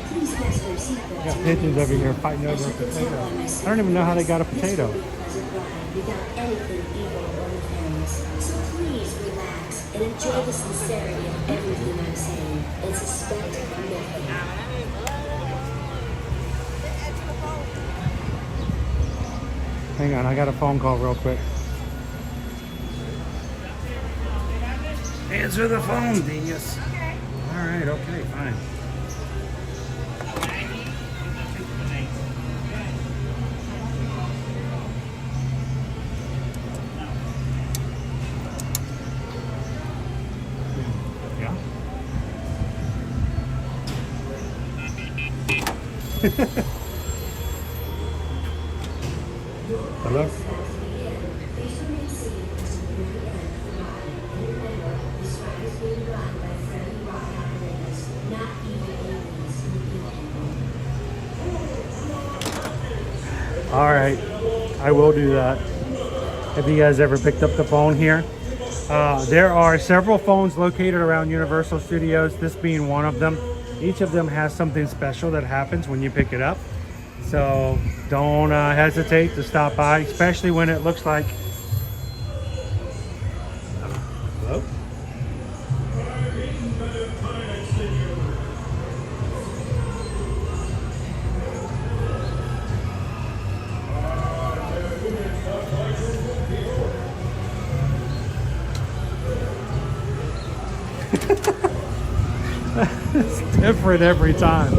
Please fasten your seatbelts. Got pigeons over here fighting over a potato. I don't even know how they got a potato. Without anything evil or nefarious. So please relax and enjoy the sincerity of everything I'm saying and suspect nothing. Hang on, I got a phone call real quick. Answer the phone, genius. All right, okay, fine. Hello? All right, I will do that. Have you guys ever picked up the phone here? There are several phones located around Universal Studios, this being one of them. Each of them has something special that happens when you pick it up. So don't hesitate to stop by, especially when it looks like... Hello? It's different every time.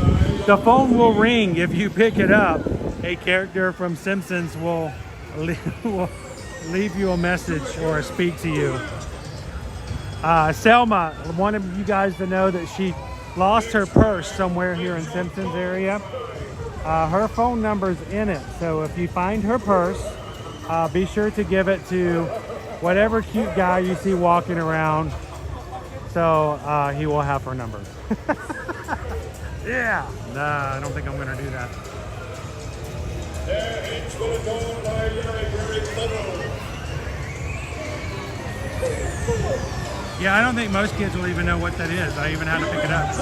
The phone will ring if you pick it up. A character from Simpsons will leave you a message or speak to you. Selma, one of you guys to know that she lost her purse somewhere here in Simpsons area. Her phone number's in it, so if you find her purse, be sure to give it to whatever cute guy you see walking around, so he will have her number. Yeah, nah, I don't think I'm gonna do that. Yeah, I don't think most kids will even know what that is. I even had to pick it up.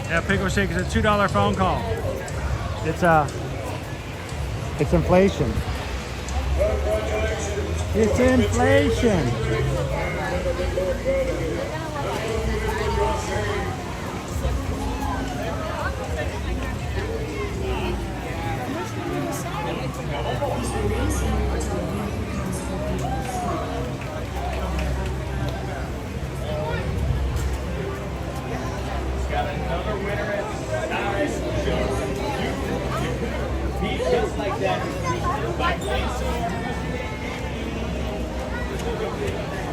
Yeah, Pickle Shake is a $2 phone call. It's inflation. It's inflation. Got another winner at just like that.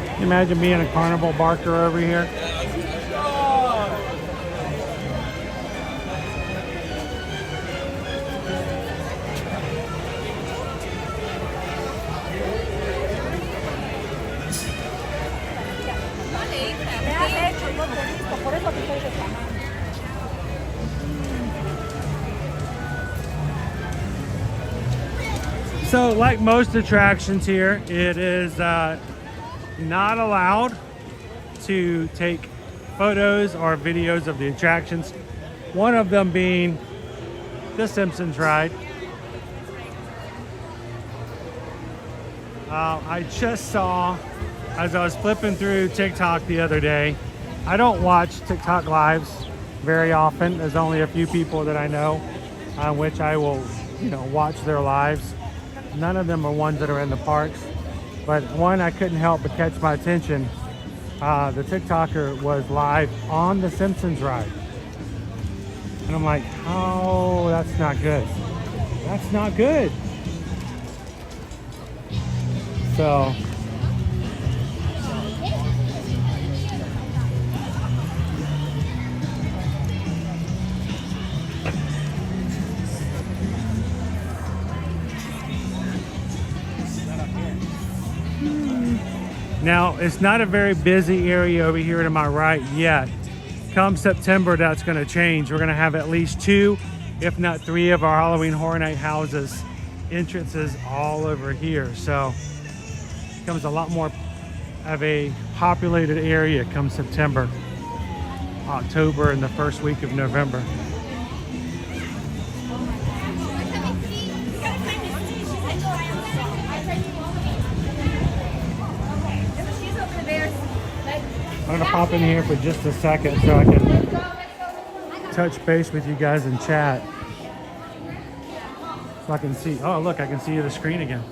Can you imagine being a carnival barker over here? So like most attractions here, it is not allowed to take photos or videos of the attractions. One of them being the Simpsons ride. I just saw, as I was flipping through TikTok the other day, I don't watch TikTok lives very often. There's only a few people that I know on which I will, watch their lives. None of them are ones that are in the parks, but one I couldn't help but catch my attention. The TikToker was live on the Simpsons ride. And I'm like, oh, that's not good. That's not good. So, now, it's not a very busy area over here to my right yet. Come September, that's going to change. We're going to have at least 2, if not 3 of our Halloween Horror Night houses entrances all over here. So it becomes a lot more of a populated area come September, October, and the first week of November. I'm gonna pop in here for just a second so I can touch base with you guys in chat. So I can see, oh look, I can see the screen again.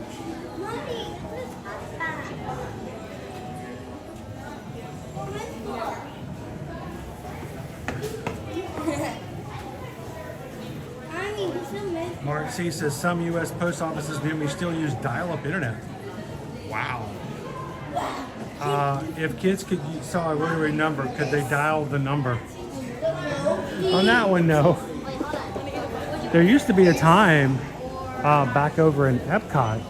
Mark C says some U.S. post offices near me still use dial-up internet. Wow. If kids saw a rotary number, could they dial the number? On that one, no. There used to be a time back over in Epcot,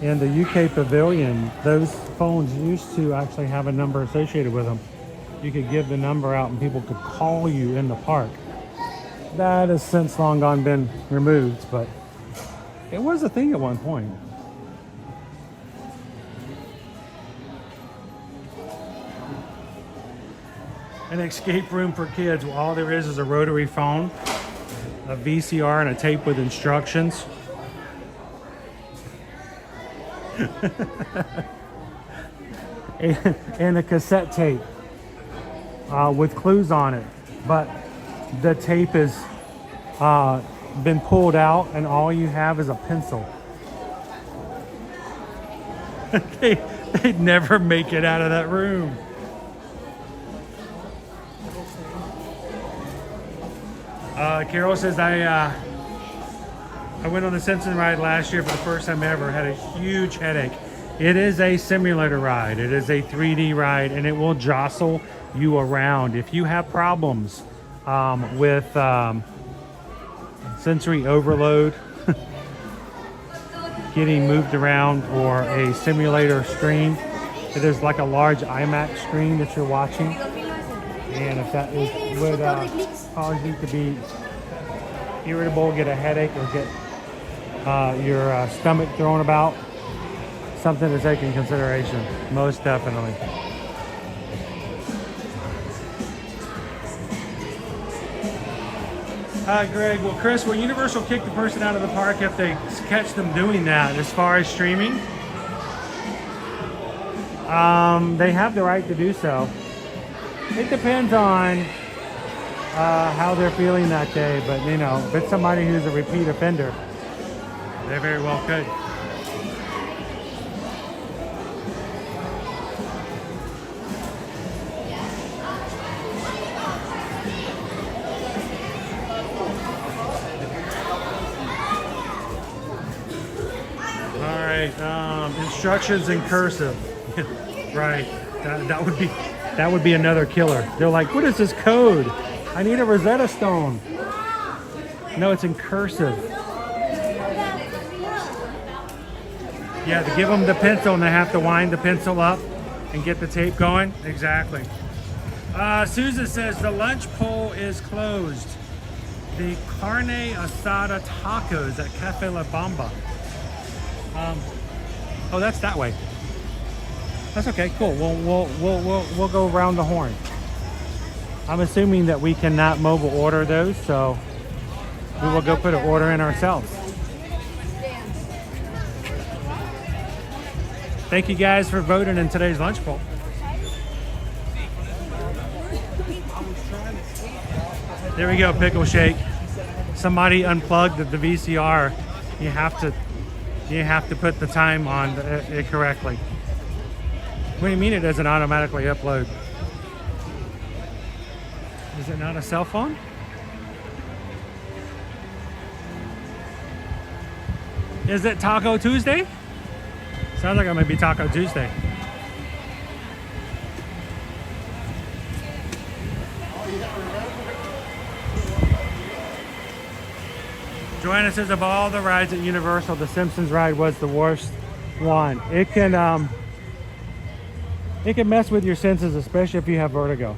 in the UK Pavilion, those phones used to actually have a number associated with them. you could give the number out and people could call you in the park. That has since long gone been removed, but it was a thing at one point. An escape room for kids. Well, all there is a rotary phone, a VCR, and a tape with instructions. and a cassette tape with clues on it. But the tape has been pulled out and all you have is a pencil. They'd never make it out of that room. Carol says, I went on the Simpson ride last year for the first time ever. Had a huge headache. It is a simulator ride. It is a 3D ride, and it will jostle you around. If you have problems with sensory overload, getting moved around, or a simulator screen, it is like a large IMAX screen that you're watching. And if that would cause you to be irritable, get a headache, or get your stomach thrown about, something to take in consideration, most definitely. Greg, well, Chris, will Universal kick the person out of the park if they catch them doing that? As far as streaming, they have the right to do so. It depends on how they're feeling that day, but you know, if it's somebody who's a repeat offender, they very well could. All right, instructions in cursive. Right, that would be another killer. They're like, what is this code? I need a Rosetta Stone. No, it's in cursive. Yeah, to give them the pencil and they have to wind the pencil up and get the tape going. Exactly. Susan says the lunch pole is closed. The carne asada tacos at Cafe La Bamba. Oh, that's that way. That's okay. Cool. We'll go around the horn. I'm assuming that we cannot mobile order those, so we will go put an order in ourselves. Thank you guys for voting in today's lunch poll. There we go, Pickle Shake. Somebody unplugged the VCR. You have to put the time on it correctly. What do you mean it doesn't automatically upload? Is it not a cell phone? Is it Taco Tuesday? Sounds like it might be Taco Tuesday. Joanna says of all the rides at Universal, the Simpsons ride was the worst one. It can mess with your senses, especially if you have vertigo.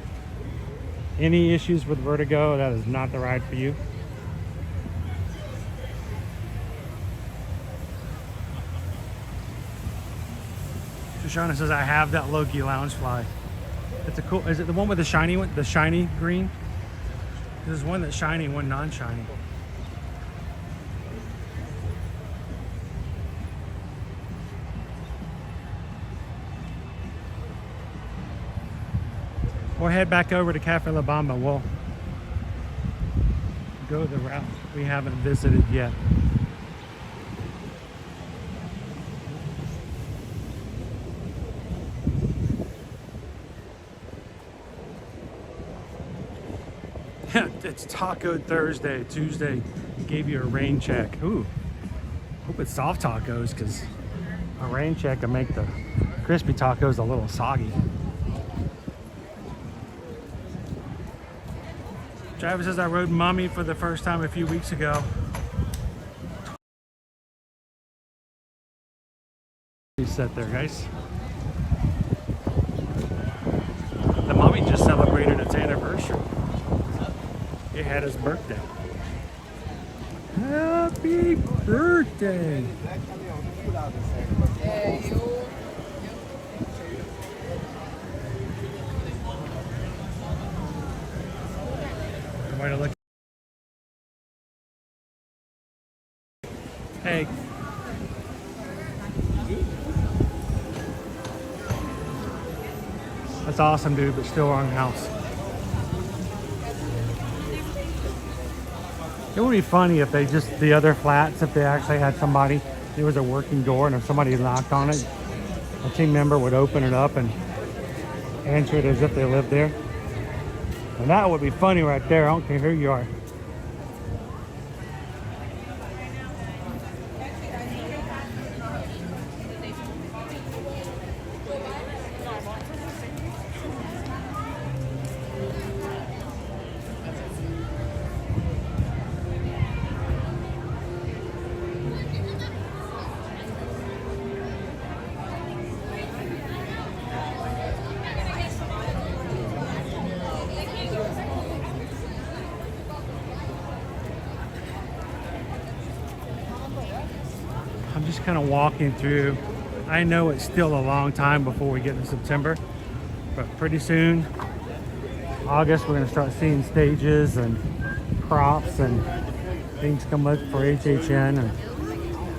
Any issues with vertigo, that is not the ride for you. Shoshana says, I have that Loki Loungefly. It's a cool, is it the one with the shiny one? The shiny green? There's one that's shiny, one non-shiny. Or head back over to Cafe La Bamba. We'll go the route we haven't visited yet. It's Taco Thursday. Tuesday gave you a rain check. Ooh, hope it's soft tacos, because a rain check can make the crispy tacos a little soggy. Travis says, I rode Mommy for the first time a few weeks ago. Set there, guys. The Mommy just sounds had his birthday. Happy birthday! Way to look. Hey. That's awesome, dude, but still wrong house. It would be funny if they just, the other flats, if they actually had somebody, there was a working door, and if somebody knocked on it, a team member would open it up and answer it as if they lived there. And that would be funny right there. I don't care who you are. I'm just kind of walking through. I know it's still a long time before we get to September, but pretty soon, August, we're going to start seeing stages and crops and things come up for HHN. And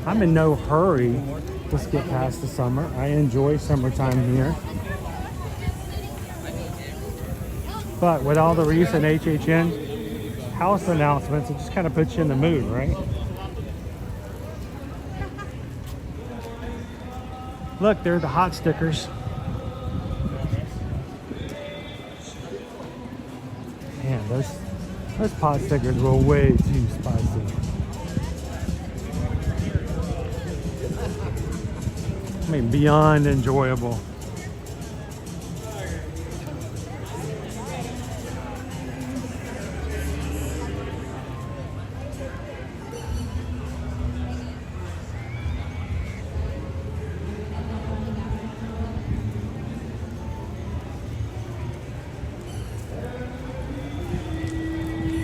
I'm in no hurry. Let's get past the summer. I enjoy summertime here. But with all the recent HHN house announcements, it just kind of puts you in the mood, right? Look, they're the hot stickers. Man, those pot stickers were way too spicy. I mean, beyond enjoyable.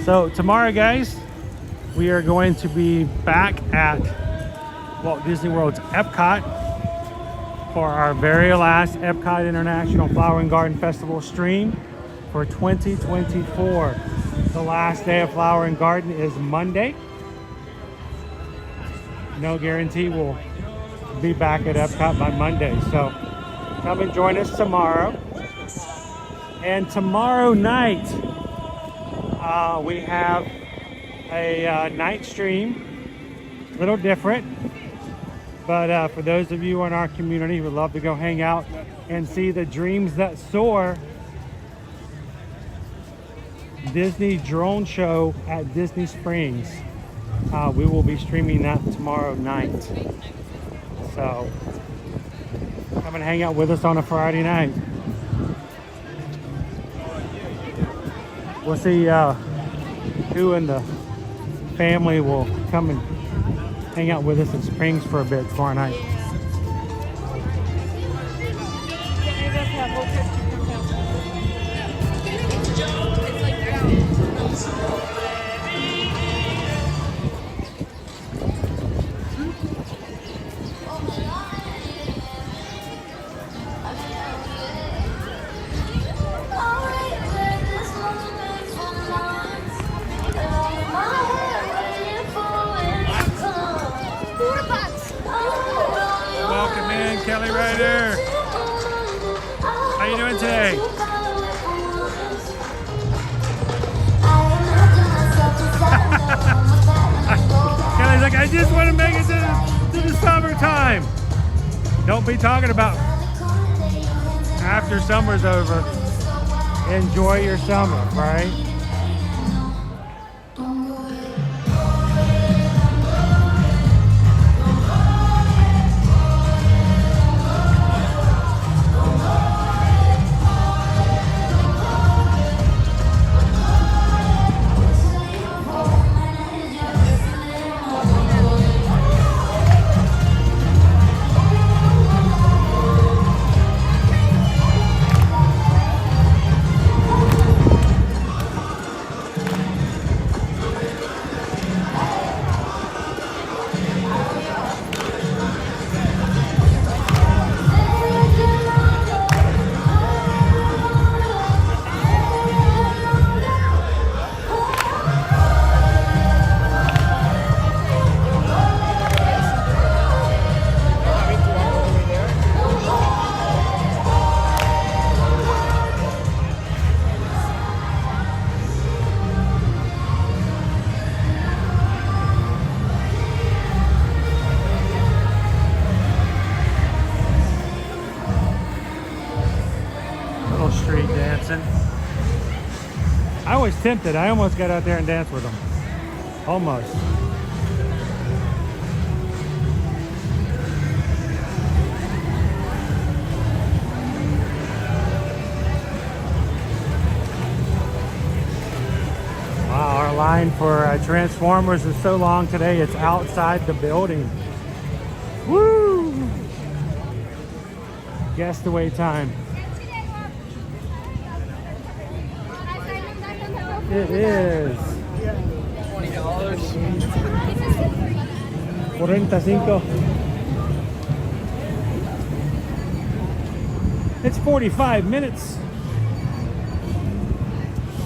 So tomorrow, guys, we are going to be back at Walt Disney World's Epcot for our very last Epcot International Flower and Garden Festival stream for 2024. The last day of Flower and Garden is Monday. No guarantee we'll be back at Epcot by Monday. So come and join us tomorrow. And tomorrow night, we have a night stream, a little different, but for those of you in our community who would love to go hang out and see the Dreams That Soar Disney drone show at Disney Springs, we will be streaming that tomorrow night. So come and hang out with us on a Friday night. We'll see who in the family will come and hang out with us in Springs for a bit tomorrow night. Kelly Ryder, how you doing today? Kelly's like, I just want to make it to the summertime. Don't be talking about after summer's over. Enjoy your summer, right? tempted. I almost got out there and danced with them. Almost. Wow, our line for Transformers is so long today, it's outside the building. Woo! Guess the wait time. It is $20. 45. It's 45 minutes.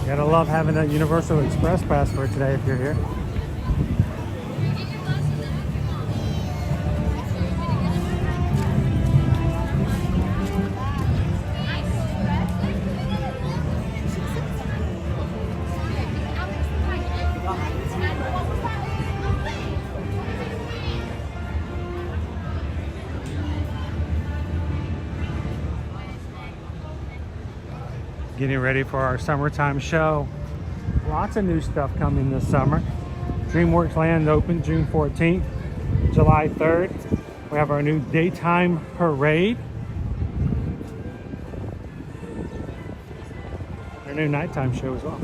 Gotta love having that Universal Express pass for today if you're here. Getting ready for our summertime show. Lots of new stuff coming this summer. DreamWorks Land opened June 14th, July 3rd. We have our new daytime parade. Our new nighttime show as well.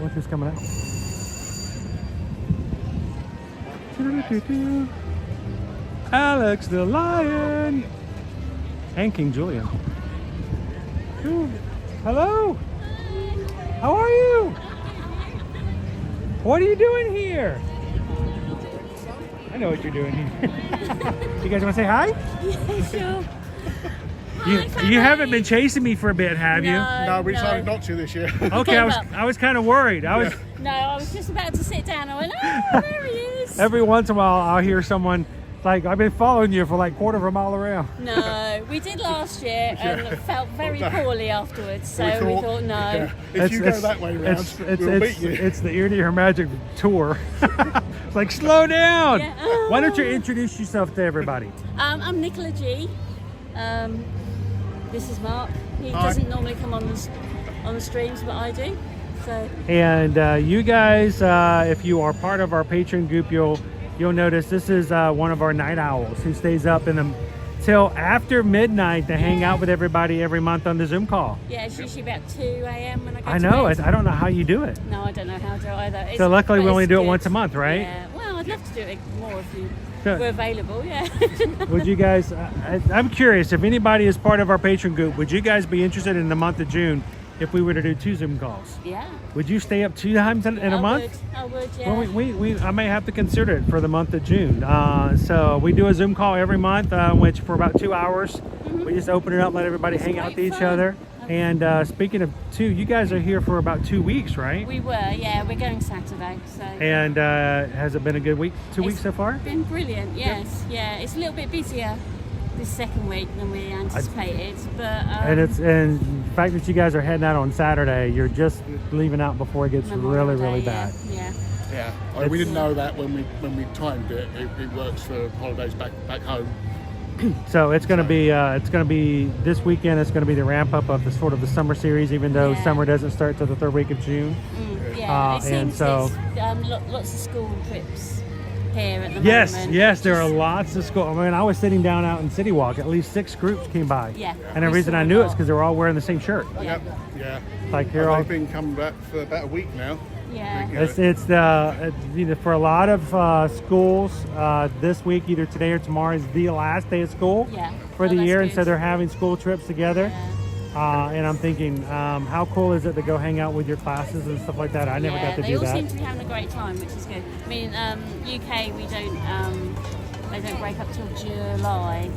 Look who's coming out. Alex the Lion and King Julian. Ooh. Hello. How are you? What are you doing here? I know what you're doing here. You guys want to say hi? Yeah, sure. You haven't been chasing me for a bit, have you? No, we decided not to this year. Okay, I was kind of worried. No, I was just about to sit down. I went, oh, there he is. Every once in a while, I'll hear someone like, I've been following you for like quarter of a mile around. No, we did last year and felt very poolly afterwards. So we thought no. Yeah. If you go that way round, we'll beat you. It's the Ear to Ear Magic tour. It's like, slow down. Yeah. Why don't you introduce yourself to everybody? I'm Nicola G. This is Mark. He doesn't normally come on the streams, but I do. So. And you guys, if you are part of our patron group, you'll notice this is one of our night owls who stays up till after midnight to hang out with everybody every month on the Zoom call. Yeah, it's usually about 2 a.m. when I go I to know. bed. I don't know how you do it. No, I don't know how to either. So luckily we only do it good. once a month, right? Yeah. Well, I'd love to do it more if you Sure. were available. Yeah. Would you guys? I'm curious if anybody is part of our patron group. Would you guys be interested in the month of June if we were to do 2 Zoom calls? Yeah. Would you stay up 2 times in a month? I would. Yeah. Well, I may have to consider it for the month of June. So we do a Zoom call every month, which for about 2 hours, we just open it up, let everybody hang out with each other. And speaking of 2, you guys are here for about 2 weeks, right? We were, yeah. We're going Saturday. So. And has it been a good week? 2 weeks so far? It's been brilliant. Yes, yeah. It's a little bit busier this second week than we anticipated, but. And the fact that you guys are heading out on Saturday, you're just leaving out before it gets really bad. Yeah. Yeah. We didn't know that when we timed it. It works for holidays back home. So it's going to be this weekend. It's going to be the ramp up of the summer series, even though summer doesn't start till the 3rd week of June. Yeah, it seems and so lots of school trips here at the moment. Yes, there are lots of school. I mean, I was sitting down out in City Walk. At least 6 groups came by. Yeah. And the reason I knew it's because they were all wearing the same shirt. Yep. Yeah. Like they've been coming back for about a week now. Yeah. It's for a lot of schools this week, either today or tomorrow is the last day of school for the year, and so they're having school trips together. And I'm thinking, how cool is it to go hang out with your classes and stuff like that? I never got to do that. They all seem to be having a great time, which is good. I mean, UK, they don't break up till July.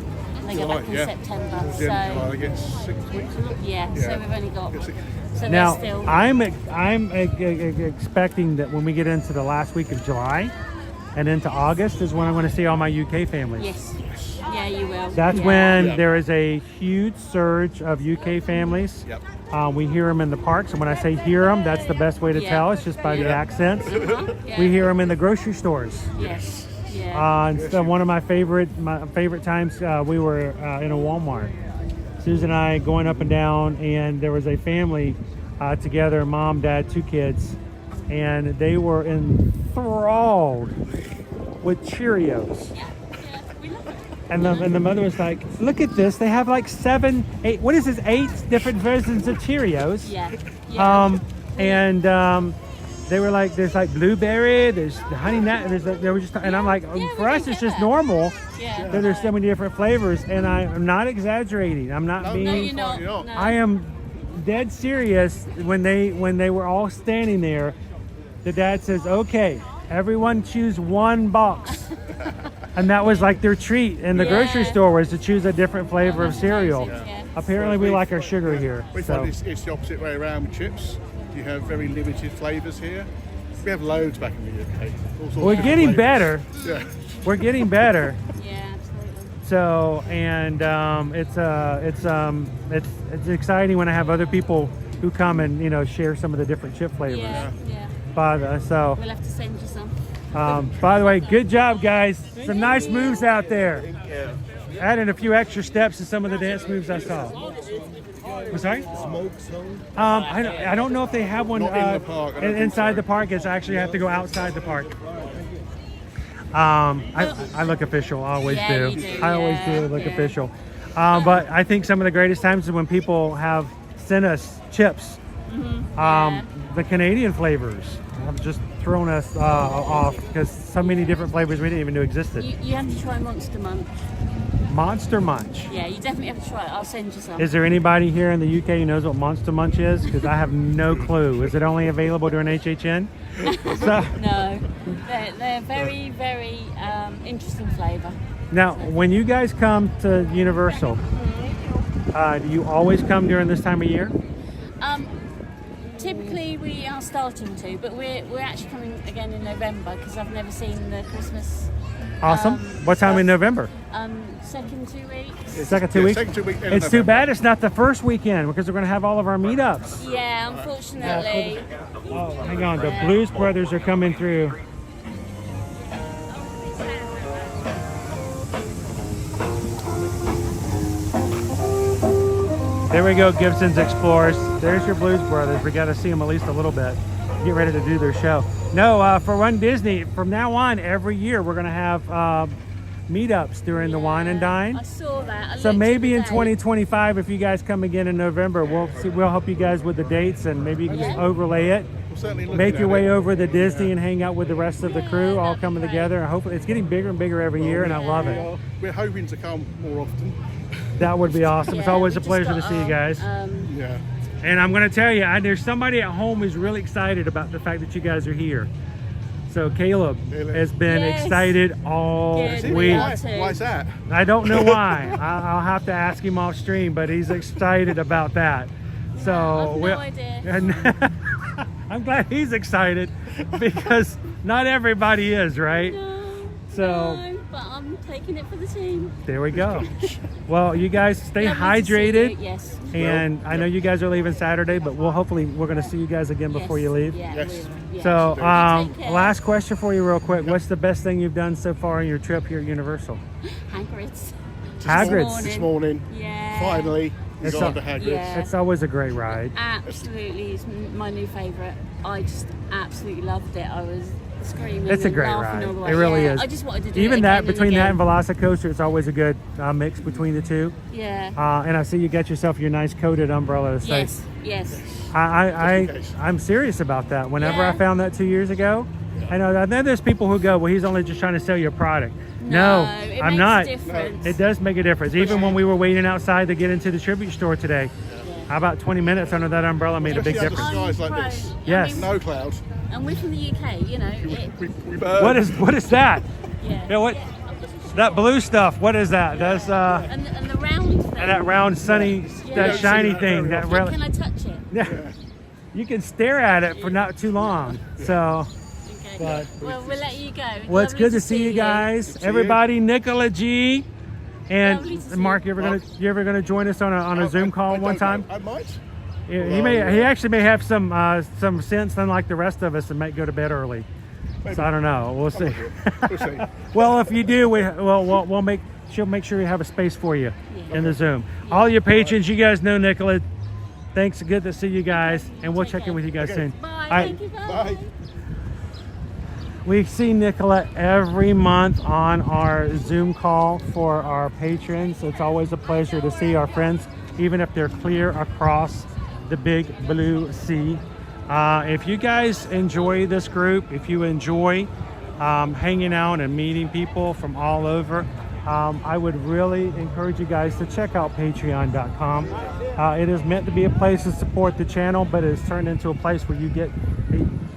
They go back in September. So July, they get 6 weeks. Yeah, so we've only got. So now, still... I'm expecting that when we get into the last week of July and into August is when I'm going to see all my UK families. Yes. Yeah, you will. That's when there is a huge surge of UK families. Yep. We hear them in the parks, and when I say hear them, that's the best way to tell. It's just by the accents. We hear them in the grocery stores. Yes. Yeah. And so one of my favorite times, we were in a Walmart. Susan and I going up and down, and there was a family together, mom, dad, 2 kids, and they were enthralled with Cheerios. And the mother was like, look at this, they have like 7, 8, what is this, 8 different versions of Cheerios. And they were like, there's like blueberry, there's the honey nut, they were just, and I'm like, for us it's just normal that there's so many different flavors, and I'm not exaggerating. I'm not being. No, you're not. No. I am dead serious. When they were all standing there, the dad says, "Okay, everyone choose 1 box," and that was like their treat in the grocery store, was to choose a different flavor of cereal. Apparently, we like our sugar here. We find it's the opposite way around with chips. You have very limited flavours here. We have loads back in the UK. We're getting better. Yeah. We're getting better. Yeah, absolutely. So, and it's exciting when I have other people who come and share some of the different chip flavors. Yeah. We'll have to send you some. By the way, good job, guys. Some nice moves out there. Adding a few extra steps to some of the dance moves I saw. I'm sorry? Smoke zone? I don't know if they have one Not in the park. inside the park. It's actually have to go outside the park. I look official. I always do. You do. I always do look official. But I think some of the greatest times is when people have sent us chips. The Canadian flavors have just thrown us off, because so many different flavors we didn't even know existed. You have to try Monster Munch. Monster Munch. Yeah, you definitely have to try it. I'll send you some. Is there anybody here in the UK who knows what Monster Munch is? Because I have no clue. Is it only available during HHN? No, they're very, very interesting flavour. Now, when you guys come to Universal, do you always come during this time of year? Typically we are starting to, but we're actually coming again in November, because I've never seen the Christmas. Awesome. What time in November? Second 2 weeks. Second 2 weeks? Second 2 weeks in It's too November. bad it's not the first weekend, because we're going to have all of our meetups. Yeah, unfortunately. Oh, hang on. The Blues Brothers are coming through. There we go, Gibson's Explorers. There's your Blues Brothers. We got to see them at least a little bit. Get ready to do their show. No, for Run Disney, from now on, every year we're going to have meetups during the Wine and Dine. I saw that. So maybe in 2025, if you guys come again in November, we'll help you guys with the dates, and maybe you can just overlay it. Make your way over to Disney and hang out with the rest of the crew, all coming together. And hopefully, it's getting bigger and bigger every year, and I love it. We're hoping to come more often. That would be awesome. It's always a pleasure to see you guys. Yeah. And I'm going to tell you, there's somebody at home who's really excited about the fact that you guys are here. So Caleb has been excited all week. Why is that? I don't know why. I'll have to ask him off stream, but he's excited about that. So no idea. I'm glad he's excited, because not everybody is, right? No, but I'm taking it for the team. There we go. Well, you guys stay hydrated. Yes. And I know you guys are leaving Saturday, but we're going to see you guys again before you leave. Yes. So, last question for you real quick. What's the best thing you've done so far on your trip here at Universal? Hagrid's. Hagrid's. This morning. Yeah. Finally. We got onto Hagrid's. Yeah. It's always a great ride. Absolutely. It's my new favourite. I just absolutely loved it. I was screaming. It's a and great laughing ride. all the way. It really is. I just wanted to do even it that again between and that and again. Velocicoaster, it's always a good mix between the two. Yeah. And I see you got yourself your nice coated umbrella to stay. Yes. I'm serious about that. Whenever I found that 2 years ago, I know there's people who go, well, he's only just trying to sell you a product. No, it I'm makes not. a difference. It does make a difference. Even when we were waiting outside to get into the tribute store today, about 20 minutes under that umbrella made a big Especially difference. Skies like this. Yes. No clouds. And we're from the UK, you know. We burn. What is that? Yeah. What? That blue stuff. What is that? That's and the round thing. that round sunny, that shiny thing. That really. Can I touch it? Yeah. You can stare at it for not too long. So. But, well, we'll let you go. Well, it's good to see you guys. Everybody, Nicola G and Mark, you ever gonna join us on a Zoom call one time? I might. He actually may have some sense, unlike the rest of us, and might go to bed early. So I don't know. We'll see. We'll see. Well, if you do, she'll make sure we have a space for you in the Zoom. All your patrons, you guys know Nicola. Thanks. Good to see you guys, and we'll check in with you guys soon. Bye. All right. Thank you. Bye. We see Nicola every month on our Zoom call for our patrons. It's always a pleasure to see our friends, even if they're clear across the big blue sea. If you guys enjoy this group, if you enjoy hanging out and meeting people from all over, I would really encourage you guys to check out patreon.com. It is meant to be a place to support the channel, but it's turned into a place where you get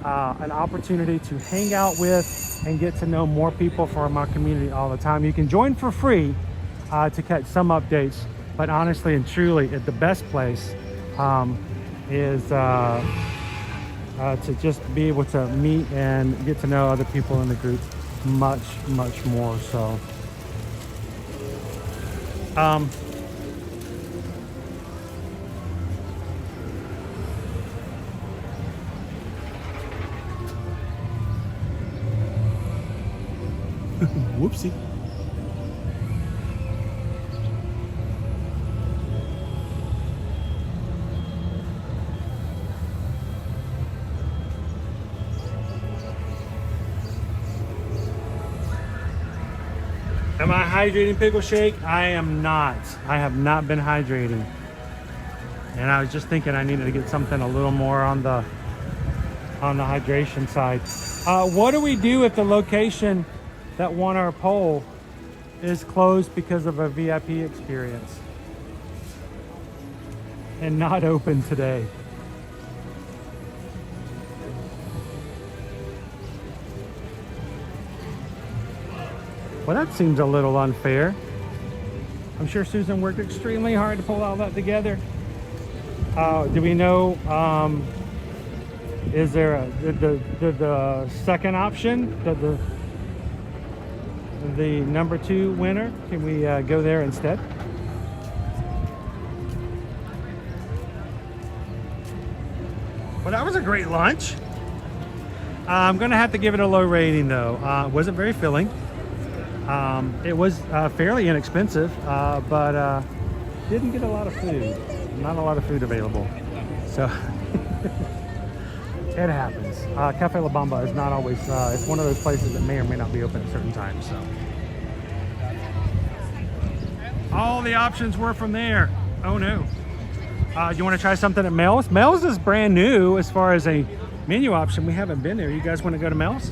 an opportunity to hang out with and get to know more people from our community all the time. You can join for free to catch some updates, but honestly and truly, the best place is to just be able to meet and get to know other people in the group much more so. Whoopsie. Am I hydrating Pickle Shake? I am not. I have not been hydrating. And I was just thinking I needed to get something a little more on the hydration side. What do we do if the location that won our poll is closed because of a VIP experience and not open today? Well, that seems a little unfair. I'm sure Susan worked extremely hard to pull all that together. Do we know, is there the second option, the number 2 winner? Can we go there instead? Well, that was a great lunch. I'm gonna have to give it a low rating though. It wasn't very filling. It was fairly inexpensive, but didn't get a lot of food. Not a lot of food available. So it happens. Cafe La Bamba is not always, it's one of those places that may or may not be open at certain times. So all the options were from there. Oh no. You want to try something at Mel's? Mel's is brand new as far as a menu option. We haven't been there. You guys want to go to Mel's?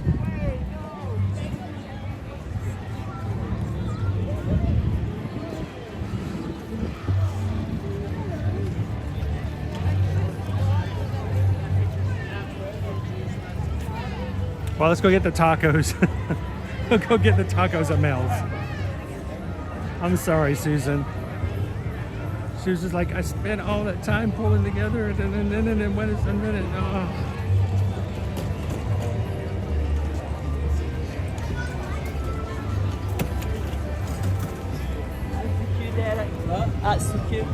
Well, let's go get the tacos. We'll go get the tacos at Mel's. I'm sorry, Susan. Susan's like, I spent all that time pulling together and then when it's a minute. Oh. That's so cute.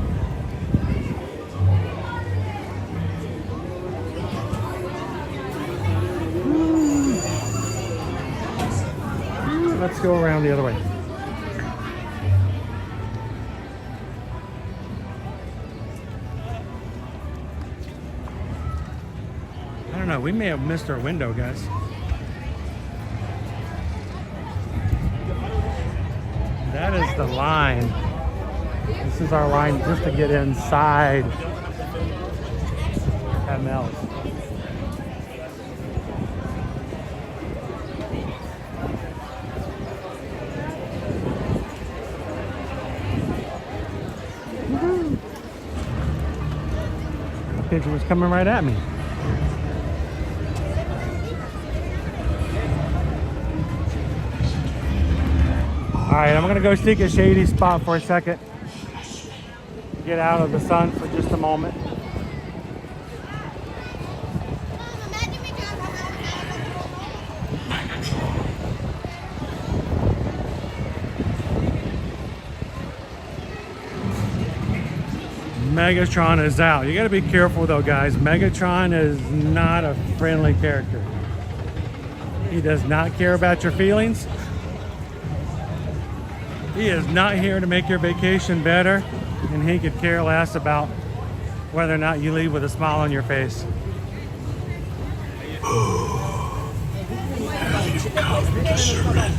Let's go around the other way. I don't know, we may have missed our window, guys. That is the line. This is our line just to get inside at Mel's. Pigeon was coming right at me. All right, I'm gonna go seek a shady spot for a second. Get out of the sun for just a moment. Megatron is out. You got to be careful though, guys. Megatron is not a friendly character. He does not care about your feelings. He is not here to make your vacation better, and he could care less about whether or not you leave with a smile on your face. Have you come to surrender?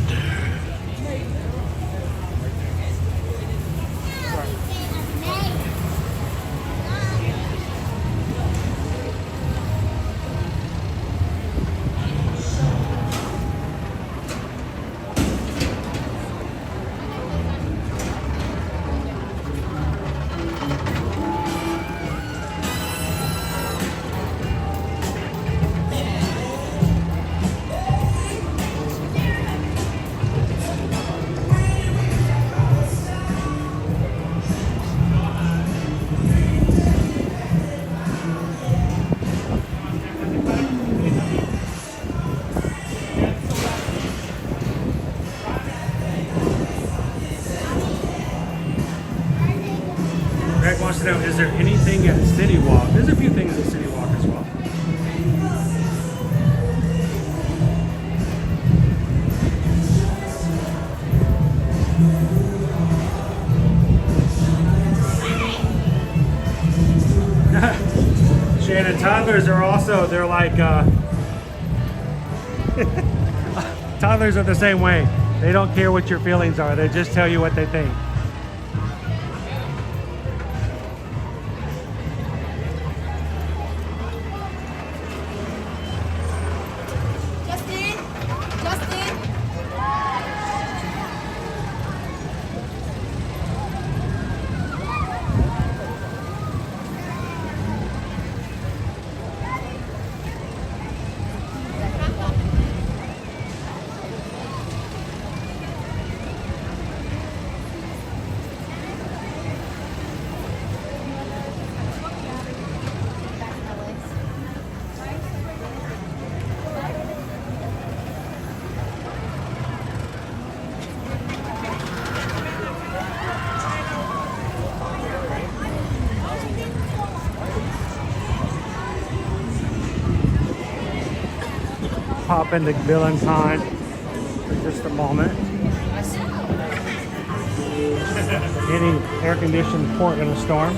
Greg wants to know, is there anything at City Walk? There's a few things at City Walk as well. Shannon, toddlers are also, they're like, toddlers are the same way. They don't care what your feelings are. They just tell you what they think. Pop into Villian Con for just a moment. Getting air-conditioned port in a storm.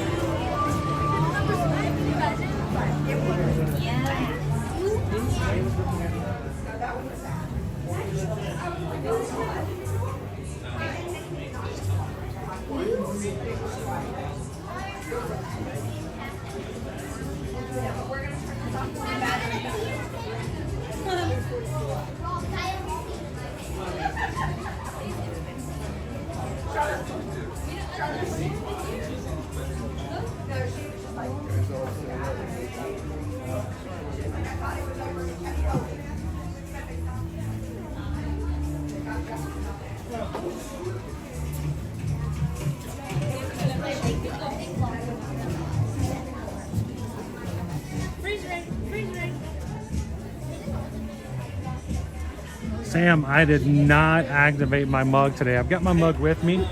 Sam, I did not activate my mug today. I've got my mug with me,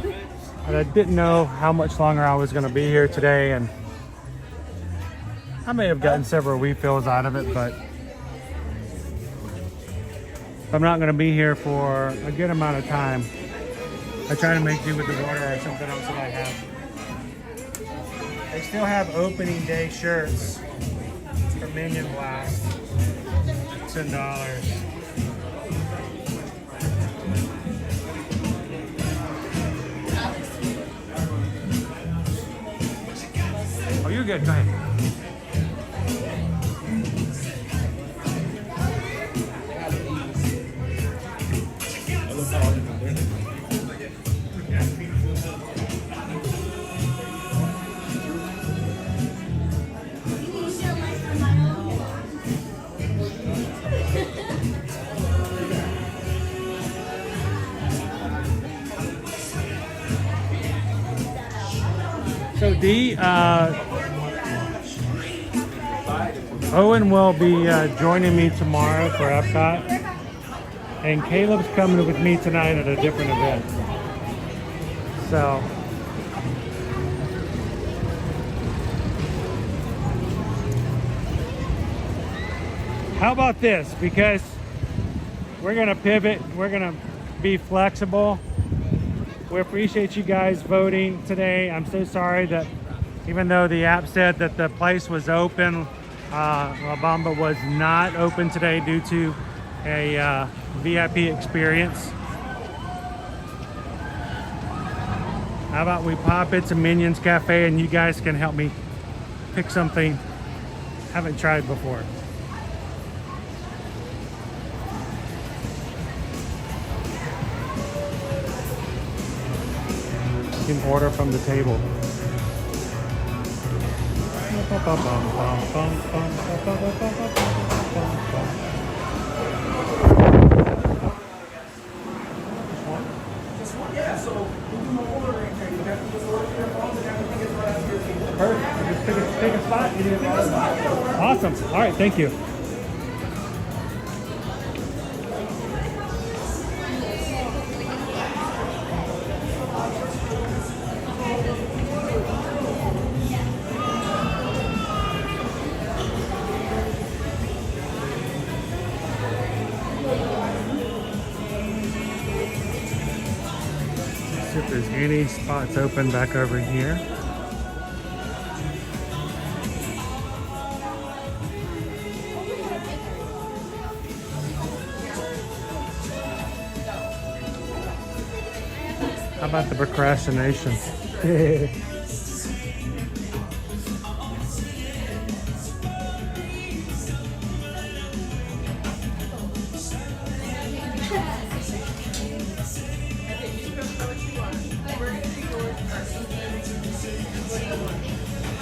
but I didn't know how much longer I was going to be here today, and I may have gotten several refills out of it, but if I'm not going to be here for a good amount of time, I try to make do with the water or something else that I have. They still have opening day shirts for Minion Blast, $10. Oh, you're good. Go ahead. So Dee, Owen will be joining me tomorrow for Epcot, and Caleb's coming with me tonight at a different event. So how about this? Because We're gonna pivot. We're gonna be flexible. We appreciate you guys voting today. I'm so sorry that even though the app said that the place was open, La Bamba was not open today due to a VIP experience. How about we pop into Minions Cafe and you guys can help me pick something I haven't tried before. You can order from the table. Perfect. Just pick a spot. Awesome. All right. Thank you. See if there's any spots open back over here. How about the procrastination?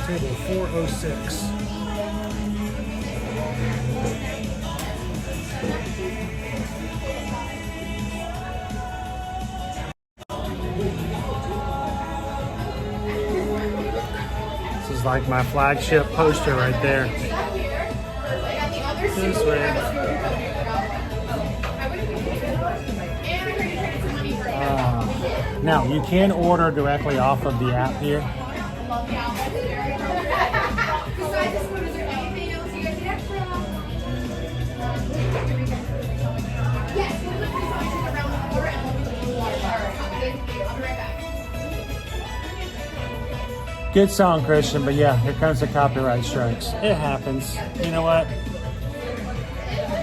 Table 406. This is like my flagship poster right there. This way. Now you can order directly off of the app here. Good song, Christian, but yeah, here comes the copyright strikes. It happens. You know what?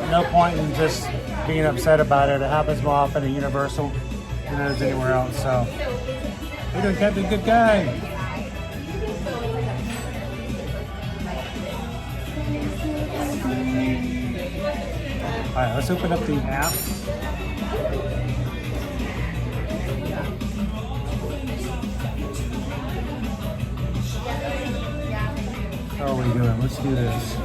No point in just being upset about it. It happens more often at Universal than it is anywhere else. So, we're doing Captain Good Guy. All right, let's open up the app. How are we doing? Let's do this.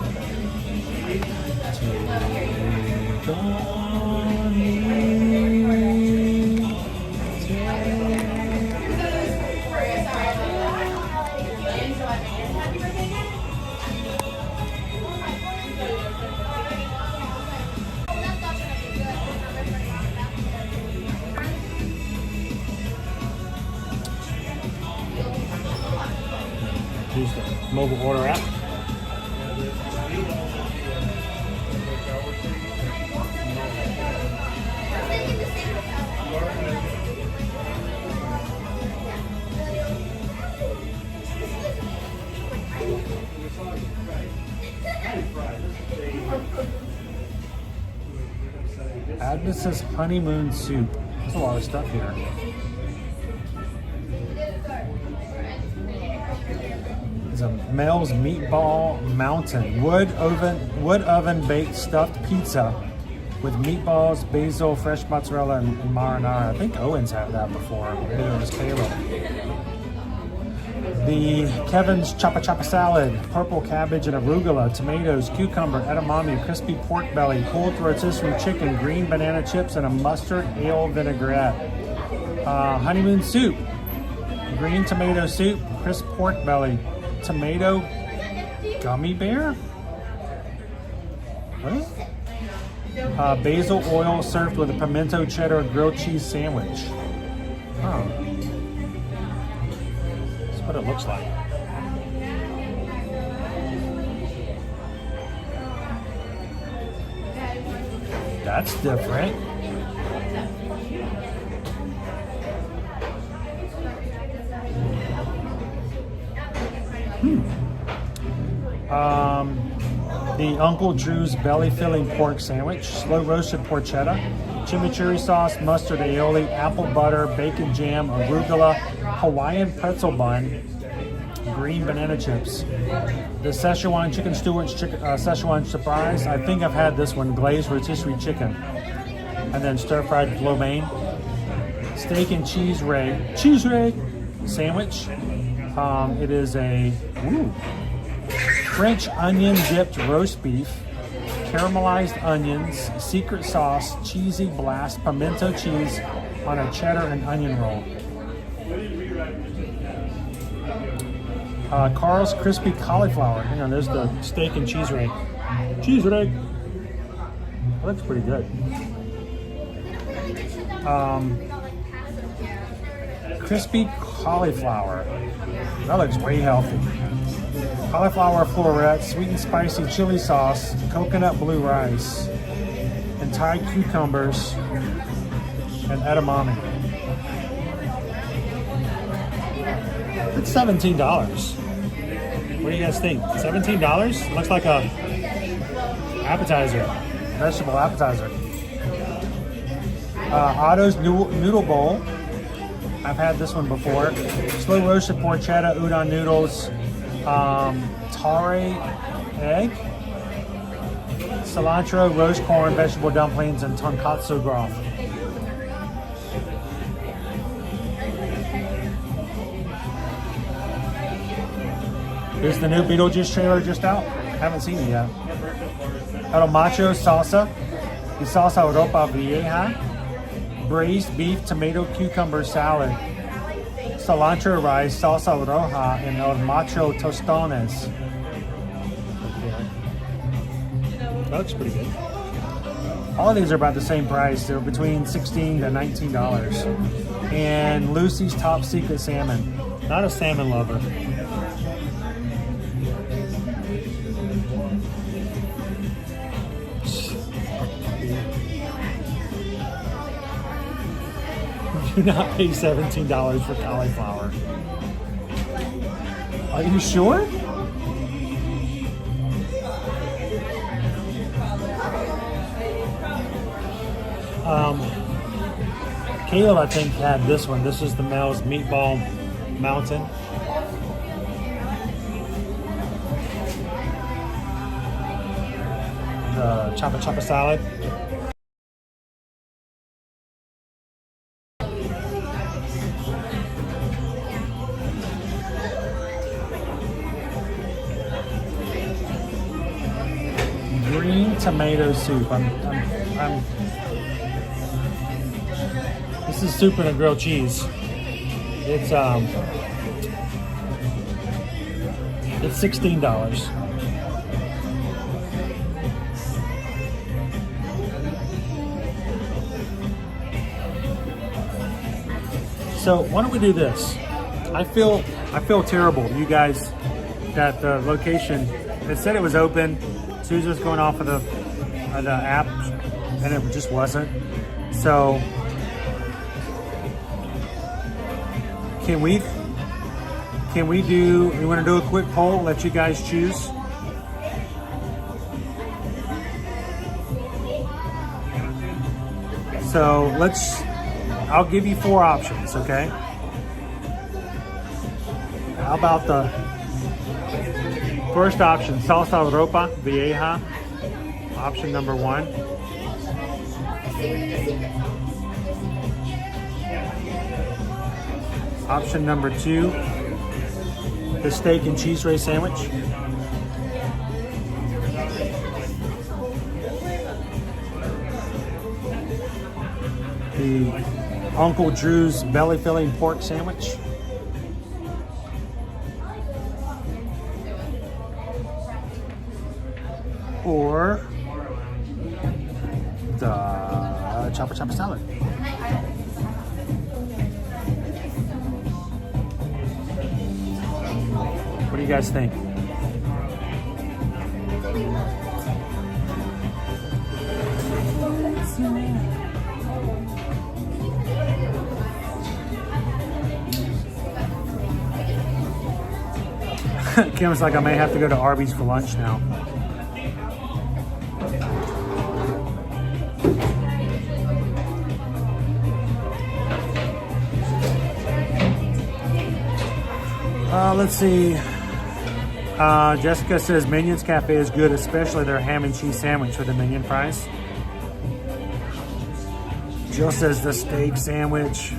Use the mobile order app. Agnes's honeymoon soup. There's a lot of stuff here. It's a Mel's Meatball Mountain wood oven baked stuffed pizza with meatballs, basil, fresh mozzarella, and marinara. I think Owen's had that before. Maybe it was Caleb. The Kevin's Choppa Choppa salad, purple cabbage and arugula, tomatoes, cucumber, edamame, crispy pork belly, pulled rotisserie chicken, green banana chips, and a mustard ale vinaigrette. Honeymoon soup, green tomato soup, crisp pork belly, tomato gummy bear? What? Basil oil served with a pimento cheddar grilled cheese sandwich. Oh. That's what it looks like. that's different. The Uncle Drew's belly filling pork sandwich, slow roasted porchetta, chimichurri sauce, mustard aioli, apple butter, bacon jam, arugula, Hawaiian pretzel bun, green banana chips. The Szechuan chicken Stewart's Szechuan surprise. I think I've had this one, glazed rotisserie chicken, and then stir fried lo mein. Steak and cheese ray sandwich. It is a French onion dipped roast beef, caramelized onions, secret sauce, cheesy blast, pimento cheese on a cheddar and onion roll. Carl's crispy cauliflower. Hang on, there's the steak and cheese ray. Cheese ray. That looks pretty good. Crispy cauliflower. That looks way healthy. Cauliflower floret, sweet and spicy chili sauce, coconut blue rice, and Thai cucumbers, and edamame. It's $17. What do you guys think? $17? Looks like a appetizer, vegetable appetizer. Otto's noodle bowl. I've had this one before. Slow roasted porchetta, udon noodles, tare egg, cilantro, roast corn, vegetable dumplings, and tonkatsu broth. Here's the new Beetlejuice trailer just out. Haven't seen it yet. Macho salsa, the salsa Europa Vieja, braised beef, tomato, cucumber salad, cilantro rice, salsa roja, and el macho tostones. That looks pretty good. All of these are about the same price. They're between $16 to $19. And Lucy's Top Secret Salmon. Not a salmon lover. Do not pay $17 for cauliflower. Are you sure? Caleb, I think, had this one. This is the Mel's Meatball Mountain. The Chapa salad. Green tomato soup. This is soup and a grilled cheese. It's $16. So why don't we do this? I feel terrible, you guys, that the location, it said it was open. Susan was going off of the app, and it just wasn't. So can we want to do a quick poll, let you guys choose? So I'll give you 4 options, okay? How about the first option, salsa Europa Vieja, option number 1. Option number 2, the steak and cheese ray sandwich. The Uncle Drew's belly filling pork sandwich. Or the Chapa salad. What do you guys think? Kim's like, I may have to go to Arby's for lunch now. Let's see. Jessica says Minion's Cafe is good, especially their ham and cheese sandwich with the Minion fries. Jill says the steak sandwich.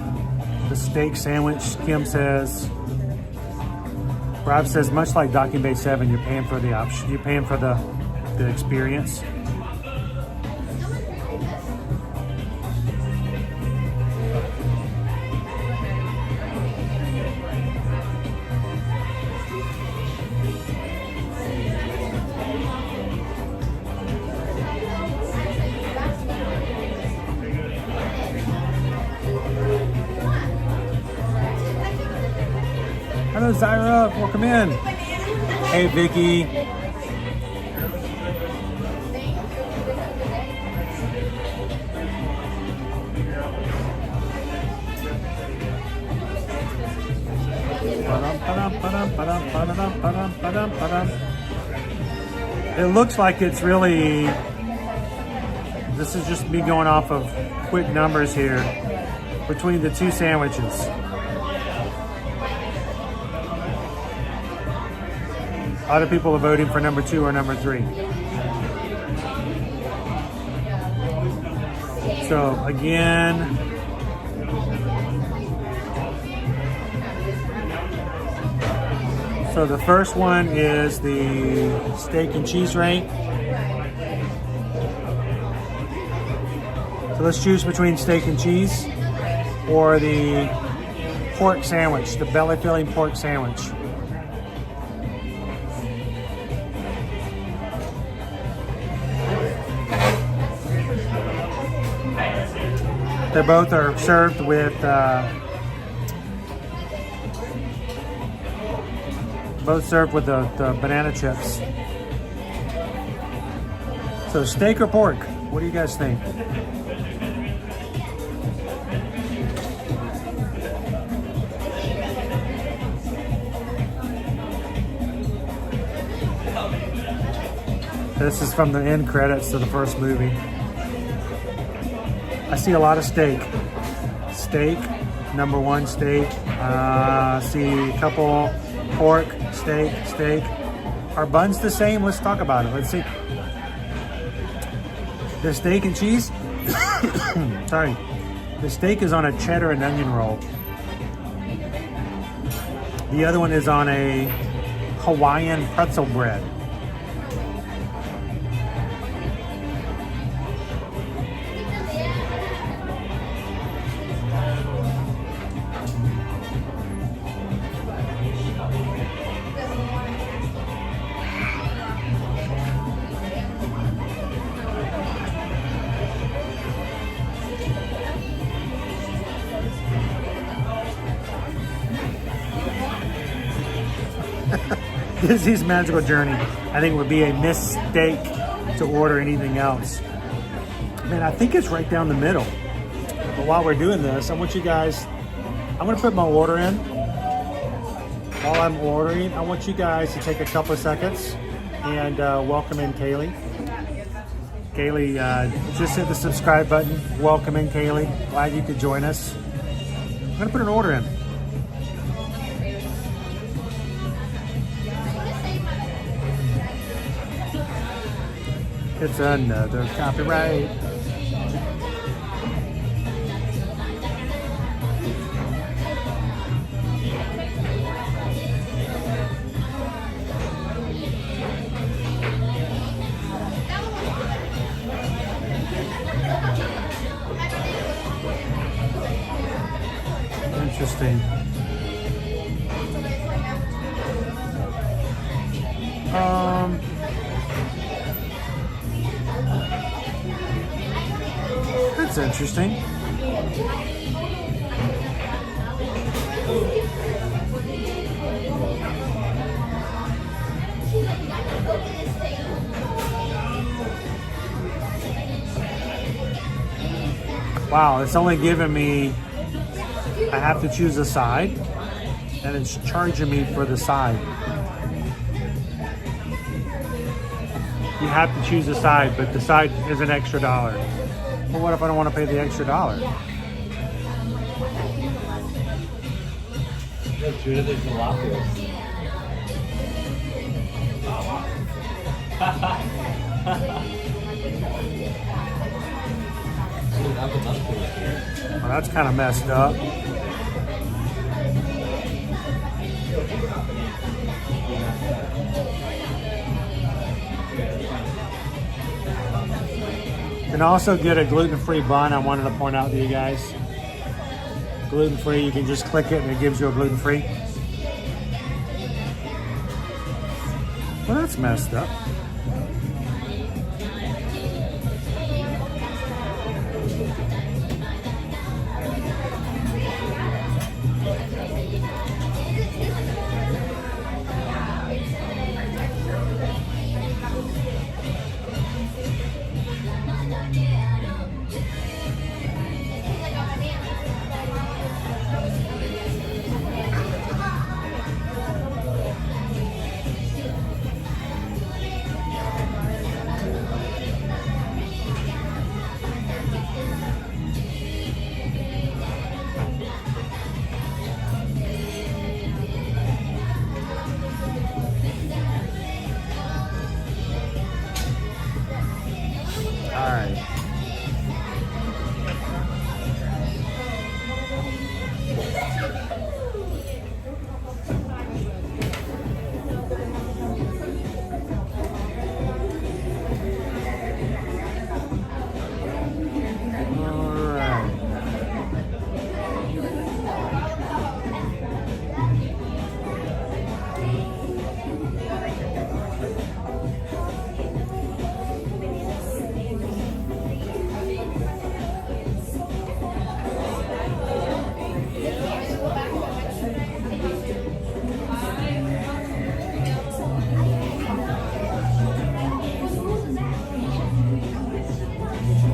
The steak sandwich. Kim says. Rob says much like Docking Bay 7, you're paying for the option. You're paying for the experience. Hello, Zyra. Welcome in. Hey, Vicky. It looks like it's really... This is just me going off of quick numbers here between the two sandwiches. A lot of people are voting for number 2 or number 3. So again, so the first one is the steak and cheese ray. So let's choose between steak and cheese or the pork sandwich, the belly filling pork sandwich. They both are served with the banana chips. So steak or pork? What do you guys think? This is from the end credits to the first movie. I see a lot of steak. Steak, number 1 steak. See a couple pork, steak. Are buns the same? Let's talk about it. Let's see. The steak and cheese. Sorry. The steak is on a cheddar and onion roll. The other one is on a Hawaiian pretzel bread. Disney's Magical Journey, I think, would be a mistake to order anything else. Man, I think it's right down the middle. But while we're doing this, I want you guys, I'm going to put my order in. While I'm ordering, I want you guys to take a couple of seconds and welcome in Kaylee. Kaylee, just hit the subscribe button. Welcome in, Kaylee. Glad you could join us. I'm going to put an order in. It's another copyright. Interesting. That's interesting. Wow, it's only giving me, I have to choose a side, and it's charging me for the side. You have to choose a side, but the side is an extra $1. Well, what if I don't want to pay the extra $1? Well, that's kind of messed up. You can also get a gluten-free bun. I wanted to point out to you guys. Gluten-free, you can just click it and it gives you a gluten-free. Well, that's messed up. All right.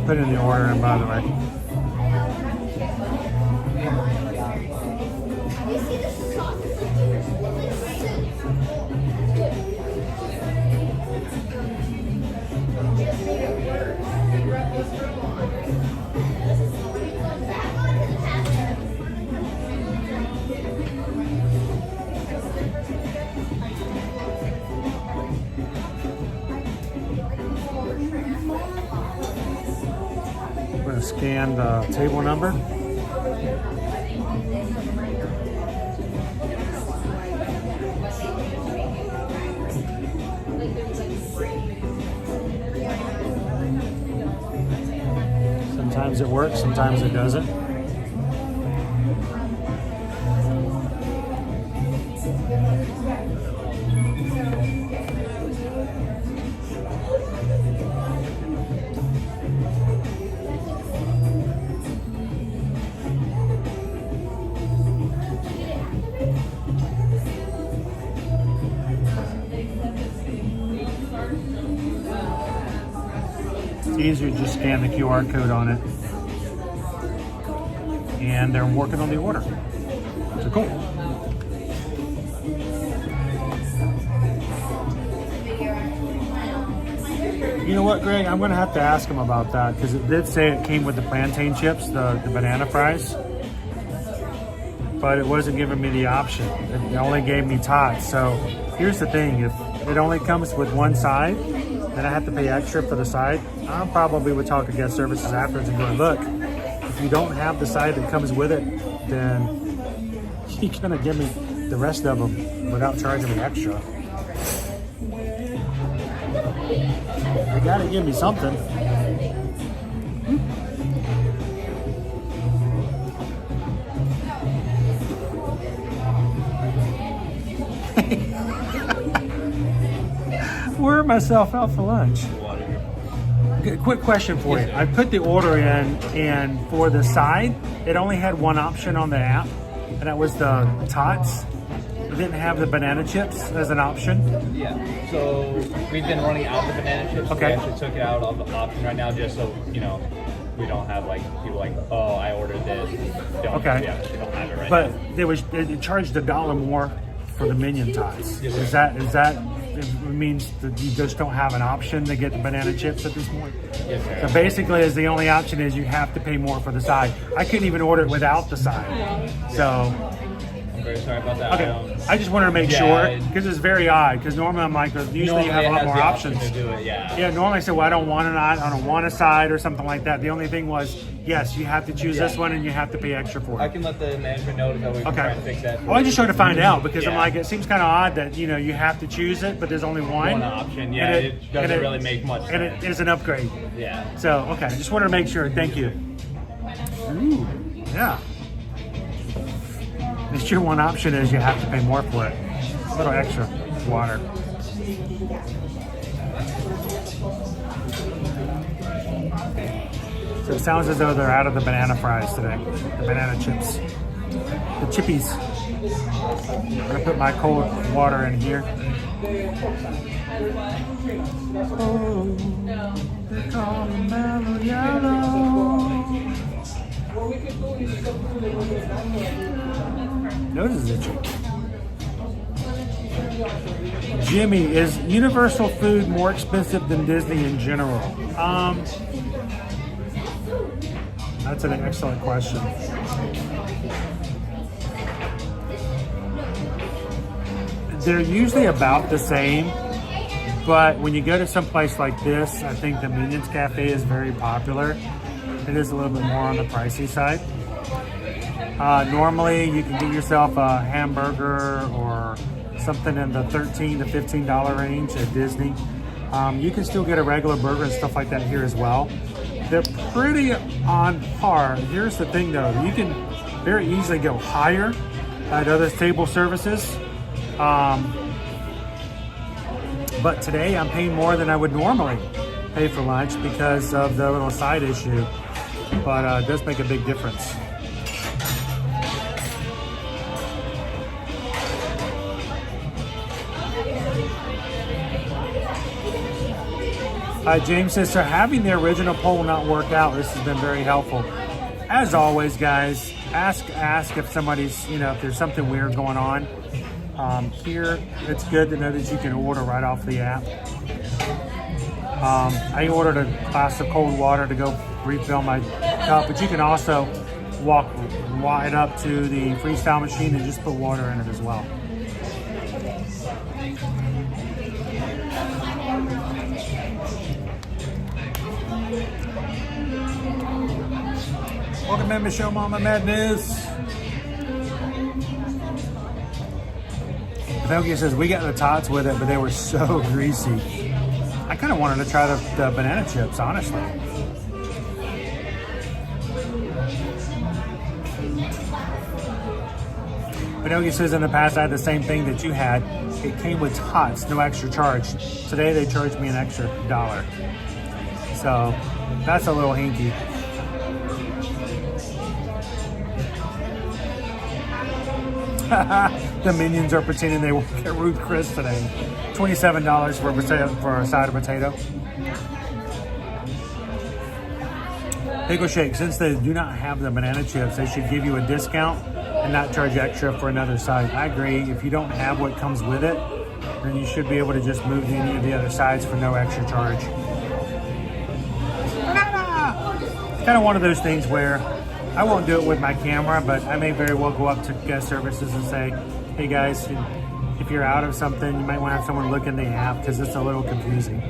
Put in the order in, by the way. I'm going to scan the table number. Sometimes it works, sometimes it doesn't. It's easier to just scan the QR code on it. And they're working on the order. So cool. You know what, Greg? I'm going to have to ask him about that because it did say it came with the plantain chips, the banana fries. But it wasn't giving me the option. It only gave me tots. So here's the thing. If it only comes with one side, then I have to pay extra for the side. I probably would talk to guest services afterwards and go, look, if you don't have the side that comes with it, then you're gonna give me the rest of them without charging me extra. You gotta give me something. Wear myself out for lunch. Quick question for you. I put the order in, and for the side, it only had one option on the app, and that was the tots. It didn't have the banana chips as an option. Yeah. So we've been running out of the banana chips. Okay. We actually took it out of the option right now, just so you know, we don't have like people like, oh, I ordered this. Okay. Yeah, we don't have it right But now. it charged $1 more for the Minion tots. Is that it means that you just don't have an option to get the banana chips at this point? Yes, sir. So basically, is the only option is you have to pay more for the side. I couldn't even order it without the side. So I'm very sorry about that. okay, I just wanted to make sure because it's very odd. Because normally I'm like, usually you have a lot more options. To do it, yeah. Yeah, normally I say, well, I don't want a side or something like that. The only thing was, yes, you have to choose this one and you have to pay extra for it. I can let the management know that we can try to fix that. Well, I just tried to find out because I'm like, it seems kind of odd that you have to choose it, but there's only one option. Yeah, it doesn't really make much sense. And it is an upgrade. Yeah. So okay, just wanted to make sure. Thank you. Ooh, yeah. It's your one option is you have to pay more for it. A little extra water. So it sounds as though they're out of the banana fries today. The banana chips. The chippies. I'm gonna put my cold water in here. Oh, they call it mellow yellow. Nose is itchy. Jimmy, is Universal food more expensive than Disney in general? That's an excellent question. They're usually about the same, but when you go to some place like this, I think the Minions Cafe is very popular. It is a little bit more on the pricey side. Normally, you can get yourself a hamburger or something in the $13 to $15 range at Disney. You can still get a regular burger and stuff like that here as well. They're pretty on par. Here's the thing though, you can very easily go higher at other table services. But today I'm paying more than I would normally pay for lunch because of the little side issue. But it does make a big difference. James says, so having the original poll not work out, this has been very helpful. As always, guys, ask if somebody's, if there's something weird going on. Here, it's good to know that you can order right off the app. I ordered a glass of cold water to go refill my cup, but you can also walk right up to the freestyle machine and just put water in it as well. Welcome in to Show Mama Madness. Pinocchio says, we got the tots with it, but they were so greasy. I kind of wanted to try the banana chips, honestly. Pinocchio says, in the past, I had the same thing that you had. It came with tots, no extra charge. Today, they charged me an extra $1. So, that's a little hinky. The Minions are pretending they will get Ruth Chris today. $27 for a side of potato. Pickle Shake, since they do not have the banana chips, they should give you a discount and not charge extra for another side. I agree. If you don't have what comes with it, then you should be able to just move to any of the other sides for no extra charge. It's kind of one of those things where I won't do it with my camera, but I may very well go up to guest services and say, hey guys, if you're out of something, you might want to have someone look in the app because it's a little confusing.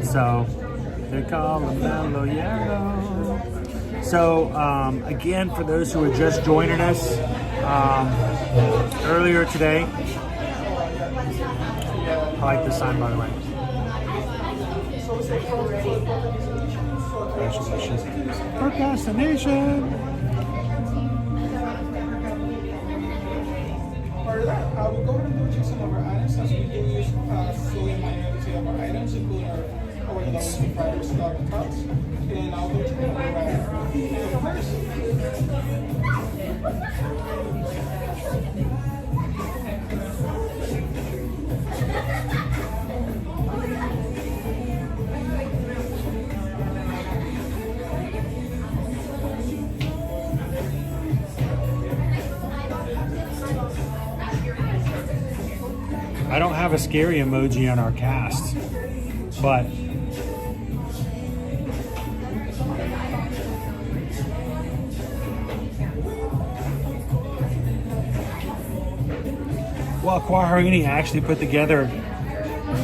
So, they call them mellow yellow. So, again, for those who are just joining us, earlier today, I like this sign, by the way. Procrastination. We'll go ahead and go check some of our items as we can use slowly manuality of our items, including our Lovely Fridays stock tots. And I'll go check them right have a scary emoji on our cast, but well, Quarini actually put together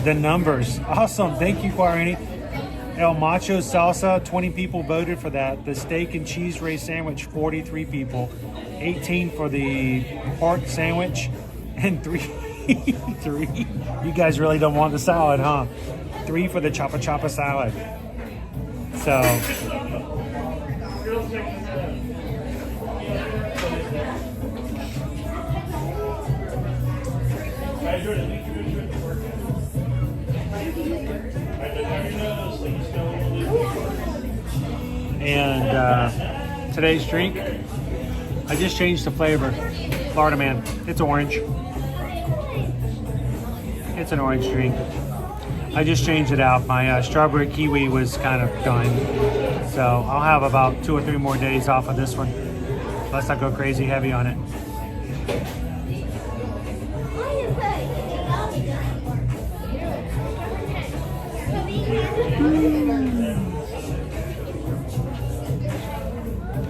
the numbers. Awesome. Thank you, Quarini. El Macho Salsa, 20 people voted for that. The steak and cheese ray sandwich, 43 people. 18 for the pork sandwich, and 3. You guys really don't want the salad, huh? 3 for the choppa choppa salad. So. And today's drink, I just changed the flavor. Florida Man, it's orange. It's an orange drink. I just changed it out. My strawberry kiwi was kind of done. So I'll have about 2 or 3 more days off of this one. Unless I go crazy heavy on it.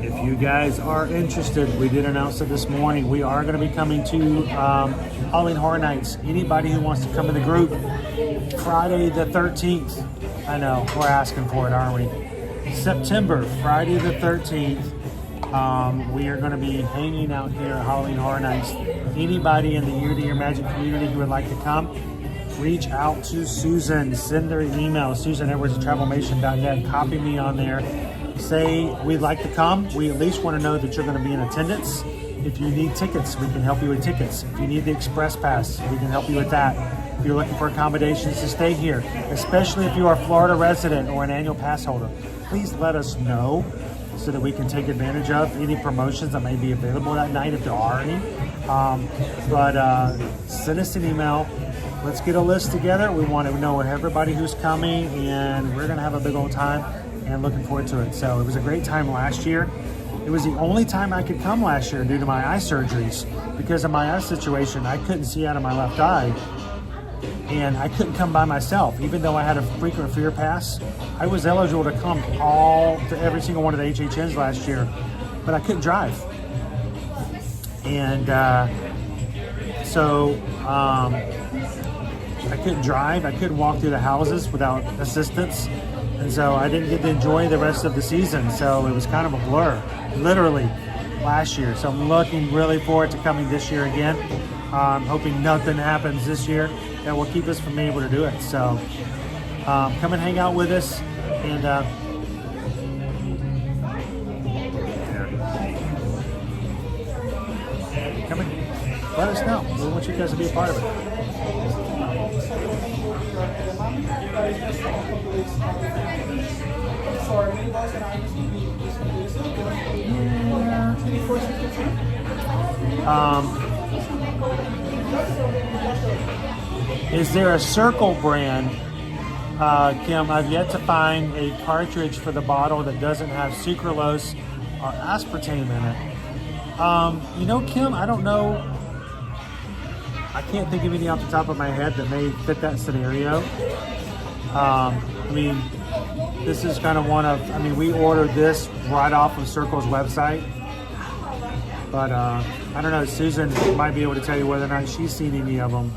If you guys are interested, we did announce it this morning. We are going to be coming to Halloween Horror Nights. Anybody who wants to come in the group, Friday the 13th. I know, we're asking for it, aren't we? September, Friday the 13th. We are going to be hanging out here at Halloween Horror Nights. Anybody in the Year to Year Magic community who would like to come, reach out to Susan. Send her an email, susanedwards@travelmation.net. Copy me on there. Say we'd like to come. We at least want to know that you're going to be in attendance. If you need tickets, we can help you with tickets. If you need the express pass, we can help you with that. If you're looking for accommodations to stay here, especially if you are a Florida resident or an annual pass holder, please let us know so that we can take advantage of any promotions that may be available that night if there are any. But send us an email. Let's get a list together. We want to know everybody who's coming, and we're going to have a big old time and looking forward to it. So it was a great time last year. It was the only time I could come last year due to my eye surgeries. Because of my eye situation, I couldn't see out of my left eye, and I couldn't come by myself. Even though I had a frequent fear pass, I was eligible to come to every single one of the HHNs last year, but I couldn't drive. And so I couldn't drive. I couldn't walk through the houses without assistance. And so I didn't get to enjoy the rest of the season. So it was kind of a blur, literally, last year. So I'm looking really forward to coming this year again. Hoping nothing happens this year that will keep us from being able to do it. So come and hang out with us. And come and let us know. We want you guys to be a part of it. Is there a Circle brand, Kim? I've yet to find a cartridge for the bottle that doesn't have sucralose or aspartame in it. You know, Kim, I don't know. I can't think of any off the top of my head that may fit that scenario. I mean, this is kind of one of, I mean, we ordered this right off of Circle's website. But I don't know, Susan might be able to tell you whether or not she's seen any of them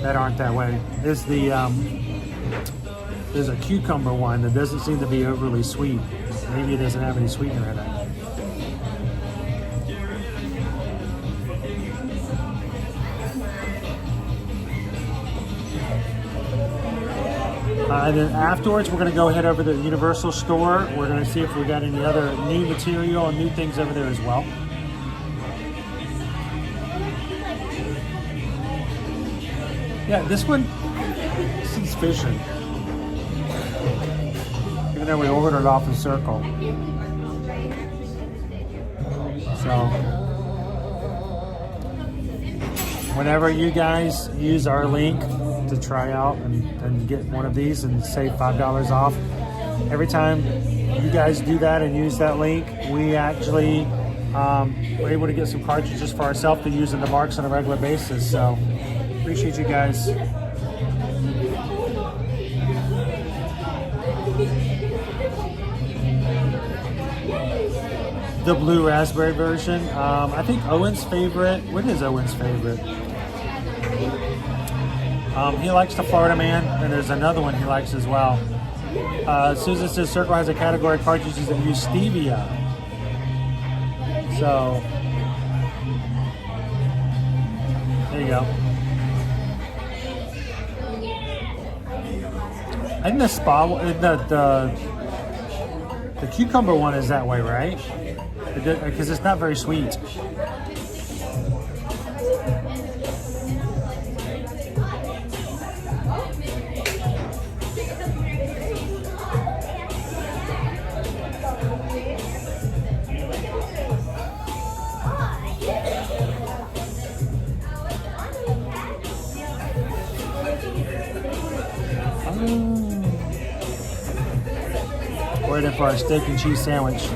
that aren't that way. There's a cucumber one that doesn't seem to be overly sweet. Maybe it doesn't have any sweetener in it. And then afterwards, we're going to go head over to the Universal store. We're going to see if we got any other new material and new things over there as well. Yeah, this one sees fishing. Even though we ordered it off the Circle. So, whenever you guys use our link to try out and get one of these and save $5 off, every time you guys do that and use that link, we actually we're able to get some cartridges for ourselves to use in the marks on a regular basis. So appreciate you guys the blue raspberry version. I think Owen's favorite. What is Owen's favorite? He likes the Florida Man, and there's another one he likes as well. Susan says Circle has a category of cartridges that use stevia. So there you go. I think the spa, the cucumber one is that way, right? Because it's not very sweet. Waiting for our steak and cheese sandwich.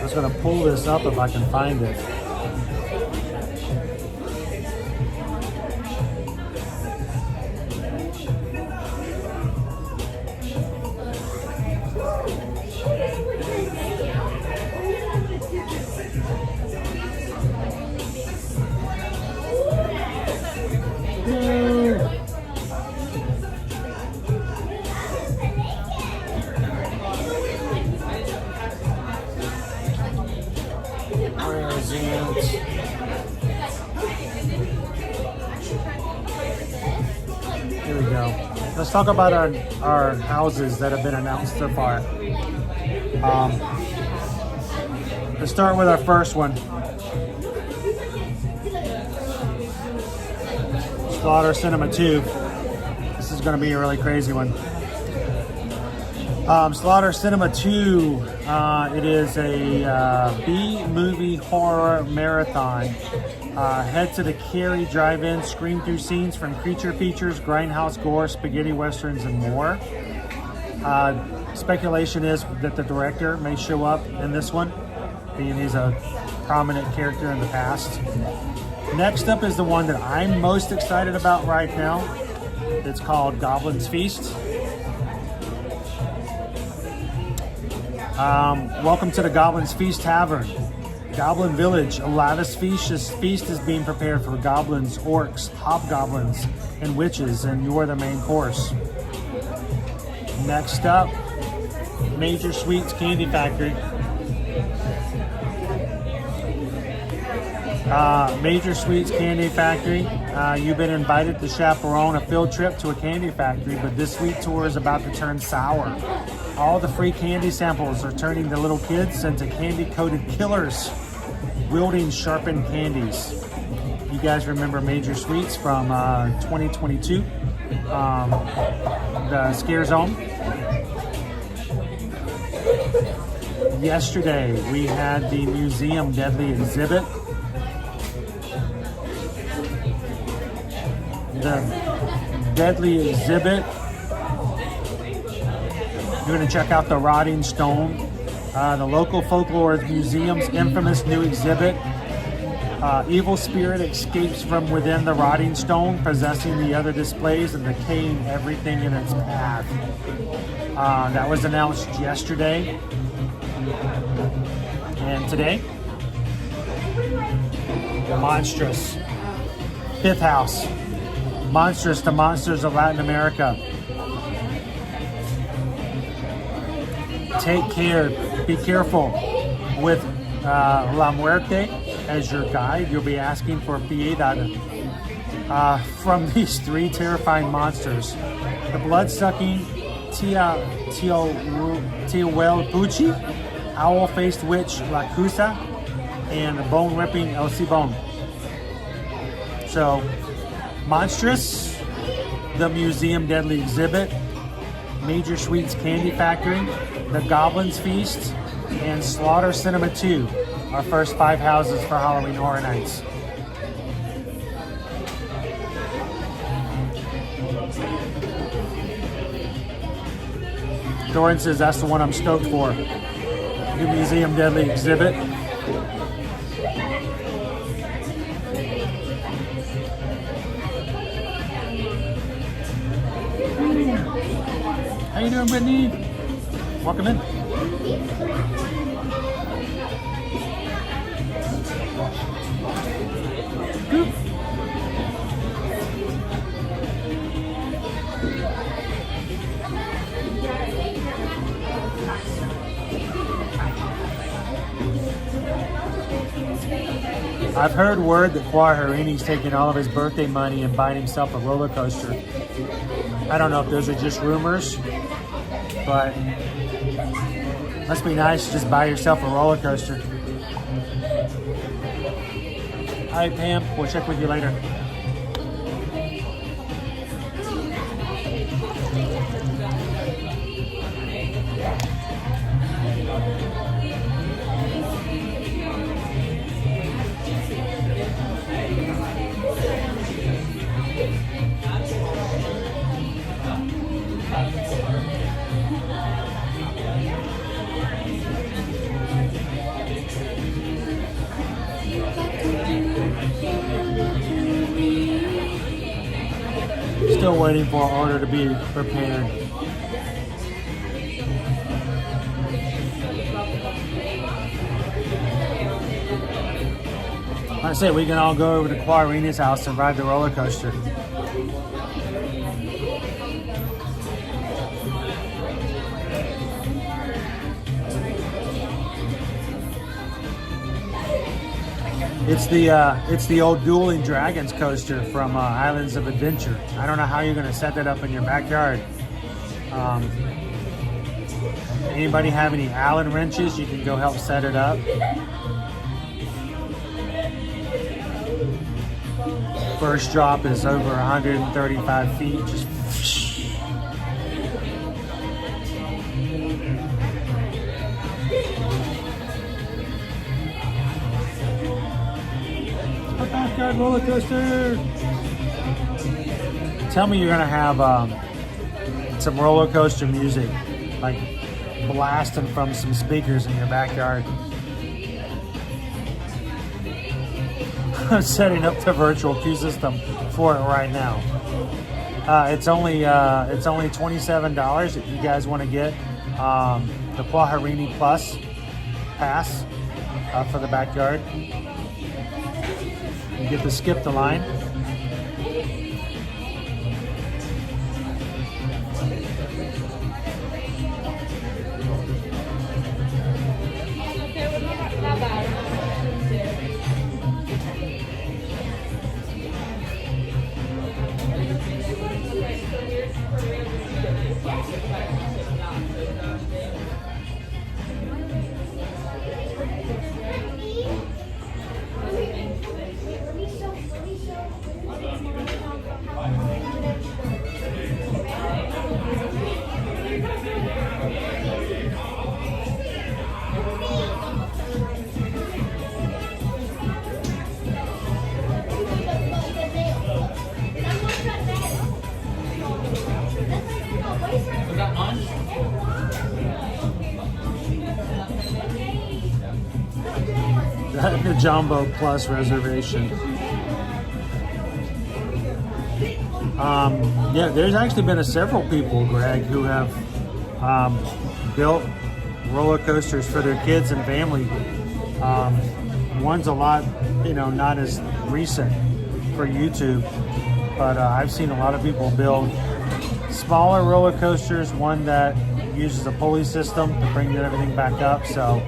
I'm going to pull this up if I can find it. Here we go. Let's talk about our houses that have been announced so far. Let's start with our first one. Slaughter Cinema 2. This is going to be a really crazy one. Slaughter Cinema 2. It is a B-movie horror marathon. Head to the Cary Drive-In, scream through scenes from creature features, grindhouse gore, spaghetti westerns, and more. Speculation is that the director may show up in this one, being he's a prominent character in the past. Next up is the one that I'm most excited about right now. It's called Goblin's Feast. Welcome to the Goblin's Feast Tavern. Goblin Village, a lavish feast is being prepared for goblins, orcs, hobgoblins, and witches, and you're the main course. Next up, Major Sweets Candy Factory. Major Sweets Candy Factory. You've been invited to chaperone a field trip to a candy factory, but this sweet tour is about to turn sour. All the free candy samples are turning the little kids into candy-coated killers, wielding sharpened candies. You guys remember Major Sweets from 2022, the Scare Zone. Yesterday, we had the Museum Deadly exhibit. The Deadly exhibit. You're going to check out the Rotting Stone, the local folklore museum's infamous new exhibit. Evil spirit escapes from within the Rotting Stone, possessing the other displays and decaying everything in its path. That was announced yesterday. And today, Monstrous. Fifth House. Monstrous, the Monsters of Latin America. Take care, be careful with La Muerte as your guide. You'll be asking for piedad from these three terrifying monsters. The blood-sucking Tiahuelpuchi, owl-faced witch La Cusa, and the bone-ripping El Cibon. So, Monstrous, the Museum Deadly exhibit, Major Sweets Candy Factory, the Goblin's Feast, and Slaughter Cinema 2. Our first 5 houses for Halloween Horror Nights. Doran says that's the one I'm stoked for. The Museum Deadly exhibit. How you doing, Brittany? Welcome in. Goop. I've heard word that Kwaharini's taking all of his birthday money and buying himself a roller coaster. I don't know if those are just rumors, but must be nice to just buy yourself a roller coaster. All right, Pam, we'll check with you later. Still waiting for our order to be prepared. I say we can all go over to Quarina's house and ride the roller coaster. It's the old Dueling Dragons coaster from Islands of Adventure. I don't know how you're going to set that up in your backyard. Anybody have any Allen wrenches? You can go help set it up. First drop is over 135 feet. Just backyard roller coaster. Tell me you're gonna have some roller coaster music, like blasting from some speakers in your backyard. I'm setting up the virtual queue system for it right now. It's only $27 if you guys want to get the Kwaharini Plus pass for the backyard. You get to skip the line. The Jumbo Plus reservation. Yeah, there's actually been several people, Greg, who have built roller coasters for their kids and family. One's a lot, not as recent for YouTube, but I've seen a lot of people build smaller roller coasters, one that uses a pulley system to bring everything back up. So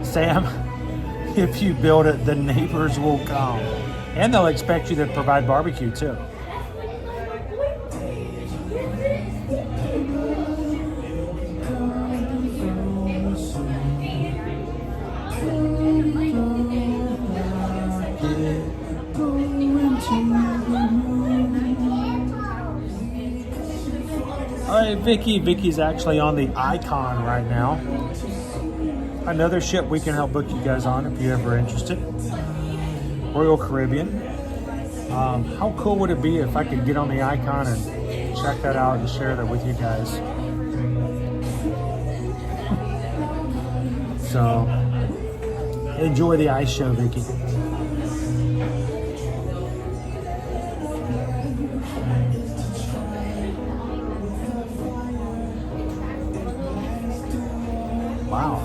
Sam, if you build it, the neighbors will come. And they'll expect you to provide barbecue too. All right, Vicky. Vicky's actually on the icon right now. another ship we can help book you guys on if you're ever interested. Royal Caribbean. How cool would it be if I could get on the icon and check that out and share that with you guys? So, enjoy the ice show, Vicky. Wow.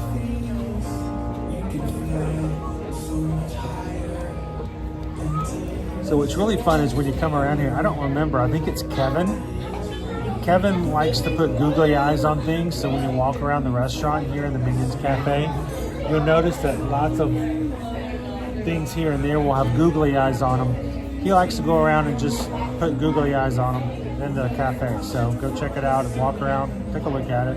So what's really fun is when you come around here, I don't remember, I think it's Kevin. Kevin likes to put googly eyes on things, so when you walk around the restaurant here in the Minions Cafe, you'll notice that lots of things here and there will have googly eyes on them. He likes to go around and just put googly eyes on them in the cafe. So go check it out and walk around, take a look at it.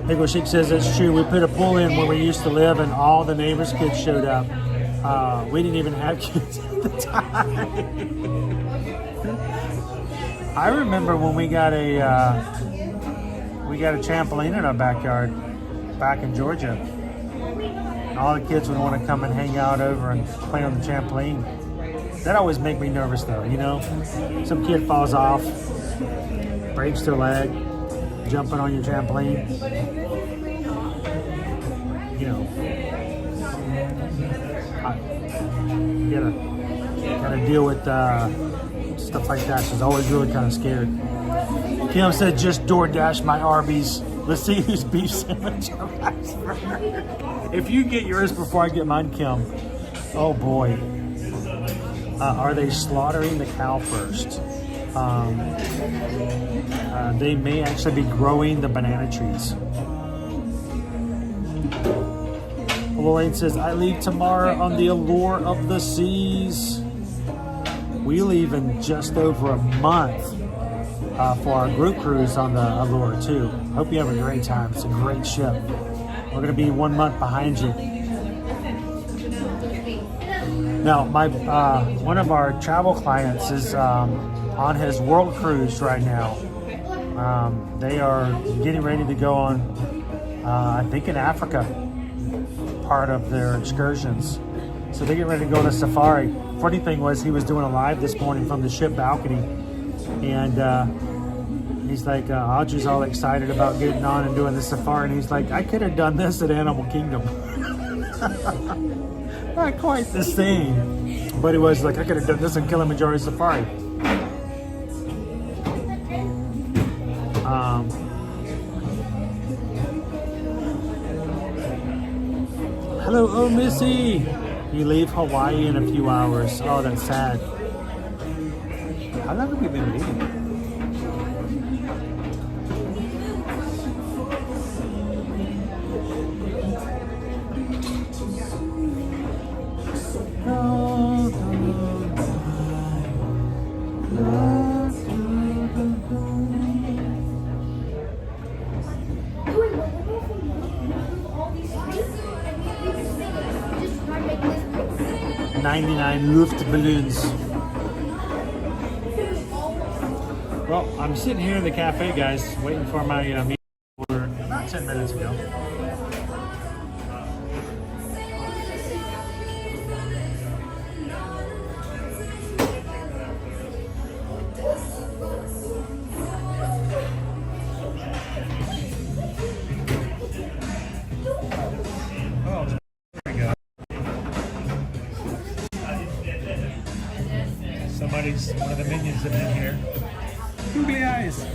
Nicola G says that's true. We put a pool in where we used to live, and all the neighbors' kids showed up. We didn't even have kids at the time. I remember when we got a trampoline in our backyard back in Georgia. All the kids would want to come and hang out over and play on the trampoline. That always make me nervous, though. You know, some kid falls off, breaks their leg, jumping on your trampoline. You know, you gotta deal with stuff like that. So I was always really kind of scared. Kim said, just DoorDash my Arby's. Let's see whose beef sandwich arrives first. If you get yours before I get mine, Kim, oh boy. Are they slaughtering the cow first? They may actually be growing the banana trees. Lorraine says, I leave tomorrow on the Allure of the Seas. We leave in just over a month for our group cruise on the Allure too. Hope you have a great time. It's a great ship. We're going to be 1 month behind you. Now, one of our travel clients is on his world cruise right now. They are getting ready to go on, I think in Africa, part of their excursions. So they get ready to go on a safari. Funny thing was, he was doing a live this morning from the ship balcony, and he's like, Audrey's all excited about getting on and doing the safari, and he's like, I could have done this at Animal Kingdom. Not quite the same, but he was like, I could have done this in Kilimanjaro Safari. Hello, oh Missy. You leave Hawaii in a few hours. Oh, that's sad. How long have we been leaving? Luftballons. Well, I'm sitting here in the cafe, guys, waiting for my meeting order about 10 minutes ago. One of the minions have been here. Googly eyes.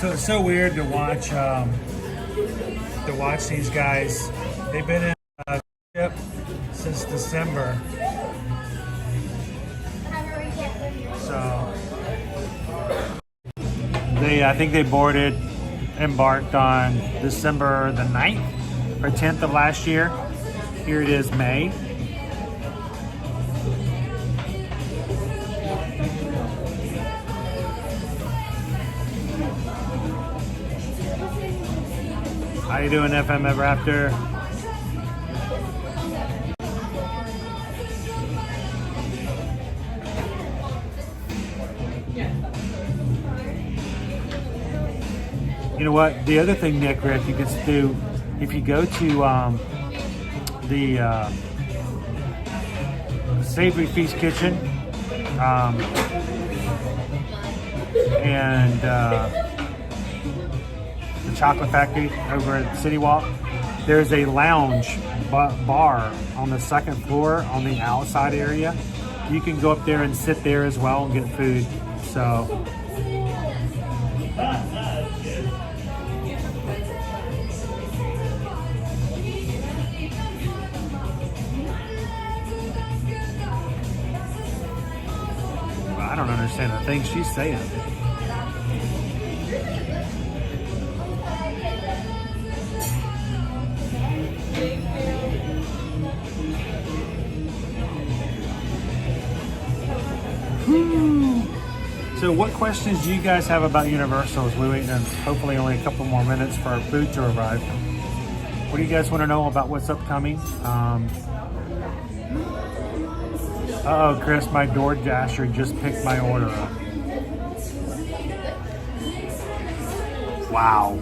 So it's so weird to watch these guys. They've been in ship since December. So I think they embarked on December the 9th or 10th of last year. Here it is, May. How you doing, FM Raptor? You know what? The other thing, Nick, Rick, you can do if you go to the Savory Feast Kitchen and the Chocolate Factory over at City Walk. There's a lounge bar on the second floor on the outside area. You can go up there and sit there as well and get food. So. I don't understand the things she's saying. So what questions do you guys have about Universal as we wait and hopefully only a couple more minutes for our food to arrive? What do you guys want to know about what's upcoming? Uh-oh, Chris, my DoorDasher just picked my order up. Wow.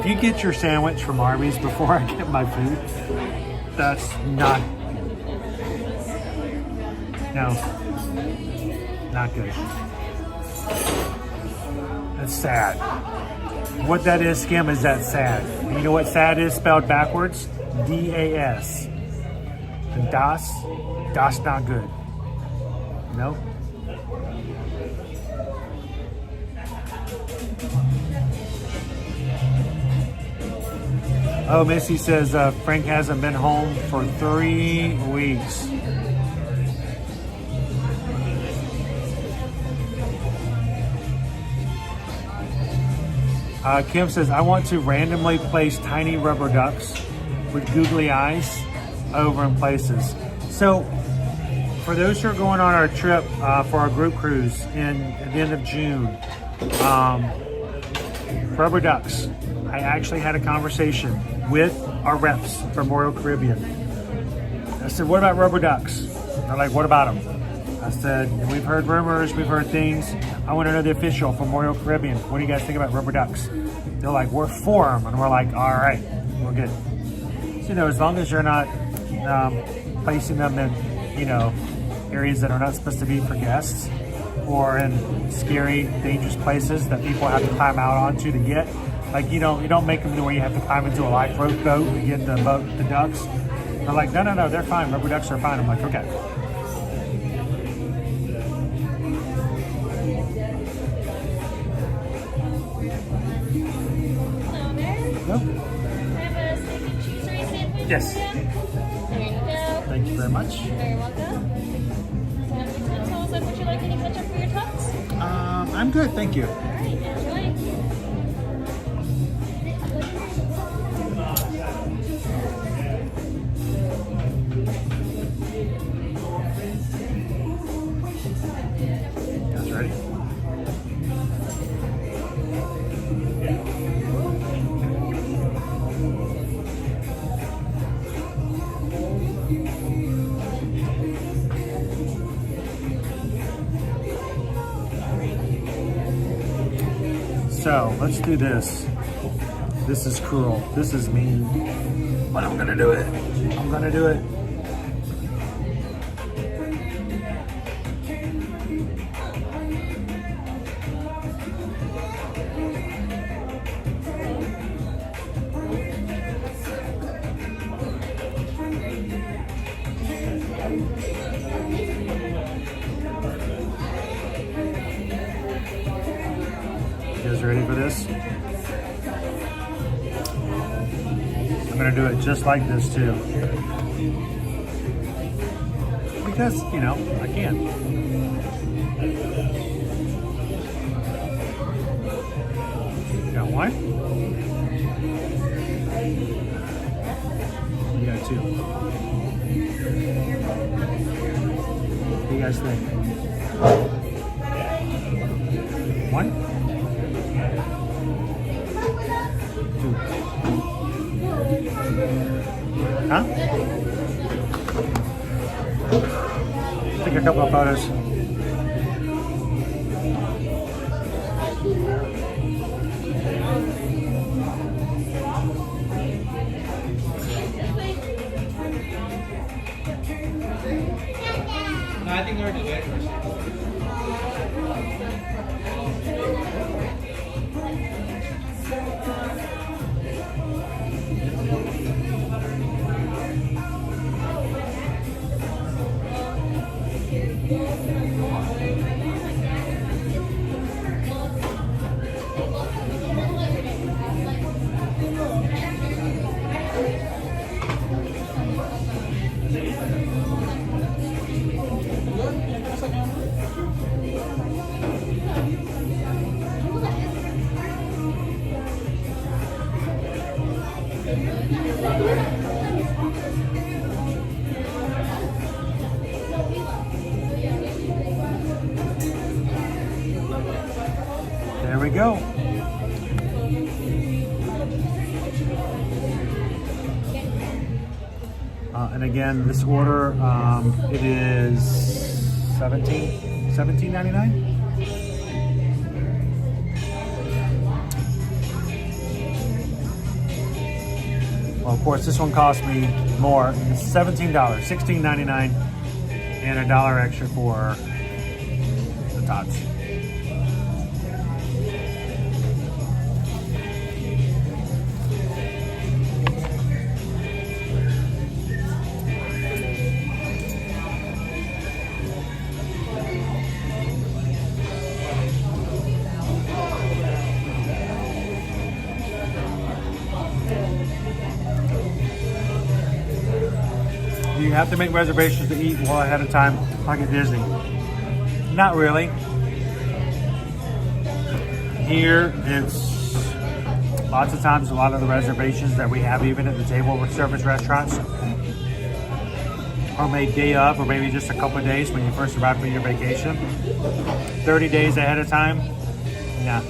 If you get your sandwich from Arby's before I get my food, that's not... No. Not good. That's sad. What that is, Skim, is that sad. And you know what sad is spelled backwards? D-A-S. And das not good. No? Oh, Missy says Frank hasn't been home for 3 weeks. Kim says, I want to randomly place tiny rubber ducks with googly eyes over in places. So, for those who are going on our trip for our group cruise at the end of June, rubber ducks. I actually had a conversation with our reps from Royal Caribbean. I said, what about rubber ducks? They're like, what about them? I said, we've heard rumors, we've heard things. I want to know the official from Royal Caribbean. What do you guys think about rubber ducks? They're like, we're for them. And we're like, all right, we're good. So, as long as you're not placing them in, areas that are not supposed to be for guests or in scary, dangerous places that people have to climb out onto to get. Like, you don't make them to where you have to climb into a lifeboat boat to get the ducks. They're like, no, they're fine. Rubber ducks are fine. I'm like, okay. Yes. There you go. Thank you very much. You're very welcome. Would you like any ketchup for your tots? I'm good, thank you. All right, enjoy. Guys ready? So let's do this. This is cruel. This is mean. But I'm gonna do it. I'm gonna do it. guys ready for this? I'm gonna do it just like this too. Because, you know, I can. Got one? You got two. What do you guys think? One? Two. Huh? Take a couple of photos. No, I think we're the way first. There we go. And again, this order, it is $17.99. Well, of course, this one cost me more. It's $17, $16.99, and $1 extra for the tots. You have to make reservations to eat well ahead of time, like at Disney. Not really. Here, it's lots of times a lot of the reservations that we have even at the table with service restaurants are made day of, or maybe just a couple of days when you first arrive for your vacation. 30 days ahead of time, yeah.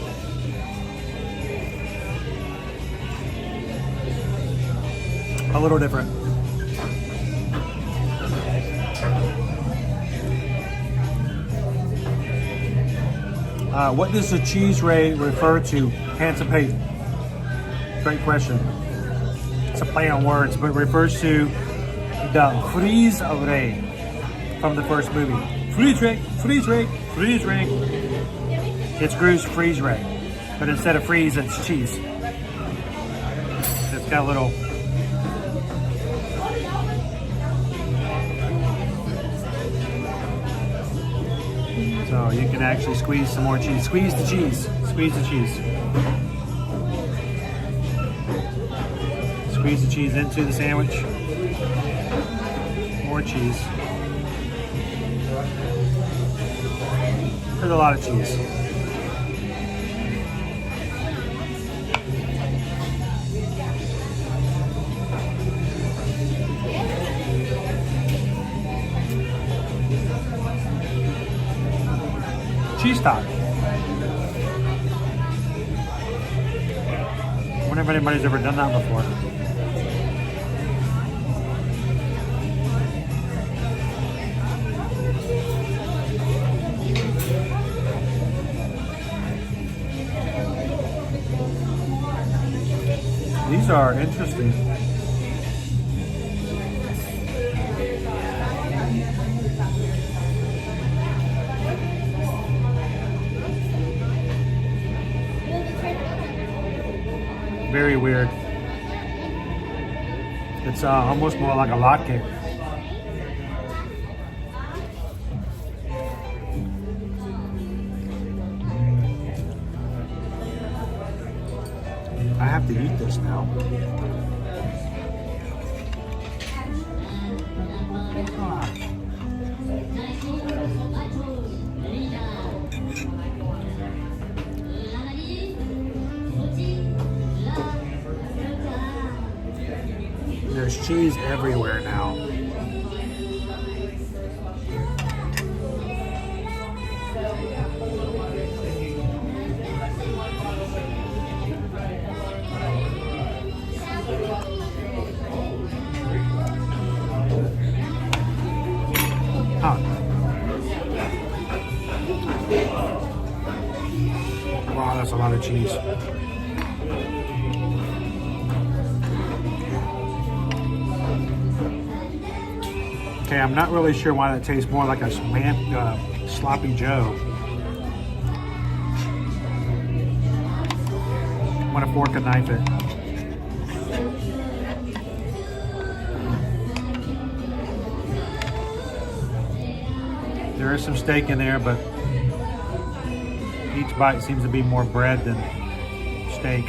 A little different. What does the cheese ray refer to? Handsome Pate. Great question. It's a play on words, but it refers to the freeze ray from the first movie. Freeze ray, freeze ray, freeze ray. It's Gru's freeze ray, but instead of freeze, it's cheese. It's got a little. So you can actually squeeze some more cheese. Squeeze the cheese. Squeeze the cheese. Squeeze the cheese into the sandwich. More cheese. There's a lot of cheese. Cheese top. I wonder if anybody's ever done that before. These are interesting. Very weird. It's almost more like a latke. have to eat this now. There's cheese everywhere now. Wow, that's a lot of cheese. Okay, I'm not really sure why that tastes more like a sloppy Joe. I'm gonna fork and knife it. There is some steak in there, but each bite seems to be more bread than steak.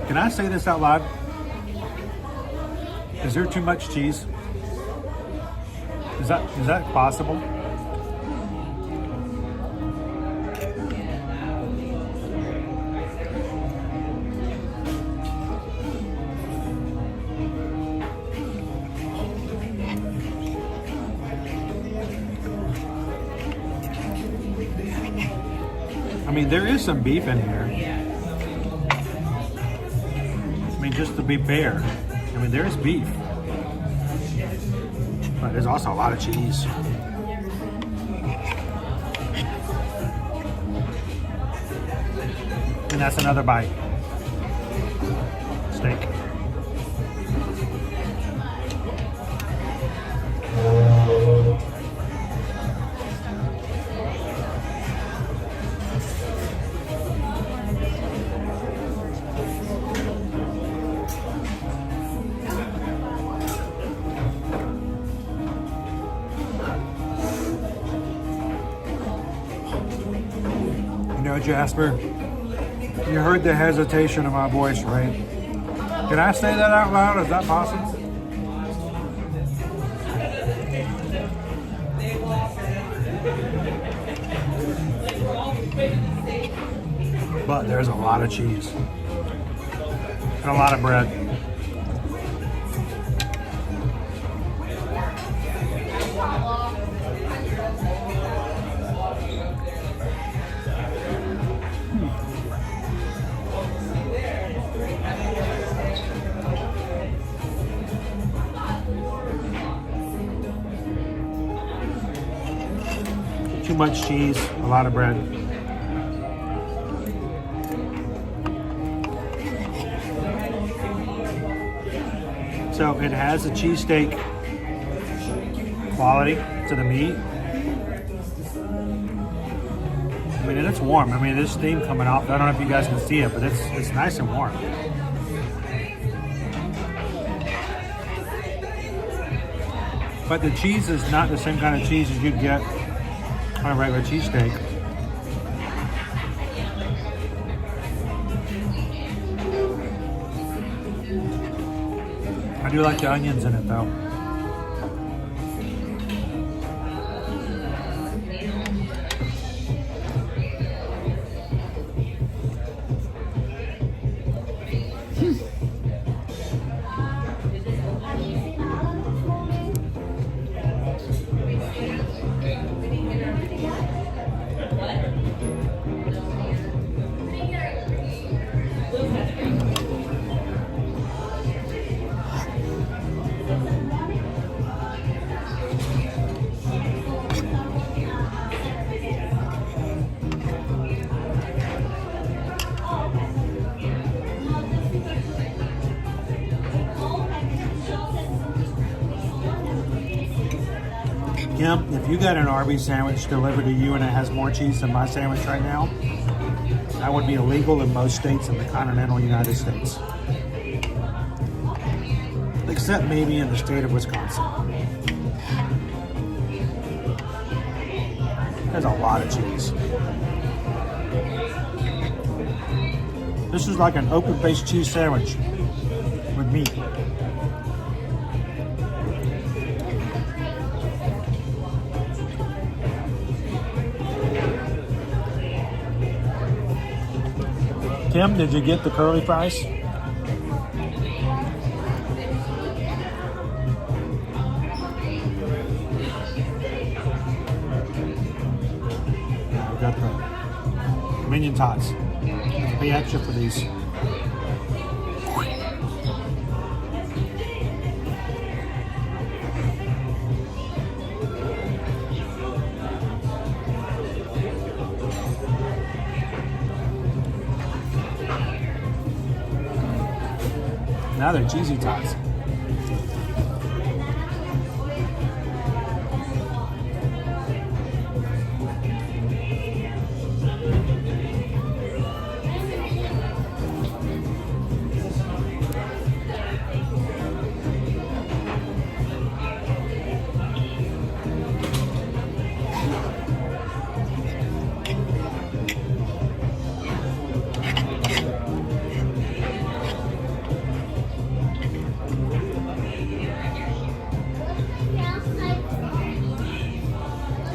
Can I say this out loud? Is there too much cheese? Is that possible? I mean, there is some beef in here. I mean, just to be fair, I mean, there is beef. But there's also a lot of cheese. And that's another bite. Steak. Jasper, you heard the hesitation of my voice, right? Can I say that out loud? Is that possible? But there's a lot of cheese and a lot of bread. Too much cheese, a lot of bread. So it has a cheesesteak quality to the meat. I mean, and it's warm. I mean, there's steam coming off. I don't know if you guys can see it, but it's nice and warm. But the cheese is not the same kind of cheese as you'd get on a regular cheesesteak. I do like the onions in it though. Kim, if you got an Arby's sandwich delivered to you and it has more cheese than my sandwich right now, That would be illegal in most states in the continental United States. Except maybe in the state of Wisconsin. There's a lot of cheese. This is like an open-faced cheese sandwich with meat. Kim, did you get the curly fries? We got the minion tots. Pay extra for these. Now they're cheesy tots.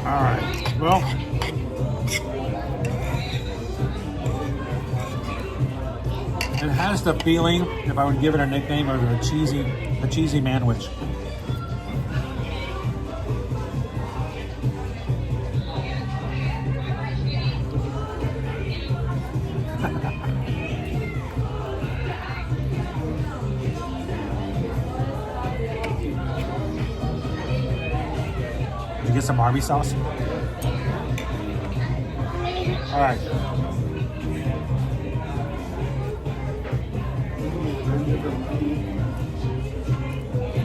Alright, well, it has the feeling, if I would give it a nickname, of a cheesy manwich. Get some Arby's sauce. All right.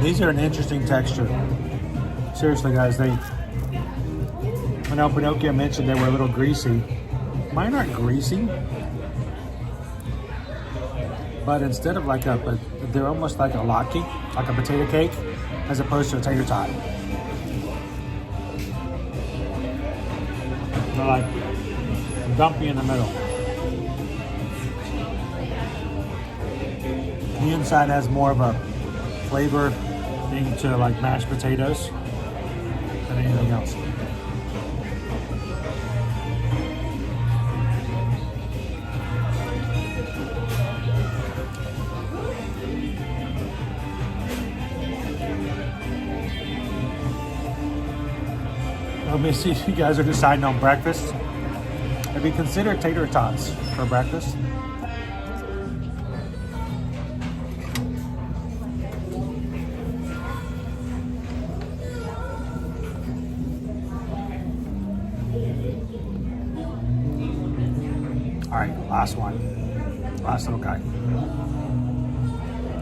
These are an interesting texture. Seriously, guys, I know Pinocchio mentioned they were a little greasy. Mine aren't greasy, but instead of like they're almost like a latke, like a potato cake, as opposed to a tater tot. They're like dumpy in the middle. The inside has more of a flavor thing to like mashed potatoes than anything else. Let me see if you guys are deciding on breakfast. Have you considered tater tots for breakfast? All right, last one. Last little guy.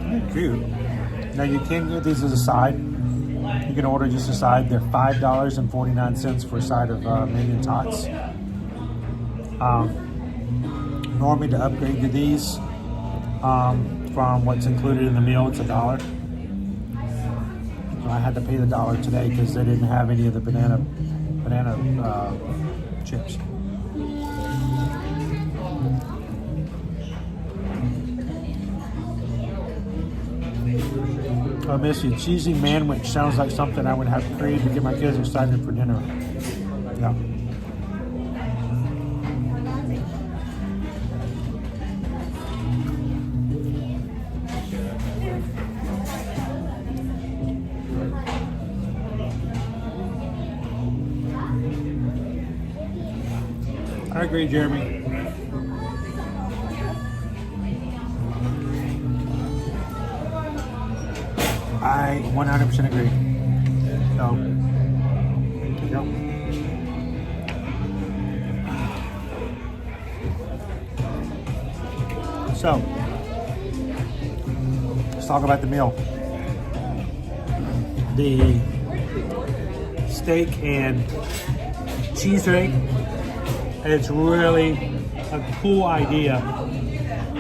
They're cute. Now you can get these as a side. You can order just a side. They're $5.49 for a side of minion tots. Normally to upgrade to these from what's included in the meal, it's $1. So I had to pay the $1 today because they didn't have any of the banana chips. I miss you. Cheesy manwich sounds like something I would have created to get my kids excited for dinner. Yeah. I agree, Jeremy. I 100% agree. So, there you go. So, let's talk about the meal. The steak and cheese ring, it's really a cool idea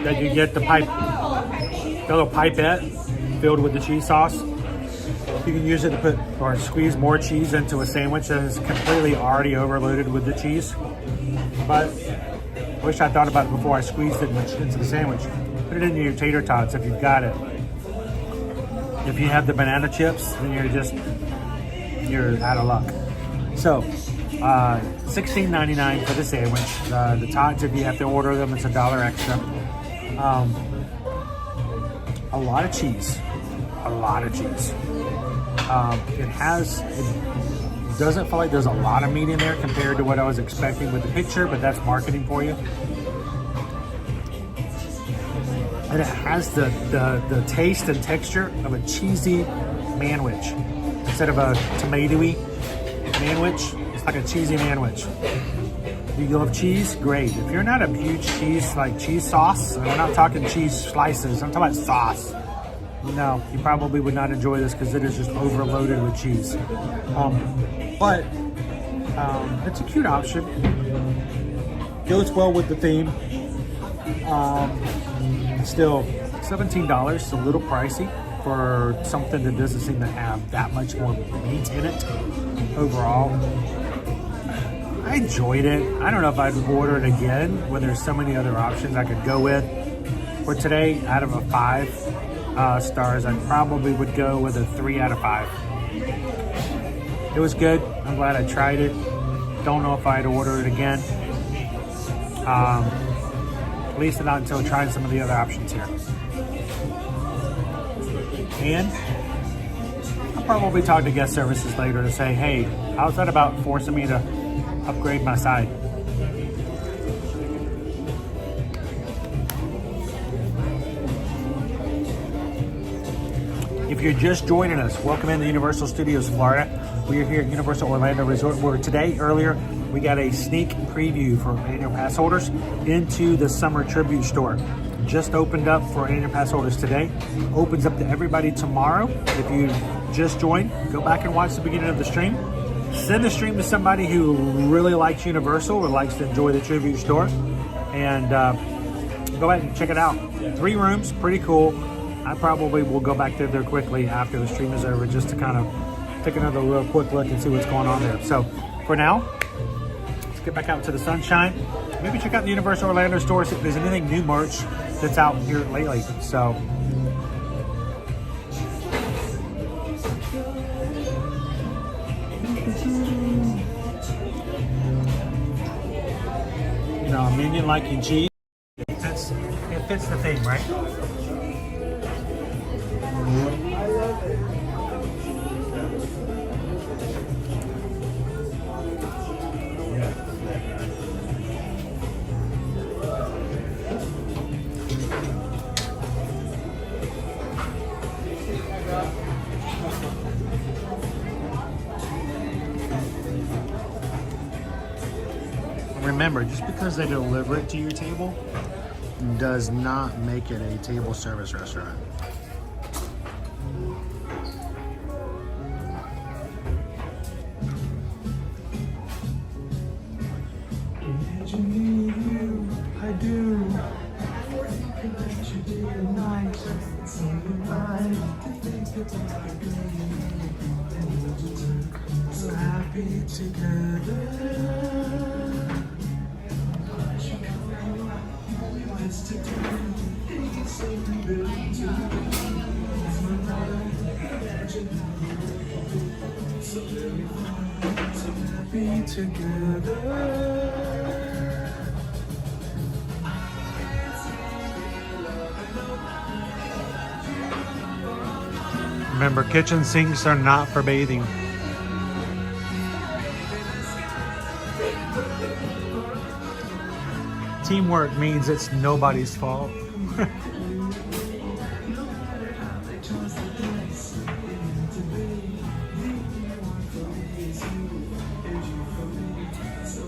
that you get the little pipette filled with the cheese sauce. You can use it to put or squeeze more cheese into a sandwich that is completely already overloaded with the cheese. But I wish I thought about it before I squeezed it into the sandwich. Put it into your tater tots if you've got it. If you have the banana chips, then you're out of luck. So, $16.99 for the sandwich. The tots, if you have to order them, it's $1 extra. A lot of cheese. A lot of cheese. It doesn't feel like there's a lot of meat in there compared to what I was expecting with the picture, but that's marketing for you. And it has the taste and texture of a cheesy manwich. Instead of a tomatoey manwich, it's like a cheesy manwich. You love cheese? Great. If you're not a huge cheese, like cheese sauce, and we're not talking cheese slices, I'm talking about sauce. No, you probably would not enjoy this because it is just overloaded with cheese. But it's a cute option. Goes well with the theme. Still, $17 is a little pricey for something that doesn't seem to have that much more meat in it overall. I enjoyed it. I don't know if I'd order it again when there's so many other options I could go with. For today, out of a 5 stars, I probably would go with a 3 out of 5. It was good. I'm glad I tried it. Don't know if I'd order it again. At least not until trying some of the other options here. And I'll probably talk to guest services later to say, hey, how's that about forcing me to upgrade my side? If you're just joining us, welcome into Universal Studios Florida. We are here at Universal Orlando Resort, where earlier, we got a sneak preview for annual pass holders into the summer tribute store. Just opened up for annual pass holders today. Opens up to everybody tomorrow. If you just joined, go back and watch the beginning of the stream. Send the stream to somebody who really likes Universal or likes to enjoy the tribute store. And go ahead and check it out. 3 rooms, pretty cool. I probably will go back there quickly after the stream is over just to kind of take another real quick look and see what's going on there. So for now, let's get back out to the sunshine. Maybe check out the Universal Orlando store, see if there's anything new merch that's out here lately. So you know, a minion liking cheese. It fits the theme, right? Remember, just because they deliver it to your table does not make it a table service restaurant. I do. So happy together. Remember, kitchen sinks are not for bathing. Teamwork means it's nobody's fault.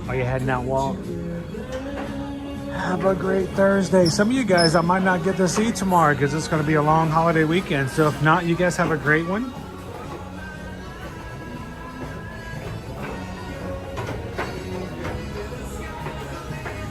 Are you heading out, Walt? Have a great Thursday. Some of you guys I might not get to see tomorrow because it's going to be a long holiday weekend. So if not, you guys have a great one.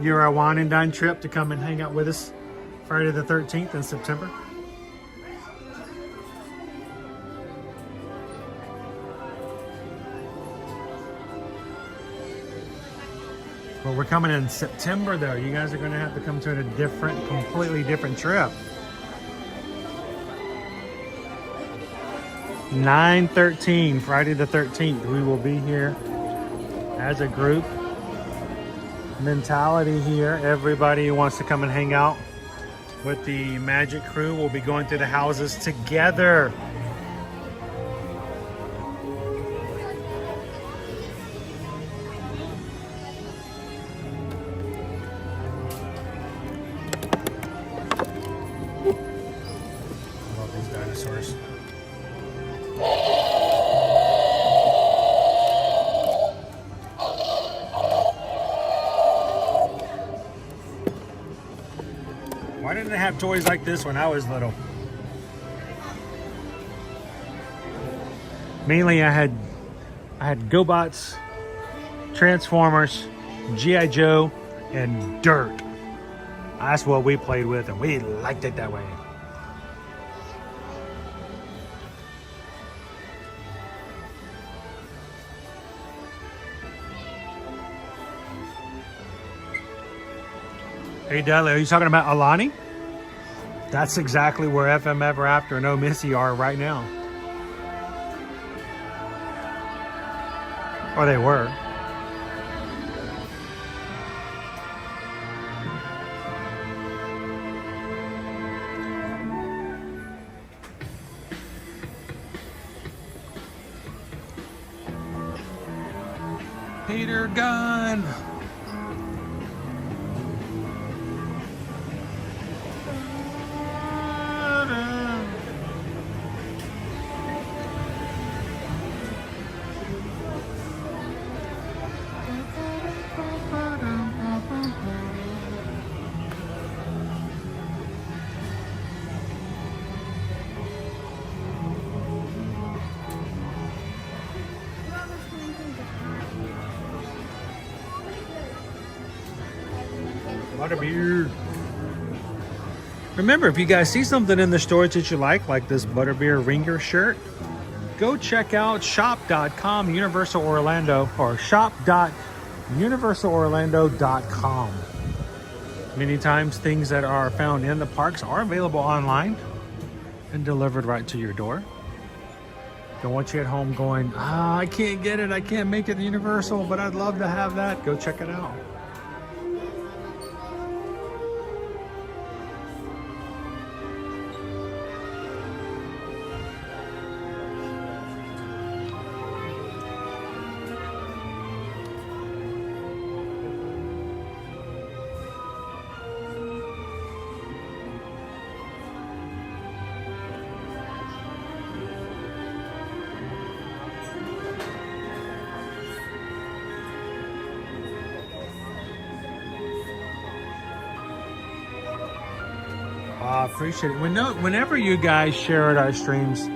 your wine and dine trip to come and hang out with us Friday the 13th in September. Well, we're coming in September though. You guys are going to have to come to a different, completely different trip. 9/13, Friday the 13th, we will be here as a group. Mentality here. Everybody who wants to come and hang out with the Magic Crew will be going through the houses together. Love these dinosaurs. Why didn't they have toys like this when I was little? Mainly I had GoBots, Transformers, G.I. Joe, and dirt. That's what we played with, and we liked it that way. Hey Dudley, are you talking about Alani? That's exactly where FM Ever After and Oh Missy are right now. Or they were. Peter Gunn. Butterbeer. Remember, if you guys see something in the stores that you like this Butterbeer Ringer shirt, go check out shop.com Universal Orlando or shop.universalorlando.com. Many times things that are found in the parks are available online and delivered right to your door. Don't want you at home going, I can't get it, I can't make it to Universal, but I'd love to have that. Go check it out. I appreciate it. Whenever you guys share our streams,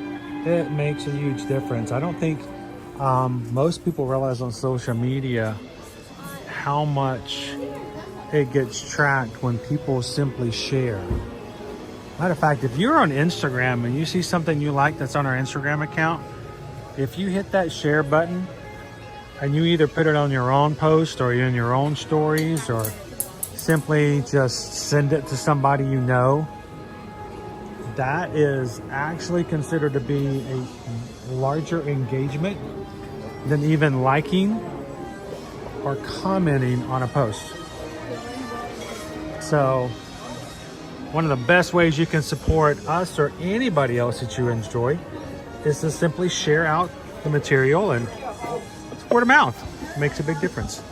it makes a huge difference. I don't think most people realize on social media how much it gets tracked when people simply share. Matter of fact, if you're on Instagram and you see something you like that's on our Instagram account, if you hit that share button and you either put it on your own post or in your own stories or simply just send it to somebody you know, that is actually considered to be a larger engagement than even liking or commenting on a post. So one of the best ways you can support us or anybody else that you enjoy is to simply share out the material, and it's word of mouth. It makes a big difference.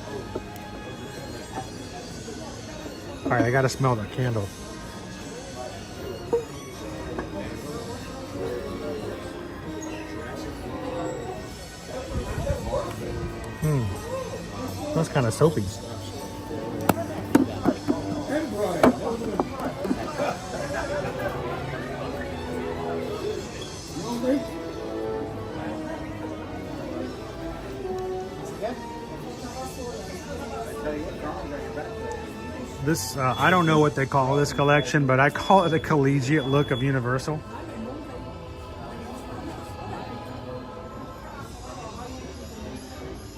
All right, I gotta smell that candle. Smells kind of soapy. This, I don't know what they call this collection, but I call it a collegiate look of Universal.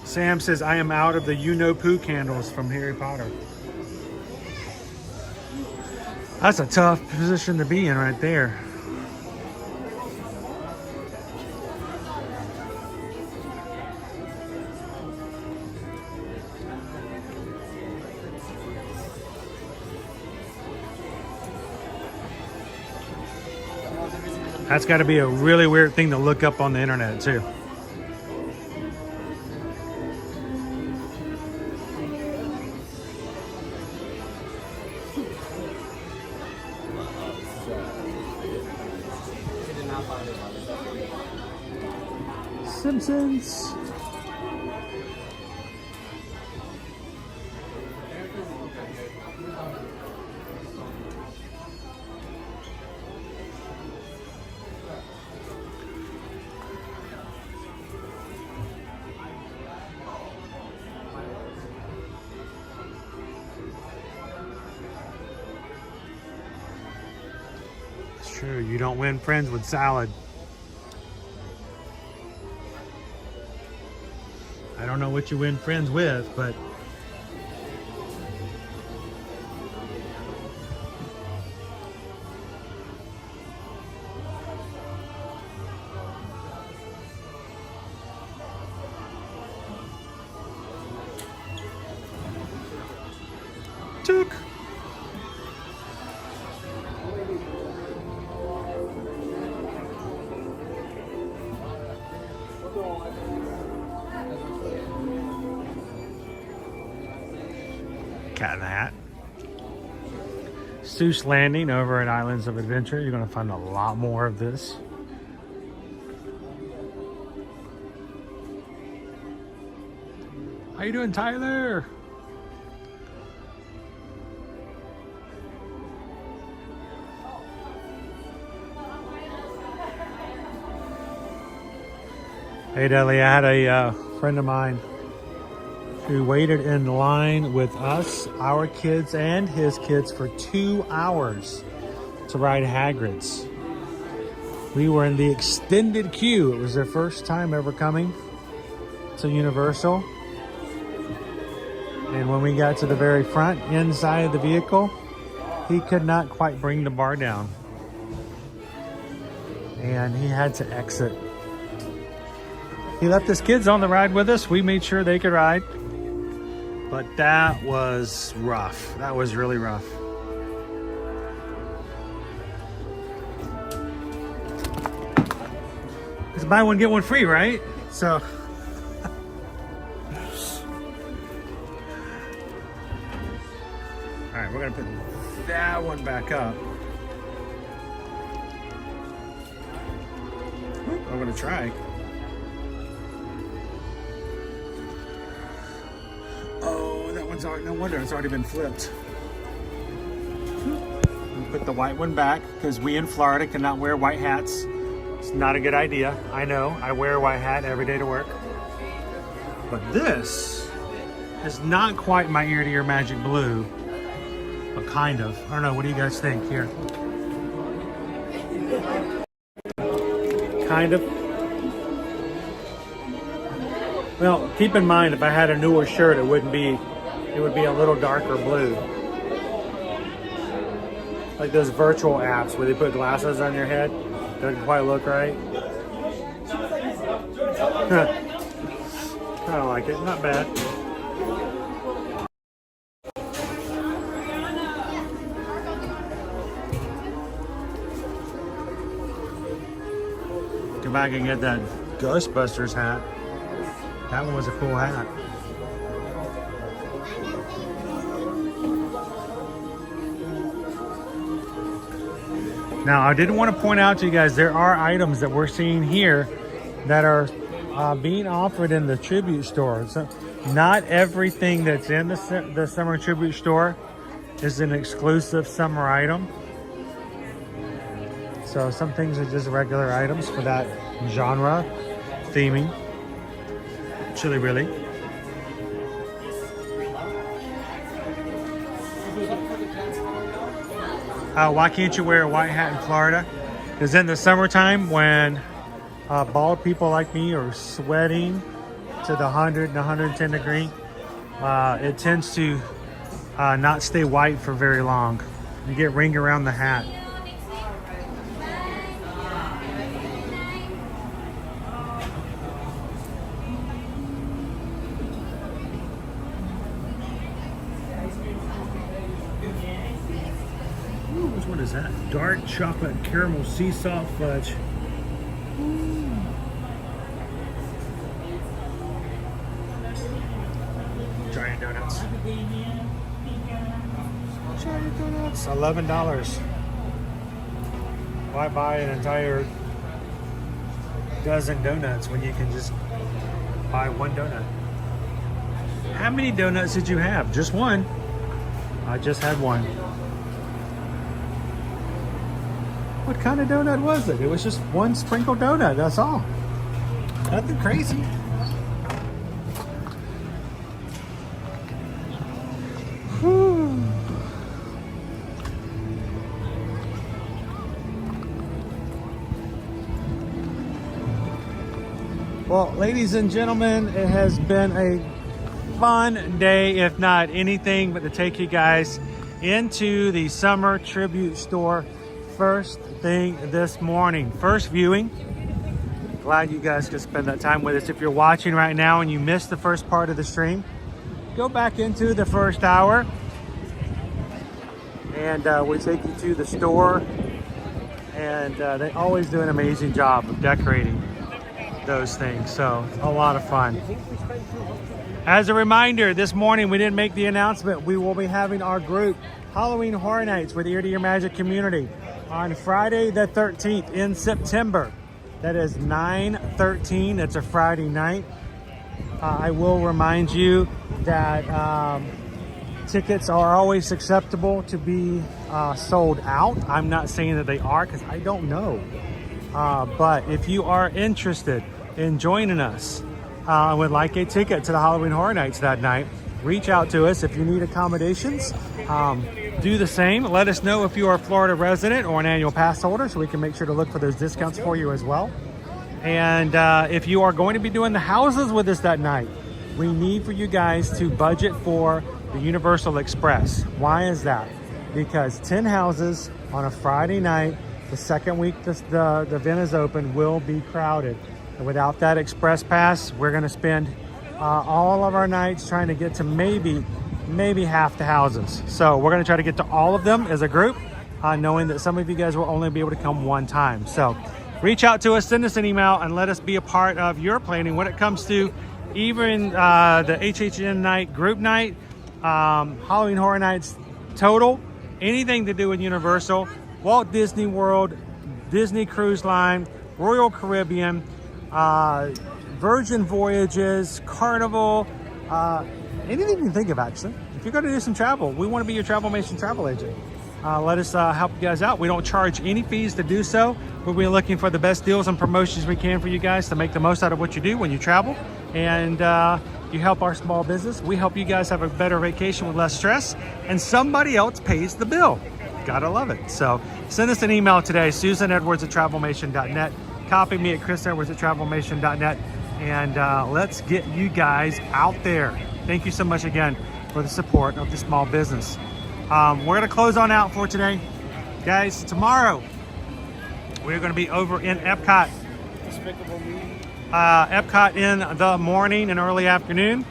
Sam says, I am out of the you-know-poo candles from Harry Potter. That's a tough position to be in right there. That's got to be a really weird thing to look up on the internet too. Simpsons. It's true, you don't win friends with salad. I don't know what you win friends with, but took. Cat in the Hat. Seuss Landing over at Islands of Adventure. You're going to find a lot more of this. How you doing, Tyler? Hey, Deli, I had a friend of mine who waited in line with us, our kids, and his kids for 2 hours to ride Hagrid's. We were in the extended queue. It was their first time ever coming to Universal. And when we got to the very front inside of the vehicle, he could not quite bring the bar down. And he had to exit. He left his kids on the ride with us. We made sure they could ride. But that was rough. That was really rough. It's buy one, get one free, right? So. All right, we're gonna put that one back up. I'm gonna try. Oh, that one's already, no wonder it's already been flipped. Put the white one back because we in Florida cannot wear white hats. It's not a good idea. I know, I wear a white hat every day to work. But this is not quite my ear-to-ear magic blue, but kind of. I don't know, what do you guys think here? Kind of. Well, keep in mind, if I had a newer shirt, it would be a little darker blue. Like those virtual apps where they put glasses on your head. Doesn't quite look right. I don't like it, not bad. Come back and get that Ghostbusters hat. That one was a cool hat. Now, I didn't want to point out to you guys, there are items that we're seeing here that are being offered in the tribute store. So not everything that's in the summer tribute store is an exclusive summer item. So some things are just regular items for that genre theming. Chili Willy. Why can't you wear a white hat in Florida? Because in the summertime, when bald people like me are sweating to the 100 and 110 degree, it tends to not stay white for very long. You get ring around the hat. What is that? Dark chocolate caramel sea salt fudge. Giant donuts. Giant donuts. $11. Why buy an entire dozen donuts when you can just buy one donut? How many donuts did you have? Just one. I just had one. What kind of donut was it? It was just one sprinkled donut, that's all. Nothing crazy. Whew. Well, ladies and gentlemen, it has been a fun day, if not anything but to take you guys into the summer tribute store. First thing this morning, first viewing. Glad you guys could spend that time with us. If you're watching right now and you missed the first part of the stream, go back into the first hour and we take you to the store, and they always do an amazing job of decorating those things, so a lot of fun. As a reminder, this morning we didn't make the announcement, we will be having our group Halloween Horror Nights with Ear to Ear Magic community on Friday the 13th in September. That is 9/13. It's a Friday night. I will remind you that tickets are always acceptable to be sold out. I'm not saying that they are because I don't know. But if you are interested in joining us and would like a ticket to the Halloween Horror Nights that night, reach out to us. If you need accommodations, do the same. Let us know if you are a Florida resident or an annual pass holder so we can make sure to look for those discounts for you as well. And if you are going to be doing the houses with us that night, we need for you guys to budget for the Universal Express. Why is that? Because 10 houses on a Friday night, the second week the event is open, will be crowded. And without that Express Pass, we're going to spend all of our nights trying to get to maybe half the houses. So we're going to try to get to all of them as a group, knowing that some of you guys will only be able to come one time. So reach out to us, send us an email, and let us be a part of your planning when it comes to even the HHN night, group night, Halloween Horror Nights total, anything to do with Universal, Walt Disney World, Disney Cruise Line, Royal Caribbean, Virgin Voyages, Carnival, anything you can think of, actually. If you're going to do some travel, we want to be your Travelmation travel agent. Let us help you guys out. We don't charge any fees to do so. We'll be looking for the best deals and promotions we can for you guys to make the most out of what you do when you travel. And you help our small business. We help you guys have a better vacation with less stress. And somebody else pays the bill. Gotta love it. So send us an email today, susanedwards@travelmation.net. Copy me at chrisedwards@travelmation.net. And let's get you guys out there. Thank you so much again for the support of the small business. We're going to close on out for today. Guys, tomorrow we're going to be over in Epcot. Epcot in the morning and early afternoon.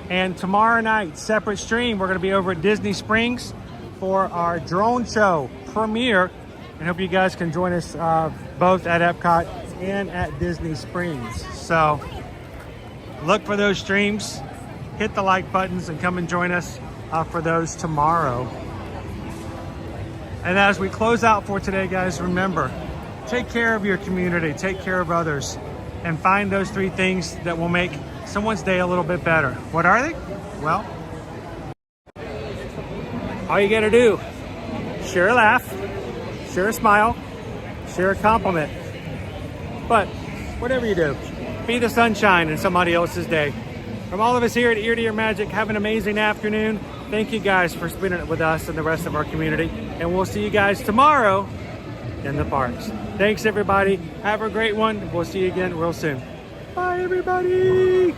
And tomorrow night, separate stream, we're going to be over at Disney Springs for our drone show premiere. And hope you guys can join us both at Epcot and at Disney Springs. So look for those streams, hit the like buttons, and come and join us for those tomorrow. And as we close out for today, guys, remember, take care of your community, take care of others, and find those 3 things that will make someone's day a little bit better. What are they? Well, all you gotta do, share a laugh, share a smile, share a compliment. But whatever you do, be the sunshine in somebody else's day. From all of us here at Ear to Ear Magic, have an amazing afternoon. Thank you guys for spending it with us and the rest of our community. And we'll see you guys tomorrow in the parks. Thanks, everybody. Have a great one. We'll see you again real soon. Bye, everybody.